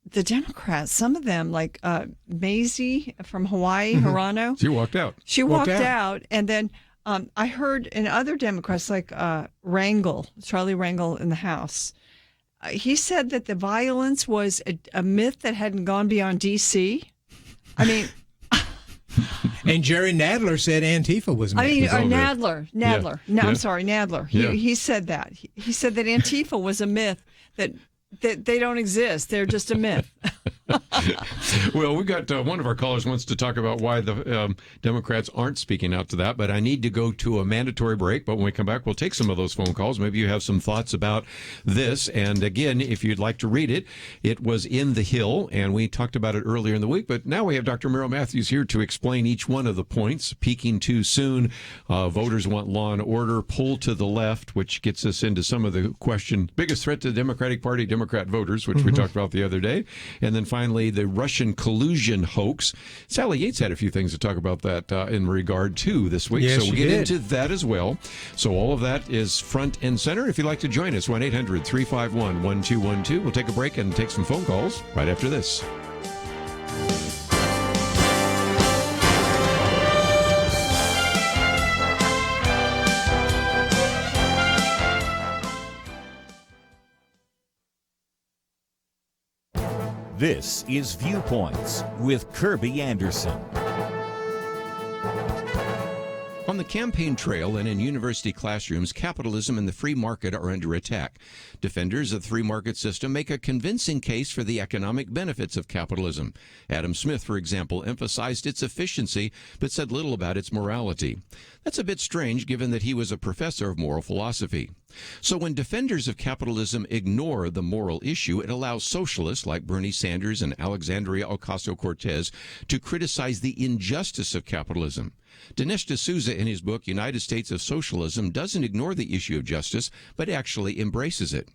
the Democrats, some of them, like Mazie from Hawaii, Hirano. She walked out. She walked out. And then I heard in other Democrats, like Charlie Rangel in the House, he said that the violence was a myth that hadn't gone beyond D.C. I mean... And Jerry Nadler said Antifa was myth. Nadler. Yeah. No, I'm sorry, Nadler. He said that. He said that Antifa was a myth, that they don't exist. They're just a myth. Well, we got one of our callers wants to talk about why the Democrats aren't speaking out to that, but I need to go to a mandatory break. But when we come back, we'll take some of those phone calls. Maybe you have some thoughts about this. And again, if you'd like to read it, it was in The Hill, and we talked about it earlier in the week. But now we have Dr. Merrill Matthews here to explain each one of the points. Peaking too soon, voters want law and order, pull to the left, which gets us into some of the question, biggest threat to the Democratic Party, Democrat voters, which we talked about the other day. And then finally, the Russian collusion hoax. Sally Yates had a few things to talk about that in regard to this week. Yes, so we'll get into that as well. So all of that is front and center. If you'd like to join us, 1-800-351-1212. We'll take a break and take some phone calls right after this. This is Viewpoints with Kerby Anderson. On the campaign trail and in university classrooms, capitalism and the free market are under attack. Defenders of the free market system make a convincing case for the economic benefits of capitalism. Adam Smith, for example, emphasized its efficiency, but said little about its morality. That's a bit strange, given that he was a professor of moral philosophy. So when defenders of capitalism ignore the moral issue, it allows socialists like Bernie Sanders and Alexandria Ocasio-Cortez to criticize the injustice of capitalism. Dinesh D'Souza, in his book United States of Socialism, doesn't ignore the issue of justice, but actually embraces it.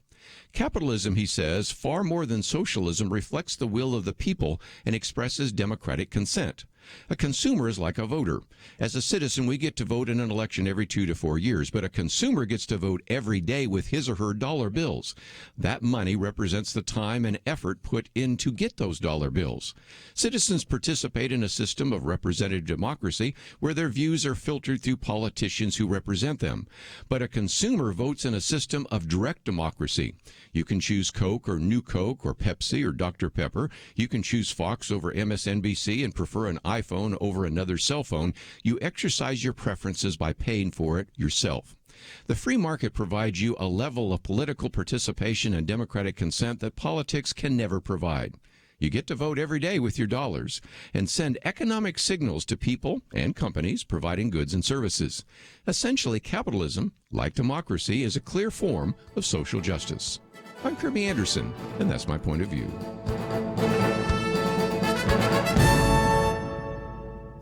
Capitalism, he says, far more than socialism, reflects the will of the people and expresses democratic consent. A consumer is like a voter. As a citizen, we get to vote in an election every 2 to 4 years, but a consumer gets to vote every day with his or her dollar bills. That money represents the time and effort put in to get those dollar bills. Citizens participate in a system of representative democracy where their views are filtered through politicians who represent them. But a consumer votes in a system of direct democracy. You can choose Coke or New Coke or Pepsi or Dr. Pepper. You can choose Fox over MSNBC and prefer an iPhone over another cell phone. You exercise your preferences by paying for it yourself. The free market provides you a level of political participation and democratic consent that politics can never provide. You get to vote every day with your dollars and send economic signals to people and companies providing goods and services. Essentially, capitalism, like democracy, is a clear form of social justice. I'm Kerby Anderson, and that's my point of view.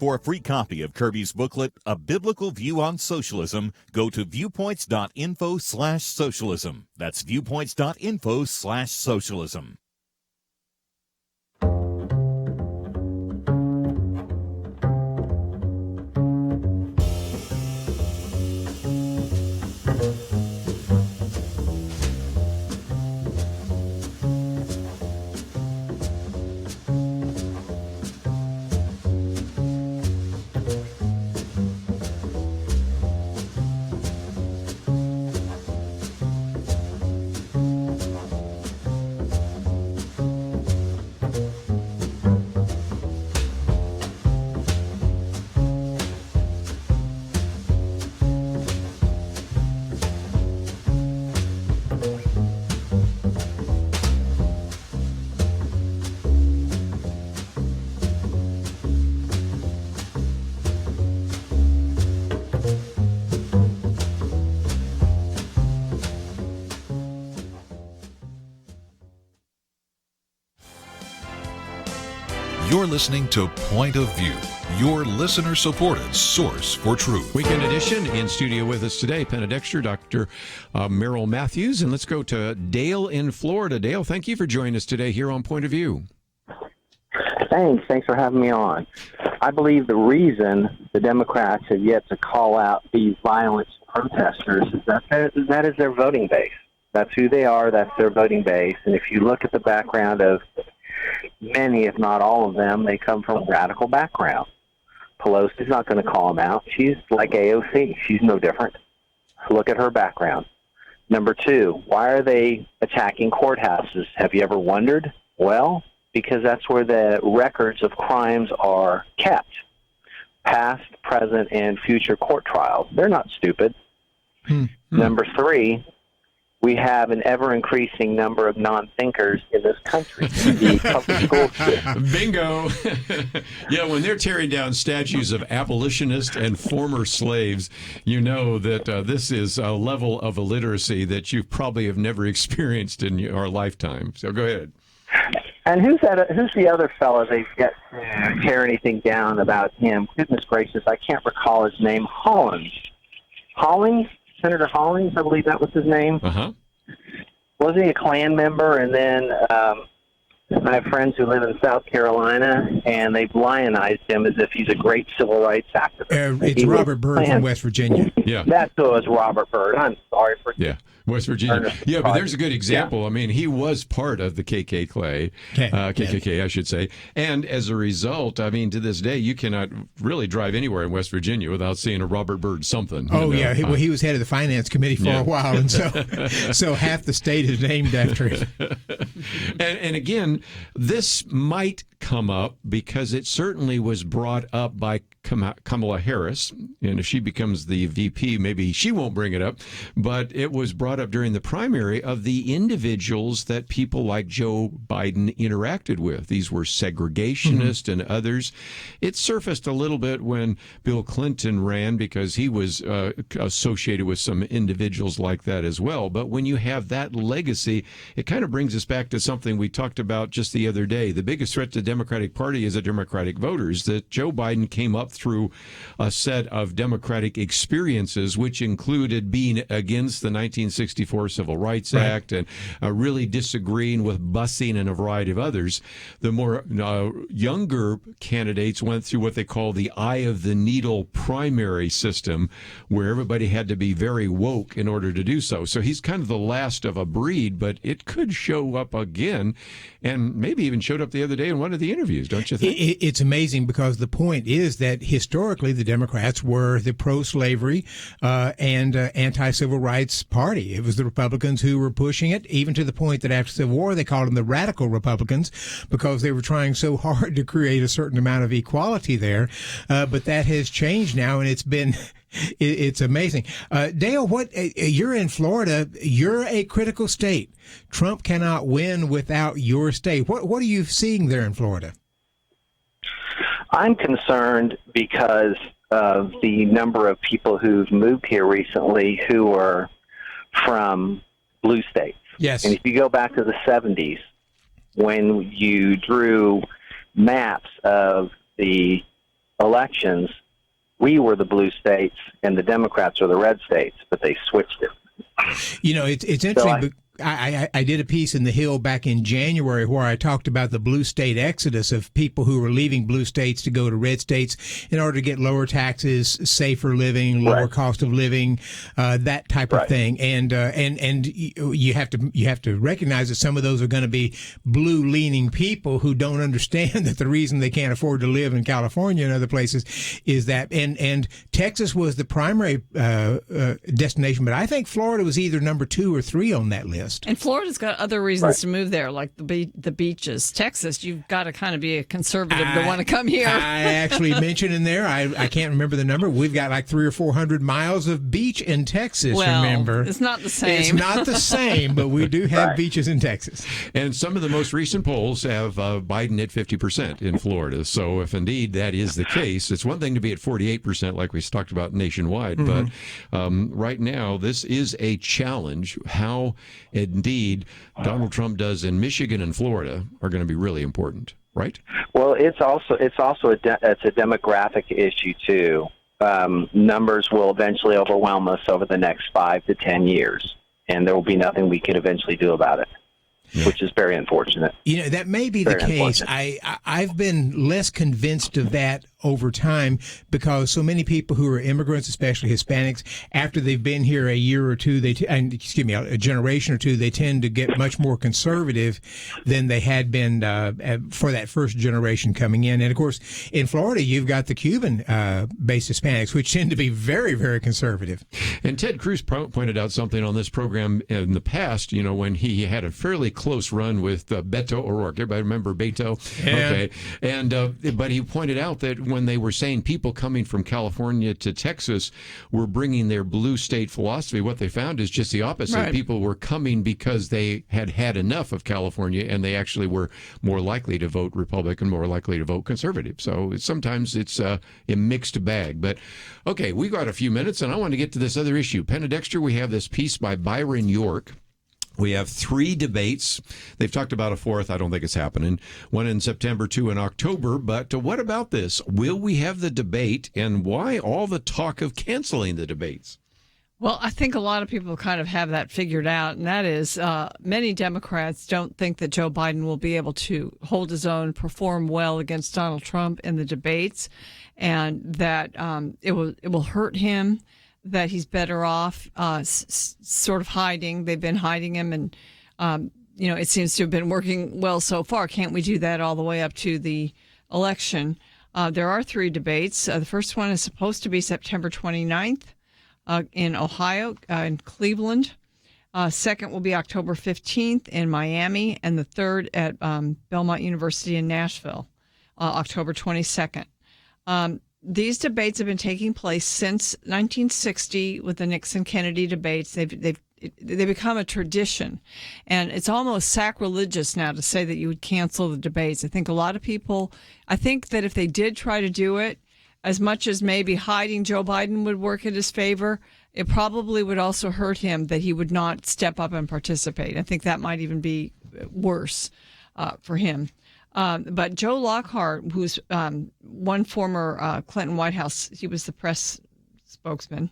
For a free copy of Kerby's booklet, A Biblical View on Socialism, go to viewpoints.info/socialism. That's viewpoints.info/socialism. You're listening to Point of View, your listener-supported source for truth. Weekend edition. In studio with us today, Penna, Dexter, Dr. Merrill Matthews. And let's go to Dale in Florida. Dale, thank you for joining us today here on Point of View. Thanks for having me on. I believe the reason the Democrats have yet to call out these violent protesters is that is their voting base. That's who they are. That's their voting base. And if you look at the background of many, if not all of them, they come from radical background. Pelosi's not going to call them out. She's like AOC. She's no different. Look at her background. Number two, why are they attacking courthouses? Have you ever wondered? Well, because that's where the records of crimes are kept. Past, present, and future court trials. They're not stupid. Number three, we have an ever-increasing number of non-thinkers in this country. The public school system. Bingo. Yeah, when they're tearing down statues of abolitionists and former slaves, you know that this is a level of illiteracy that you probably have never experienced in your lifetime. So go ahead. And who's the other fellow they've got to tear anything down about him? Goodness gracious, I can't recall his name. Hollins? Senator Hollins, I believe that was his name. Uh-huh. Wasn't he a Klan member? And then I have friends who live in South Carolina, and they've lionized him as if he's a great civil rights activist. It's Robert Byrd from West Virginia. Yeah. That's who it was, Robert Byrd. I'm sorry for Yeah. West Virginia. Ernest Yeah, but Park. there's a good example. Yeah. I mean, he was part of the KKK, I should say. And as a result, I mean, to this day, you cannot really drive anywhere in West Virginia without seeing a Robert Byrd something. Oh, yeah. He was head of the finance committee for a while, and so half the state is named after him. And again, this might come up because it certainly was brought up by Kamala Harris, and if she becomes the VP, maybe she won't bring it up, but it was brought up during the primary of the individuals that people like Joe Biden interacted with. These were segregationists and others. It surfaced a little bit when Bill Clinton ran because he was associated with some individuals like that as well. But when you have that legacy, it kind of brings us back to something we talked about just the other day. The biggest threat to the Democratic Party is the Democratic voters, that Joe Biden came up through a set of Democratic experiences, which included being against the 1964 Civil Rights Act and really disagreeing with busing and a variety of others. The more younger candidates went through what they call the eye of the needle primary system, where everybody had to be very woke in order to do so. So he's kind of the last of a breed, but it could show up again, and maybe even showed up the other day in one of the interviews, don't you think? It's amazing because the point is that historically the Democrats were the pro-slavery and anti-civil rights party. It was the Republicans who were pushing it, even to the point that after the Civil War they called them the radical Republicans because they were trying so hard to create a certain amount of equality there. But that has changed now, and it's amazing. Dale, you're in Florida. You're a critical state. Trump cannot win without your state. What are you seeing there in Florida? I'm concerned because of the number of people who've moved here recently who are from blue states. Yes. And if you go back to the 70s, when you drew maps of the elections, we were the blue states and the Democrats were the red states, but they switched it. You know, it's interesting. I did a piece in The Hill back in January where I talked about the blue state exodus of people who were leaving blue states to go to red states in order to get lower taxes, safer living, lower cost of living, that type of thing. And you have to recognize that some of those are going to be blue leaning people who don't understand that the reason they can't afford to live in California and other places is that. And Texas was the primary destination, but I think Florida was either number 2 or 3 on that list. And Florida's got other reasons to move there, like the beaches. Texas, you've got to kind of be a conservative to want to come here. I actually mentioned in there, I can't remember the number. We've got like 300 or 400 miles of beach in Texas, remember. It's not the same. It's not the same, but we do have beaches in Texas. And some of the most recent polls have Biden at 50% in Florida. So if indeed that is the case, it's one thing to be at 48%, like we talked about nationwide. But right now, this is a challenge. How indeed Donald Trump does in Michigan and Florida are going to be really important, right? Well, it's also a demographic issue too. Numbers will eventually overwhelm us over the next 5 to 10 years, and there will be nothing we can eventually do about it, which is very unfortunate. You know, that may be the case. I've been less convinced of that over time because so many people who are immigrants, especially Hispanics, after they've been here a year or two, a generation or two, they tend to get much more conservative than they had been for that first generation coming in. And of course, in Florida, you've got the Cuban-based Hispanics, which tend to be very, very conservative. And Ted Cruz pointed out something on this program in the past, you know, when he had a fairly close run with Beto O'Rourke. Everybody remember Beto? Yeah. Okay. And but he pointed out that when they were saying people coming from California to Texas were bringing their blue state philosophy, what they found is just the opposite. Right. People were coming because they had had enough of California, and they actually were more likely to vote Republican, more likely to vote conservative. So sometimes it's a mixed bag. But, okay, we've got a few minutes, and I want to get to this other issue. Penna, Dexter, we have this piece by Byron York. We have 3 debates. They've talked about a 4th. I don't think it's happening. 1 in September, 2 in October. But what about this? Will we have the debate, and why all the talk of canceling the debates? Well, I think a lot of people kind of have that figured out, and that is many Democrats don't think that Joe Biden will be able to hold his own, perform well against Donald Trump in the debates, and that it will hurt him. that he's better off sort of hiding. They've been hiding him, and it seems to have been working well so far. Can't we do that all the way up to the election? There are 3 debates. The first one is supposed to be September 29th in Ohio, in Cleveland. Second will be October 15th in Miami, and the third at Belmont University in Nashville, October 22nd. These debates have been taking place since 1960 with the Nixon-Kennedy debates. They become a tradition, and it's almost sacrilegious now to say that you would cancel the debates. I think that if they did try to do it, as much as maybe hiding Joe Biden would work in his favor, it probably would also hurt him that he would not step up and participate. I think that might even be worse for him. But Joe Lockhart, who's one former Clinton White House, he was the press spokesman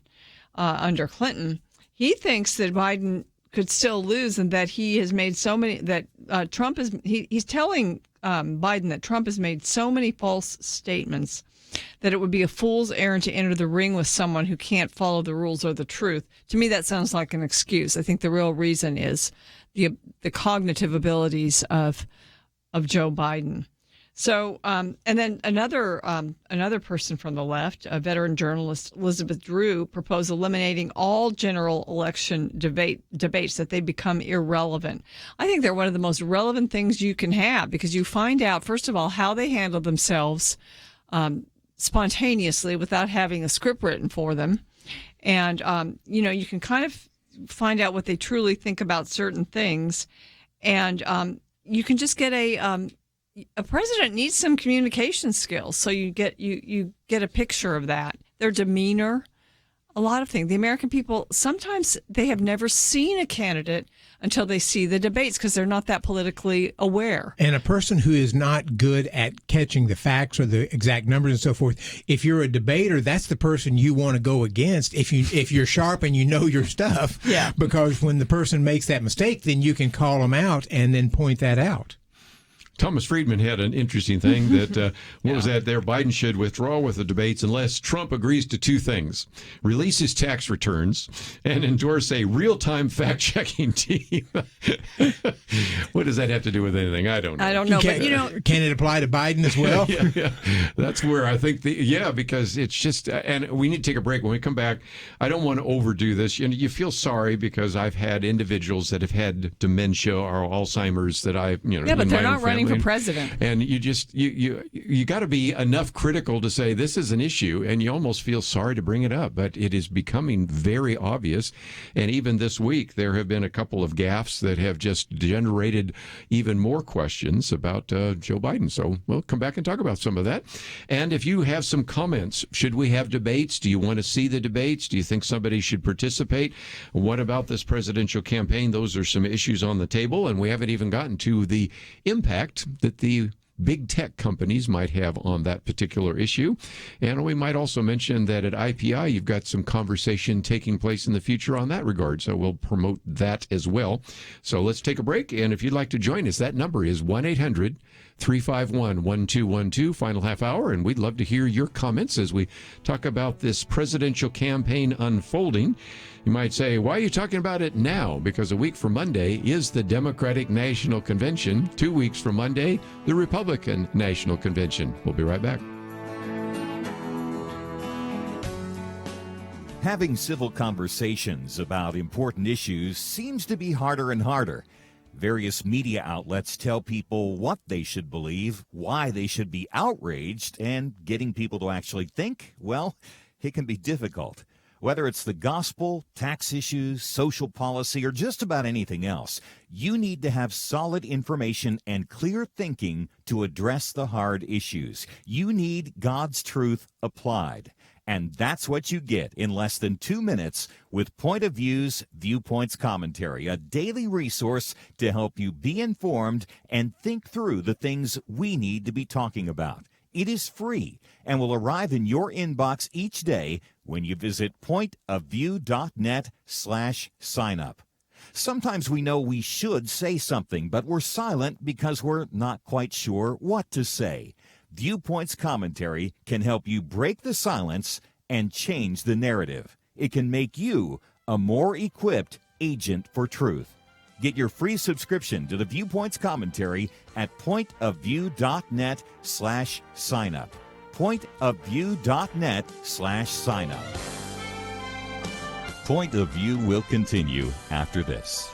under Clinton. He thinks that Biden could still lose, and that he has made so many that Trump is. He's telling Biden that Trump has made so many false statements that it would be a fool's errand to enter the ring with someone who can't follow the rules or the truth. To me, that sounds like an excuse. I think the real reason is the cognitive abilities of Joe Biden. So, and then another person from the left, a veteran journalist, Elizabeth Drew, proposed eliminating all general election debates, that they become irrelevant. I think they're one of the most relevant things you can have, because you find out, first of all, how they handle themselves spontaneously without having a script written for them. And, you can kind of find out what they truly think about certain things. And you can just get a president needs some communication skills. So you get a picture of that, their demeanor, a lot of things. The American people, sometimes they have never seen a candidate until they see the debates, because they're not that politically aware. And a person who is not good at catching the facts or the exact numbers and so forth, if you're a debater, that's the person you want to go against if you're sharp and you know your stuff. Yeah. Because when the person makes that mistake, then you can call them out and then point that out. Thomas Friedman had an interesting thing that, was that there? Biden should withdraw with the debates unless Trump agrees to 2 things: release his tax returns and endorse a real-time fact-checking team. What does that have to do with anything? I don't know. I don't know, but Can it apply to Biden as well? Yeah. That's where I think because it's just, and we need to take a break. When we come back, I don't want to overdo this. You feel sorry, because I've had individuals that have had dementia or Alzheimer's that yeah, but they're not running for president. And you just you got to be enough critical to say this is an issue, and you almost feel sorry to bring it up, but it is becoming very obvious. And even this week there have been a couple of gaffes that have just generated even more questions about Joe Biden. So we'll come back and talk about some of that. And if you have some comments, should we have debates? Do you want to see the debates? Do you think somebody should participate? What about this presidential campaign? Those are some issues on the table, and we haven't even gotten to the impact that the big tech companies might have on that particular issue. And we might also mention that at IPI, you've got some conversation taking place in the future on that regard. So we'll promote that as well. So let's take a break. And if you'd like to join us, that number is 1-800-351-1212, final half hour. And we'd love to hear your comments as we talk about this presidential campaign unfolding. You might say, why are you talking about it now? Because a week from Monday is the Democratic National Convention. 2 weeks from Monday, the Republican National Convention. We'll be right back. Having civil conversations about important issues seems to be harder and harder. Various media outlets tell people what they should believe, why they should be outraged, and getting people to actually think, well, it can be difficult. Whether it's the gospel, tax issues, social policy, or just about anything else, you need to have solid information and clear thinking to address the hard issues. You need God's truth applied. And that's what you get in less than 2 minutes with Point of View's Viewpoints Commentary, a daily resource to help you be informed and think through the things we need to be talking about. It is free and will arrive in your inbox each day when you visit pointofview.net/signup. Sometimes we know we should say something, but we're silent because we're not quite sure what to say. Viewpoints Commentary can help you break the silence and change the narrative. It can make you a more equipped agent for truth. Get your free subscription to the Viewpoints commentary at pointofview.net/signup. pointofview.net/signup. Point of View will continue after this.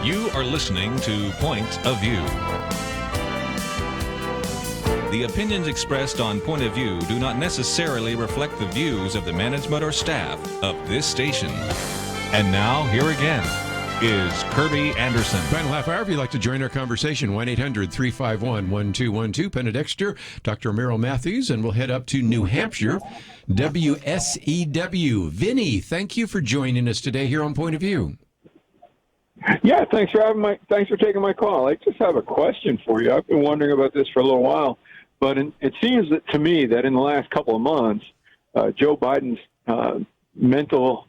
You are listening to Point of View. The opinions expressed on Point of View do not necessarily reflect the views of the management or staff of this station. And now, here again is Kerby Anderson. Final half hour, if you'd like to join our conversation, 1-800-351-1212. Penna, Dexter, Dr. Merrill Matthews, and we'll head up to New Hampshire, WSEW. Vinny, thank you for joining us today here on Point of View. Yeah, thanks for taking my call. I just have a question for you. I've been wondering about this for a little while, but it seems to me that in the last couple of months, Joe Biden's mental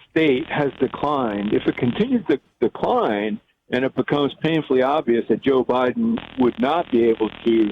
state has declined. If it continues to decline and it becomes painfully obvious that Joe Biden would not be able to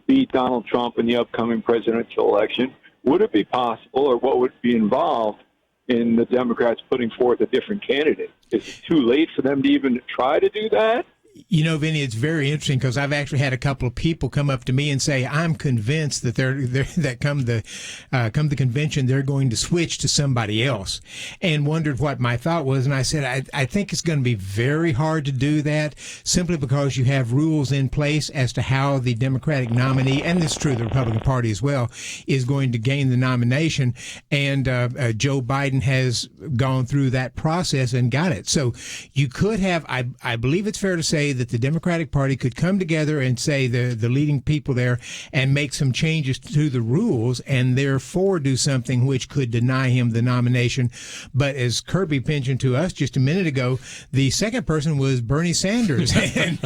beat Donald Trump in the upcoming presidential election, would it be possible, or what would be involved in the Democrats putting forth a different candidate? Is it too late for them to even try to do that? You know, Vinny, it's very interesting because I've actually had a couple of people come up to me and say, I'm convinced that that come the convention, they're going to switch to somebody else, and wondered what my thought was. And I said, I think it's going to be very hard to do that simply because you have rules in place as to how the Democratic nominee, and this is true of the Republican Party as well, is going to gain the nomination. And Joe Biden has gone through that process and got it. So you could have, I believe it's fair to say that the Democratic Party could come together and say the leading people there and make some changes to the rules and therefore do something which could deny him the nomination. But as Kerby mentioned to us just a minute ago, the second person was Bernie Sanders. and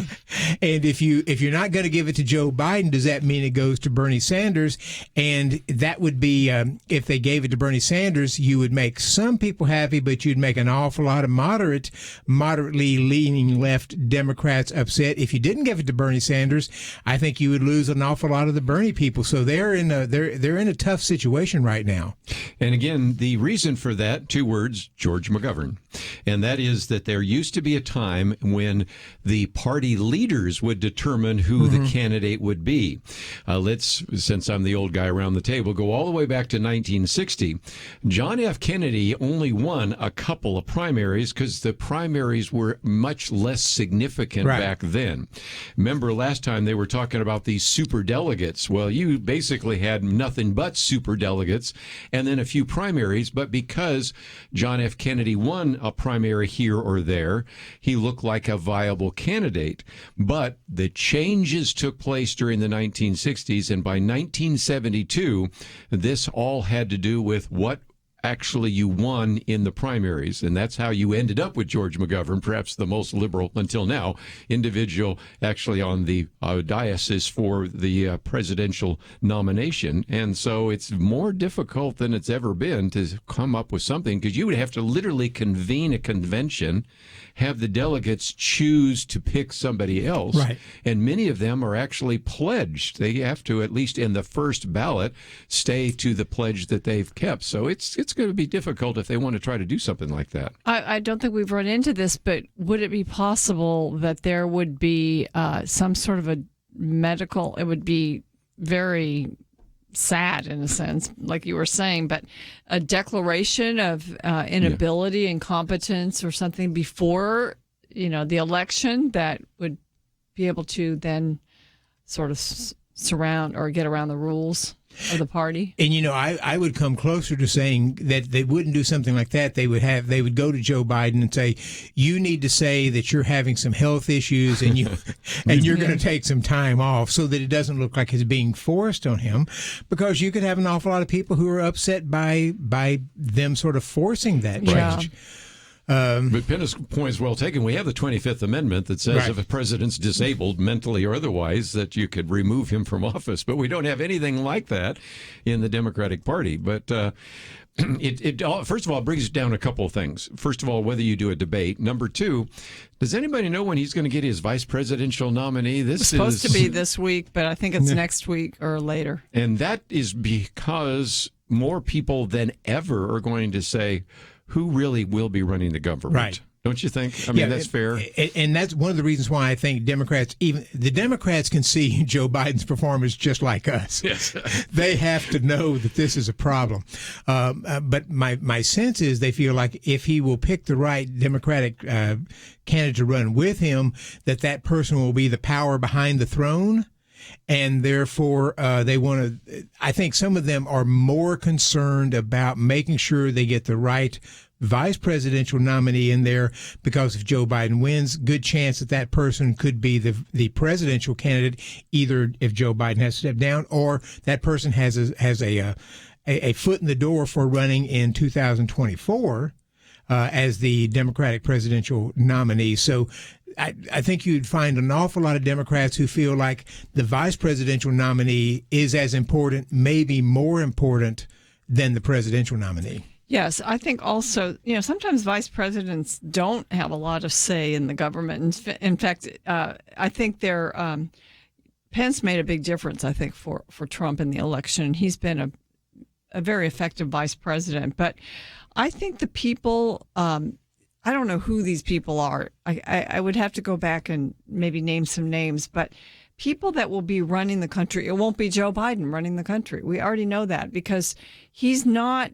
if you're not going to give it to Joe Biden, does that mean it goes to Bernie Sanders? And that would be, if they gave it to Bernie Sanders, you would make some people happy, but you'd make an awful lot of moderately leaning left Democrats upset. If you didn't give it to Bernie Sanders, I think you would lose an awful lot of the Bernie people. So they're in a tough situation right now. And again, the reason for that, 2 words, George McGovern. And that is that there used to be a time when the party leaders would determine who the candidate would be. Let's, since I'm the old guy around the table, go all the way back to 1960. John F. Kennedy only won a couple of primaries because the primaries were much less significant back then. Remember last time they were talking about these super delegates. Well, you basically had nothing but super delegates and then a few primaries, but because John F. Kennedy won a primary here or there, he looked like a viable candidate. But the changes took place during the 1960s, and by 1972, this all had to do with what actually you won in the primaries, and that's how you ended up with George McGovern, perhaps the most liberal until now individual actually on the diocese for the presidential nomination. And so it's more difficult than it's ever been to come up with something, because you would have to literally convene a convention, have the delegates choose to pick somebody else, and many of them are actually pledged. They have to, at least in the first ballot, stay to the pledge that they've kept. So it's going to be difficult if they want to try to do something like that. I don't think we've run into this, but would it be possible that there would be some sort of a medical, it would be very sad in a sense, like you were saying, but a declaration of inability and competence or something before, the election that would be able to then sort of surround or get around the rules of the party? And I would come closer to saying that they wouldn't do something like that. They would go to Joe Biden and say, you need to say that you're having some health issues and you're going to take some time off, so that it doesn't look like it's being forced on him, because you could have an awful lot of people who are upset by them sort of forcing that change. But Penna's point is well taken. We have the 25th Amendment that says if a president's disabled mentally or otherwise, that you could remove him from office. But we don't have anything like that in the Democratic Party. But it first of all, brings down a couple of things. First of all, whether you do a debate. Number two, does anybody know when he's going to get his vice presidential nominee? It's supposed to be this week, but I think it's next week or later. And that is because more people than ever are going to say, who really will be running the government? Right. Don't you think? I mean, that's fair. And that's one of the reasons why I think Democrats, even the Democrats, can see Joe Biden's performance just like us. Yes. They have to know that this is a problem. But my sense is they feel like if he will pick the right Democratic candidate to run with him, that person will be the power behind the throne. And therefore, they want to, I think some of them are more concerned about making sure they get the right vice presidential nominee in there, because if Joe Biden wins, good chance that person could be the presidential candidate, either if Joe Biden has to step down or that person has a foot in the door for running in 2024. as the Democratic presidential nominee. So I think you'd find an awful lot of Democrats who feel like the vice presidential nominee is as important, maybe more important than the presidential nominee. Yes, I think also, sometimes vice presidents don't have a lot of say in the government. In fact, I think Pence made a big difference, I think, for Trump in the election. He's been a very effective vice president. But I think the people, I don't know who these people are. I would have to go back and maybe name some names, but people that will be running the country, it won't be Joe Biden running the country. We already know that because he's not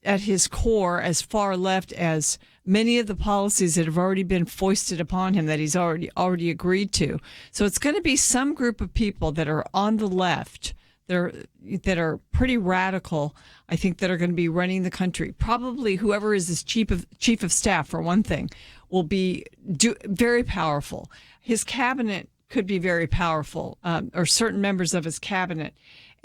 at his core as far left as many of the policies that have already been foisted upon him that he's already agreed to. So it's going to be some group of people that are on the left that are pretty radical, I think, that are going to be running the country. Probably whoever is his chief of staff, for one thing, will be very powerful. His cabinet could be very powerful, or certain members of his cabinet.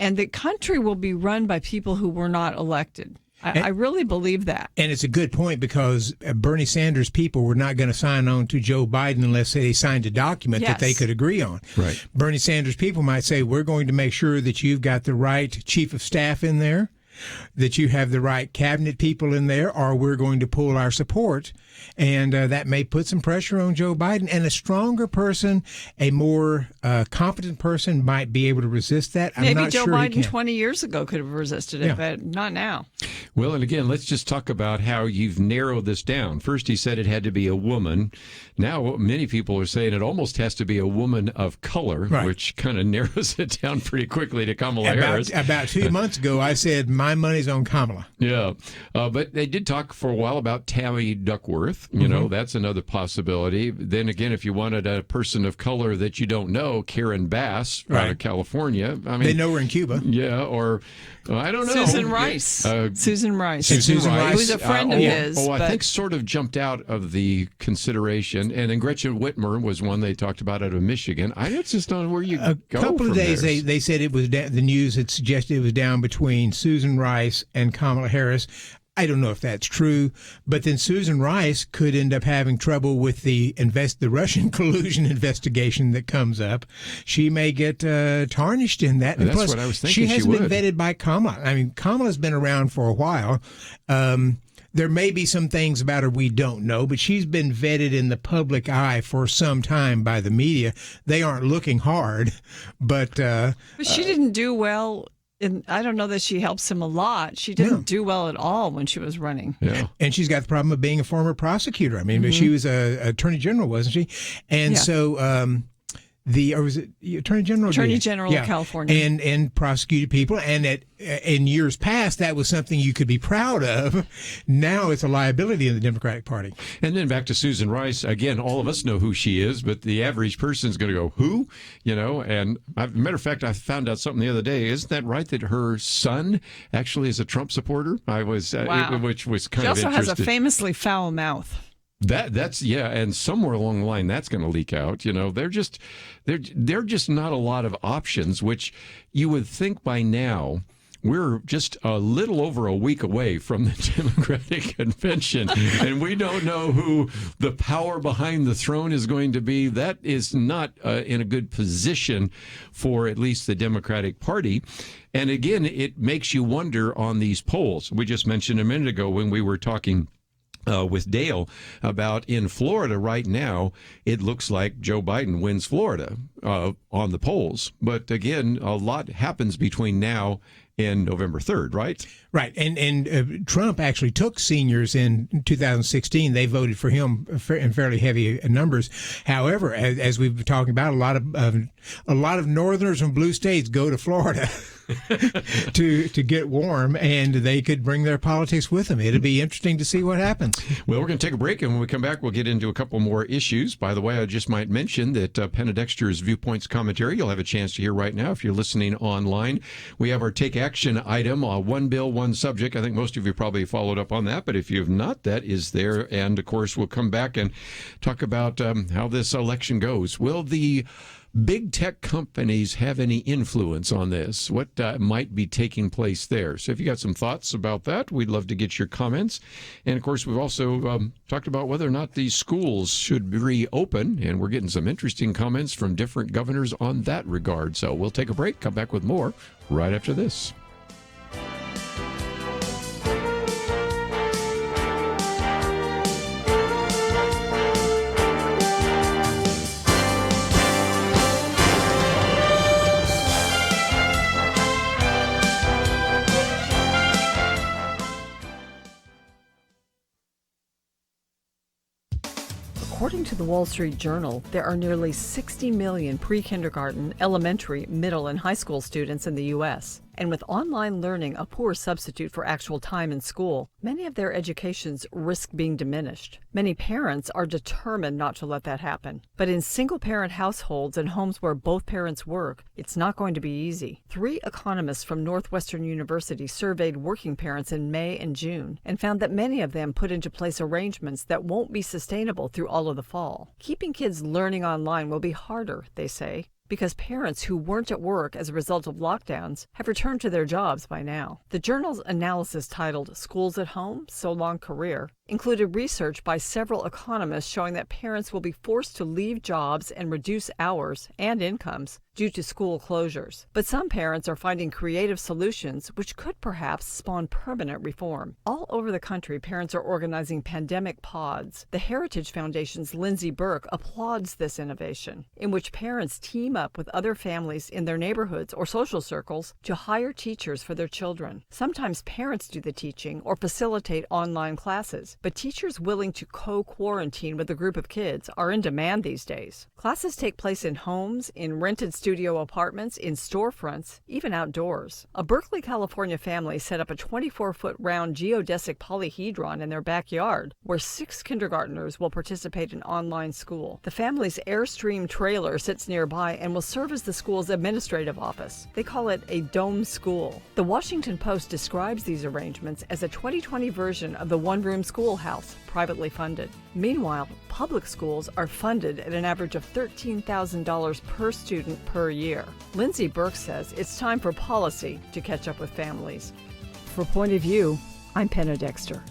And the country will be run by people who were not elected. I really believe that. And it's a good point because Bernie Sanders people were not going to sign on to Joe Biden unless they signed a document that they could agree on. Right. Bernie Sanders people might say, we're going to make sure that you've got the right chief of staff in there, that you have the right cabinet people in there, or we're going to pull our support. And that may put some pressure on Joe Biden. And a stronger person, a more competent person might be able to resist that. I'm Maybe not Joe sure Biden 20 years ago could have resisted it, but not now. Well, and again, let's just talk about how you've narrowed this down. First, he said it had to be a woman. Now, many people are saying it almost has to be a woman of color, which kind of narrows it down pretty quickly to Kamala Harris. About 2 months ago, I said, my money's on Kamala. Yeah. But they did talk for a while about Tammy Duckworth. You know, that's another possibility. Then again, if you wanted a person of color that you don't know, Karen Bass out of California. I mean, they know her in Cuba. Yeah, or I don't know. Susan Rice. Susan Rice. Susan Rice. Who's a friend of his. I think sort of jumped out of the consideration. And then Gretchen Whitmer was one they talked about out of Michigan. I just don't know where you go. A couple of days they said it was the news had suggested it was down between Susan Rice and Kamala Harris. I don't know if that's true, but then Susan Rice could end up having trouble with the Russian collusion investigation that comes up. She may get tarnished in that. And that's plus, what I was thinking. She hasn't been vetted by Kamala. I mean, Kamala's been around for a while. There may be some things about her we don't know, but she's been vetted in the public eye for some time by the media. They aren't looking hard, but she didn't do well. And I don't know that she helps him a lot. She didn't do well at all when she was running. Yeah. And she's got the problem of being a former prosecutor. I mean, but she was a attorney general, wasn't she? And so or was it the attorney general? Attorney General of California. And prosecuted people. And in years past, that was something you could be proud of. Now it's a liability in the Democratic Party. And then back to Susan Rice. Again, all of us know who she is, but the average person's going to go, who? You know, and matter of fact, I found out something the other day. Isn't that right that her son actually is a Trump supporter? I was, which was kind of interesting. She also has a famously foul mouth. That's and somewhere along the line that's going to leak out. You know, they're just not a lot of options, which you would think by now. We're just a little over a week away from the Democratic convention, and we don't know who the power behind the throne is going to be. That is not in a good position for at least the Democratic Party. And again, it makes you wonder on these polls. We just mentioned a minute ago when we were talking with Dale about in Florida right now, it looks like Joe Biden wins Florida on the polls. But again, a lot happens between now and November 3rd, right? Right. And Trump actually took seniors in 2016. They voted for him in fairly heavy numbers. However, as we've been talking about, a lot of Northerners from blue states go to Florida to get warm, and they could bring their politics with them. It'll be interesting to see what happens. Well, we're going to take a break, and when we come back, we'll get into a couple more issues. By the way, I just might mention that Penna Dexter's Viewpoints commentary, you'll have a chance to hear right now if you're listening online. We have our Take Action item, one bill, one subject. I think most of you probably followed up on that, but if you have not, that is there. And, of course, we'll come back and talk about how this election goes. Will the big tech companies have any influence on this? What might be taking place there? So if you got some thoughts about that, we'd love to get your comments. And, of course, we've also talked about whether or not these schools should reopen, and we're getting some interesting comments from different governors on that regard. So we'll take a break, come back with more right after this. According to the Wall Street Journal, there are nearly 60 million pre-kindergarten, elementary, middle, and high school students in the U.S. And with online learning a poor substitute for actual time in school, many of their educations risk being diminished. Many parents are determined not to let that happen. But in single-parent households and homes where both parents work, it's not going to be easy. 3 economists from Northwestern University surveyed working parents in May and June and found that many of them put into place arrangements that won't be sustainable through all of the fall. Keeping kids learning online will be harder, they say, because parents who weren't at work as a result of lockdowns have returned to their jobs by now. The journal's analysis, titled Schools at Home, So Long Career, included research by several economists showing that parents will be forced to leave jobs and reduce hours and incomes due to school closures. But some parents are finding creative solutions which could perhaps spawn permanent reform. All over the country, parents are organizing pandemic pods. The Heritage Foundation's Lindsay Burke applauds this innovation, in which parents team up with other families in their neighborhoods or social circles to hire teachers for their children. Sometimes parents do the teaching or facilitate online classes, but teachers willing to co-quarantine with a group of kids are in demand these days. Classes take place in homes, in rented studio apartments, in storefronts, even outdoors. A Berkeley, California family set up a 24-foot round geodesic polyhedron in their backyard, where 6 kindergartners will participate in online school. The family's Airstream trailer sits nearby and will serve as the school's administrative office. They call it a dome school. The Washington Post describes these arrangements as a 2020 version of the one-room schoolhouse, privately funded. Meanwhile, public schools are funded at an average of $13,000 per student per year. Lindsay Burke says it's time for policy to catch up with families. For Point of View, I'm Penna Dexter.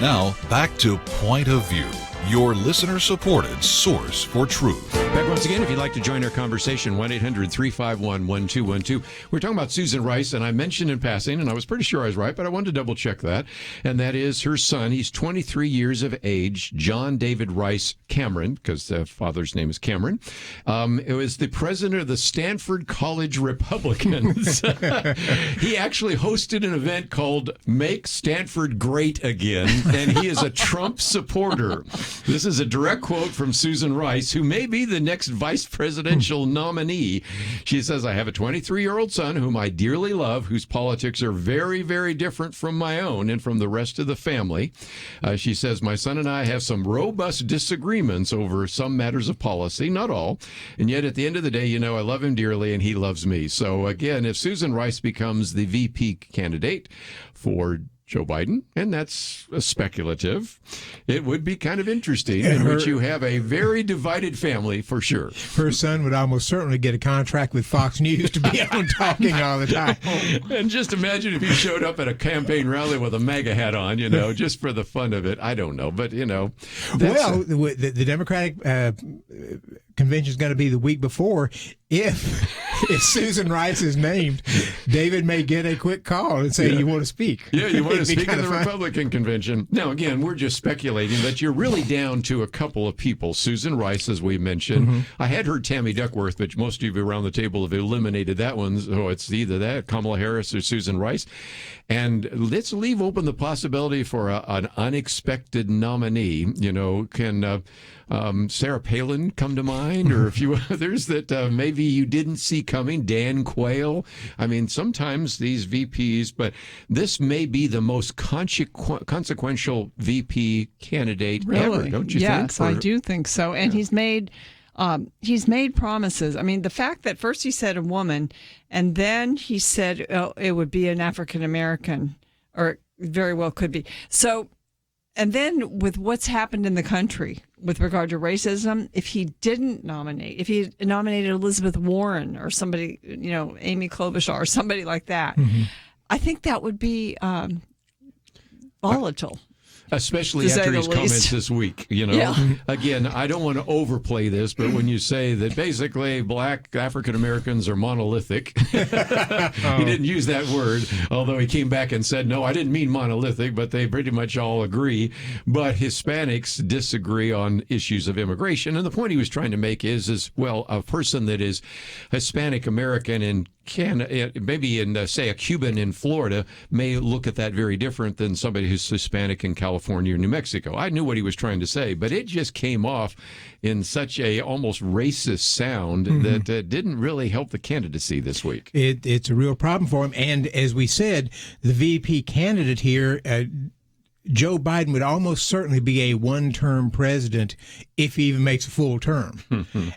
Now, back to Point of View, your listener-supported source for truth. Back once again, if you'd like to join our conversation, 1-800-351-1212. We're talking about Susan Rice, and I mentioned in passing, and I was pretty sure I was right, but I wanted to double-check that, and that is her son. He's 23 years of age, John David Rice Cameron, because the father's name is Cameron. It was the president of the Stanford College Republicans. He actually hosted an event called Make Stanford Great Again, and he is a Trump supporter. This is a direct quote from Susan Rice, who may be the next vice presidential nominee. She says, I have a 23-year-old son whom I dearly love, whose politics are very, very different from my own and from the rest of the family. She says, my son and I have some robust disagreements over some matters of policy, not all. And yet at the end of the day, you know, I love him dearly and he loves me. So again, if Susan Rice becomes the VP candidate for Joe Biden, and that's speculative. It would be kind of interesting, in which you have a very divided family for sure. Her son would almost certainly get a contract with Fox News to be on talking all the time. And just imagine if he showed up at a campaign rally with a MAGA hat on, just for the fun of it. I don't know, but Well, the Democratic convention is going to be the week before. If Susan Rice is named, David may get a quick call and say, "You want to speak?" Yeah, you want to speak at the Republican convention. Now, again, we're just speculating, but you're really down to a couple of people. Susan Rice, as we mentioned. Mm-hmm. I had heard Tammy Duckworth, but most of you around the table have eliminated that one. So it's either that, Kamala Harris or Susan Rice. And let's leave open the possibility for an unexpected nominee. Can Sarah Palin come to mind, or a few others that maybe you didn't see coming? Dan Quayle. I mean, sometimes these VPs, but this may be the most consequential VP candidate ever, don't you think? Yes, I do think so. And he's made promises. I mean, the fact that first he said a woman, and then he said it would be an African American, or it very well could be. So, and then with what's happened in the country with regard to racism, if he nominated Elizabeth Warren or somebody, Amy Klobuchar or somebody like that, mm-hmm. I think that would be volatile. Especially after his comments this week, Yeah. Again, I don't want to overplay this, but when you say that basically black African Americans are monolithic, he didn't use that word, although he came back and said, no, I didn't mean monolithic, but they pretty much all agree. But Hispanics disagree on issues of immigration. And the point he was trying to make is well, a person that is Hispanic American and maybe in, say, a Cuban in Florida may look at that very different than somebody who's Hispanic in California or New Mexico. I knew what he was trying to say, but it just came off in such a almost racist sound mm-hmm. that didn't really help the candidacy this week. It's a real problem for him. And as we said, the VP candidate here, Joe Biden would almost certainly be a one-term president if he even makes a full term.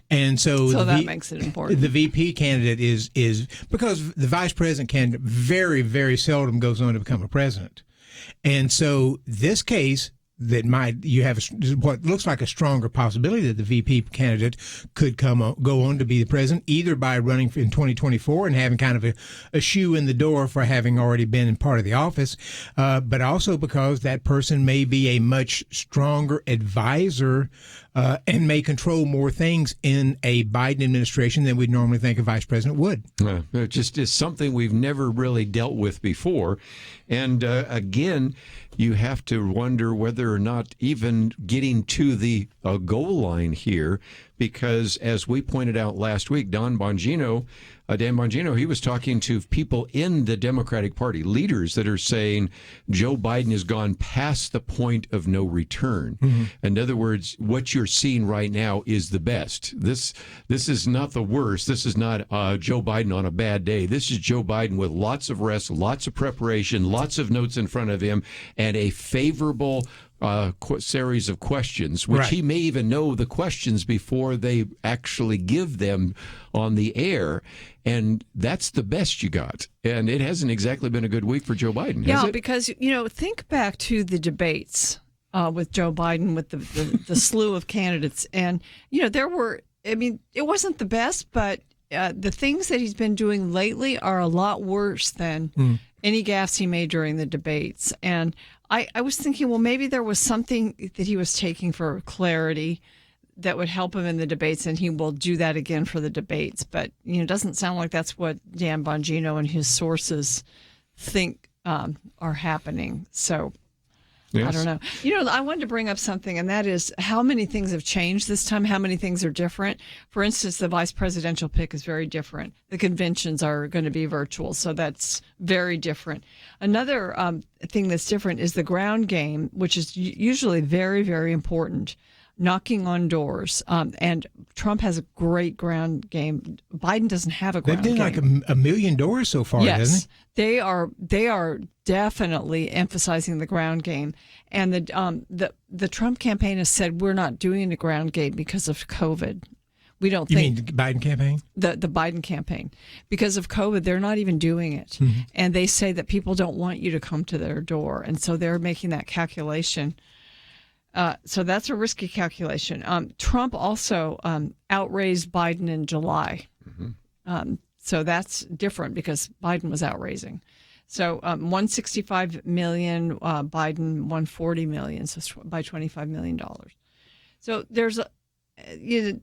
And so that makes it important. The VP candidate is because the vice president candidate very, very seldom goes on to become a president. And so this case that you have what looks like a stronger possibility that the VP candidate could go on to be the president, either by running in 2024 and having kind of a shoe in the door for having already been in part of the office, but also because that person may be a much stronger advisor and may control more things in a Biden administration than we'd normally think a vice president would. It just is something we've never really dealt with before. And again, you have to wonder whether or not even getting to the goal line here, because as we pointed out last week, Dan Bongino, he was talking to people in the Democratic Party, leaders that are saying Joe Biden has gone past the point of no return. Mm-hmm. In other words, what you're seeing right now is the best. This is not the worst. This is not Joe Biden on a bad day. This is Joe Biden with lots of rest, lots of preparation, lots of notes in front of him, and a favorable series of questions, which he may even know the questions before they actually give them on the air. And that's the best you got. And it hasn't exactly been a good week for Joe Biden, has it? Because, think back to the debates with Joe Biden, with the slew of candidates. And, it wasn't the best, but the things that he's been doing lately are a lot worse than any gaffes he made during the debates. And I was thinking, well, maybe there was something that he was taking for clarity that would help him in the debates, and he will do that again for the debates. But, it doesn't sound like that's what Dan Bongino and his sources think are happening. So yes. I don't know. I wanted to bring up something, and that is how many things have changed this time, how many things are different. For instance, the vice presidential pick is very different. The conventions are going to be virtual, so that's very different. Another thing that's different is the ground game, which is usually very, very important. Knocking on doors, and Trump has a great ground game. Biden doesn't have a ground game. They've done like a million doors so far, yes, hasn't he? They are definitely emphasizing the ground game. And the Trump campaign has said we're not doing the ground game because of COVID. We don't You think mean the Biden campaign? the Biden campaign, because of COVID, they're not even doing it, and they say that people don't want you to come to their door, and so they're making that calculation. So that's a risky calculation. Trump also outraised Biden in July, so that's different because Biden was outraising. So 165 million, Biden 140 million, so by $25 million. So there's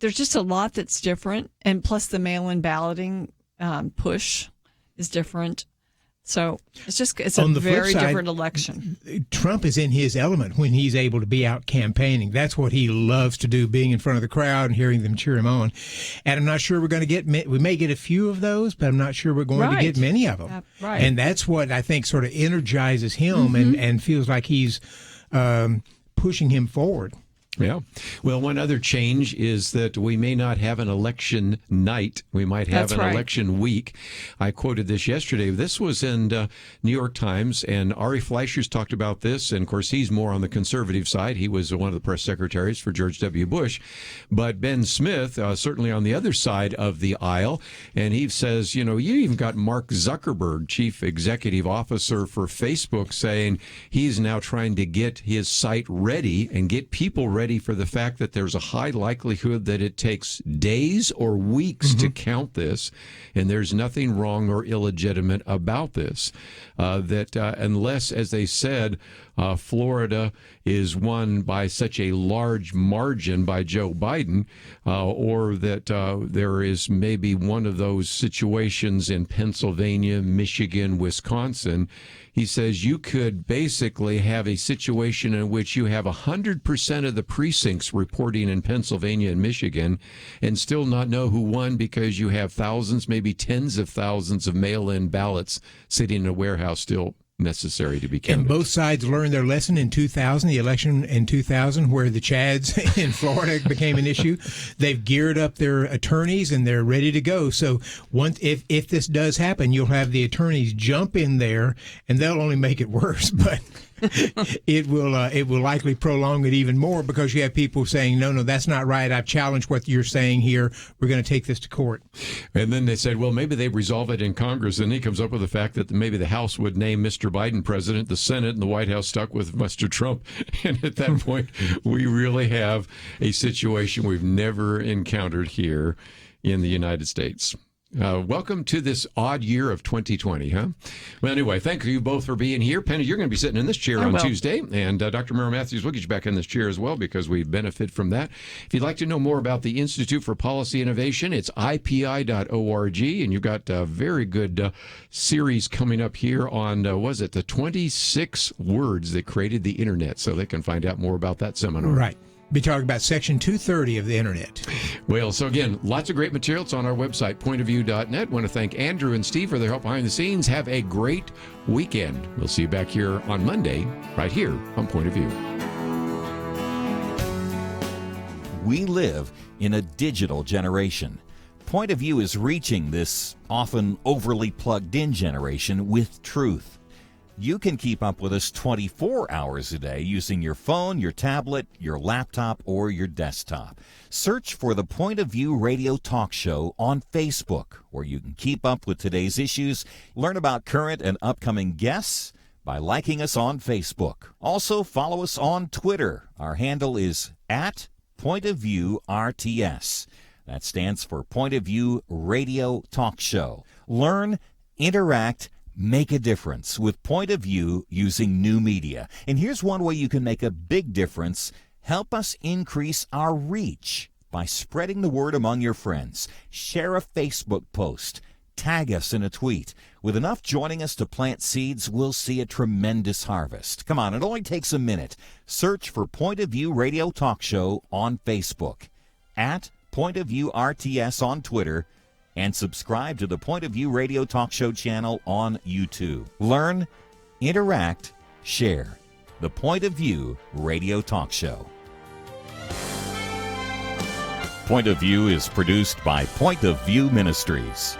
just a lot that's different, and plus the mail-in balloting push is different. So it's a very different election. Trump is in his element when he's able to be out campaigning. That's what he loves to do, being in front of the crowd and hearing them cheer him on. And I'm not sure we're going to get, we may get a few of those, but I'm not sure we're going to get many of them. Right. And that's what I think sort of energizes him and feels like he's pushing him forward. Yeah. Well, one other change is that we may not have an election night. We might have an election week. I quoted this yesterday. This was in New York Times, and Ari Fleischer's talked about this. And, of course, he's more on the conservative side. He was one of the press secretaries for George W. Bush. But Ben Smith, certainly on the other side of the aisle, and he says, you even got Mark Zuckerberg, chief executive officer for Facebook, saying he's now trying to get his site ready and get people ready for the fact that there's a high likelihood that it takes days or weeks to count this, and there's nothing wrong or illegitimate about this. That unless, as they said, Florida is won by such a large margin by Joe Biden, or that there is maybe one of those situations in Pennsylvania, Michigan, Wisconsin. He says you could basically have a situation in which you have 100% of the precincts reporting in Pennsylvania and Michigan and still not know who won because you have thousands, maybe tens of thousands of mail-in ballots sitting in a warehouse still necessary to be counted. And both sides learned their lesson in 2000, the election in 2000, where the Chads in Florida became an issue. They've geared up their attorneys and they're ready to go. So if this does happen, you'll have the attorneys jump in there, and they'll only make it worse. But it will likely prolong it even more because you have people saying, no, that's not right. I've challenged what you're saying here. We're going to take this to court. And then they said, well, maybe they resolve it in Congress. And he comes up with the fact that maybe the House would name Mr. Biden president, the Senate and the White House stuck with Mr. Trump. And at that point, we really have a situation we've never encountered here in the United States. Welcome to this odd year of 2020, huh? Well, anyway, thank you both for being here. Penna, you're going to be sitting in this chair on Tuesday, and Dr. Merrill Matthews will get you back in this chair as well because we benefit from that. If you'd like to know more about the Institute for Policy Innovation, it's ipi.org, and you've got a very good series coming up here on, the 26 words that created the Internet, so they can find out more about that seminar. Right. Be talking about Section 230 of the Internet. Well, so again, lots of great material. It's on our website, pointofview.net. Want to thank Andrew and Steve for their help behind the scenes. Have a great weekend. We'll see you back here on Monday, right here on Point of View. We live in a digital generation. Point of View is reaching this often overly plugged-in generation with truth. You can keep up with us 24 hours a day using your phone, your tablet, your laptop, or your desktop. Search for the Point of View Radio Talk Show on Facebook, where you can keep up with today's issues, learn about current and upcoming guests by liking us on Facebook. Also, follow us on Twitter. Our handle is @PointOfViewRTS. That stands for Point of View Radio Talk Show. Learn, interact, make a difference with Point of View using new media. And here's one way you can make a big difference. Help us increase our reach by spreading the word among your friends. Share a Facebook post. Tag us in a tweet. With enough joining us to plant seeds, we'll see a tremendous harvest. Come on, it only takes a minute. Search for Point of View Radio Talk Show on Facebook, @PointOfViewRTS on Twitter, and subscribe to the Point of View Radio Talk Show channel on YouTube. Learn, interact, share. The Point of View Radio Talk Show. Point of View is produced by Point of View Ministries.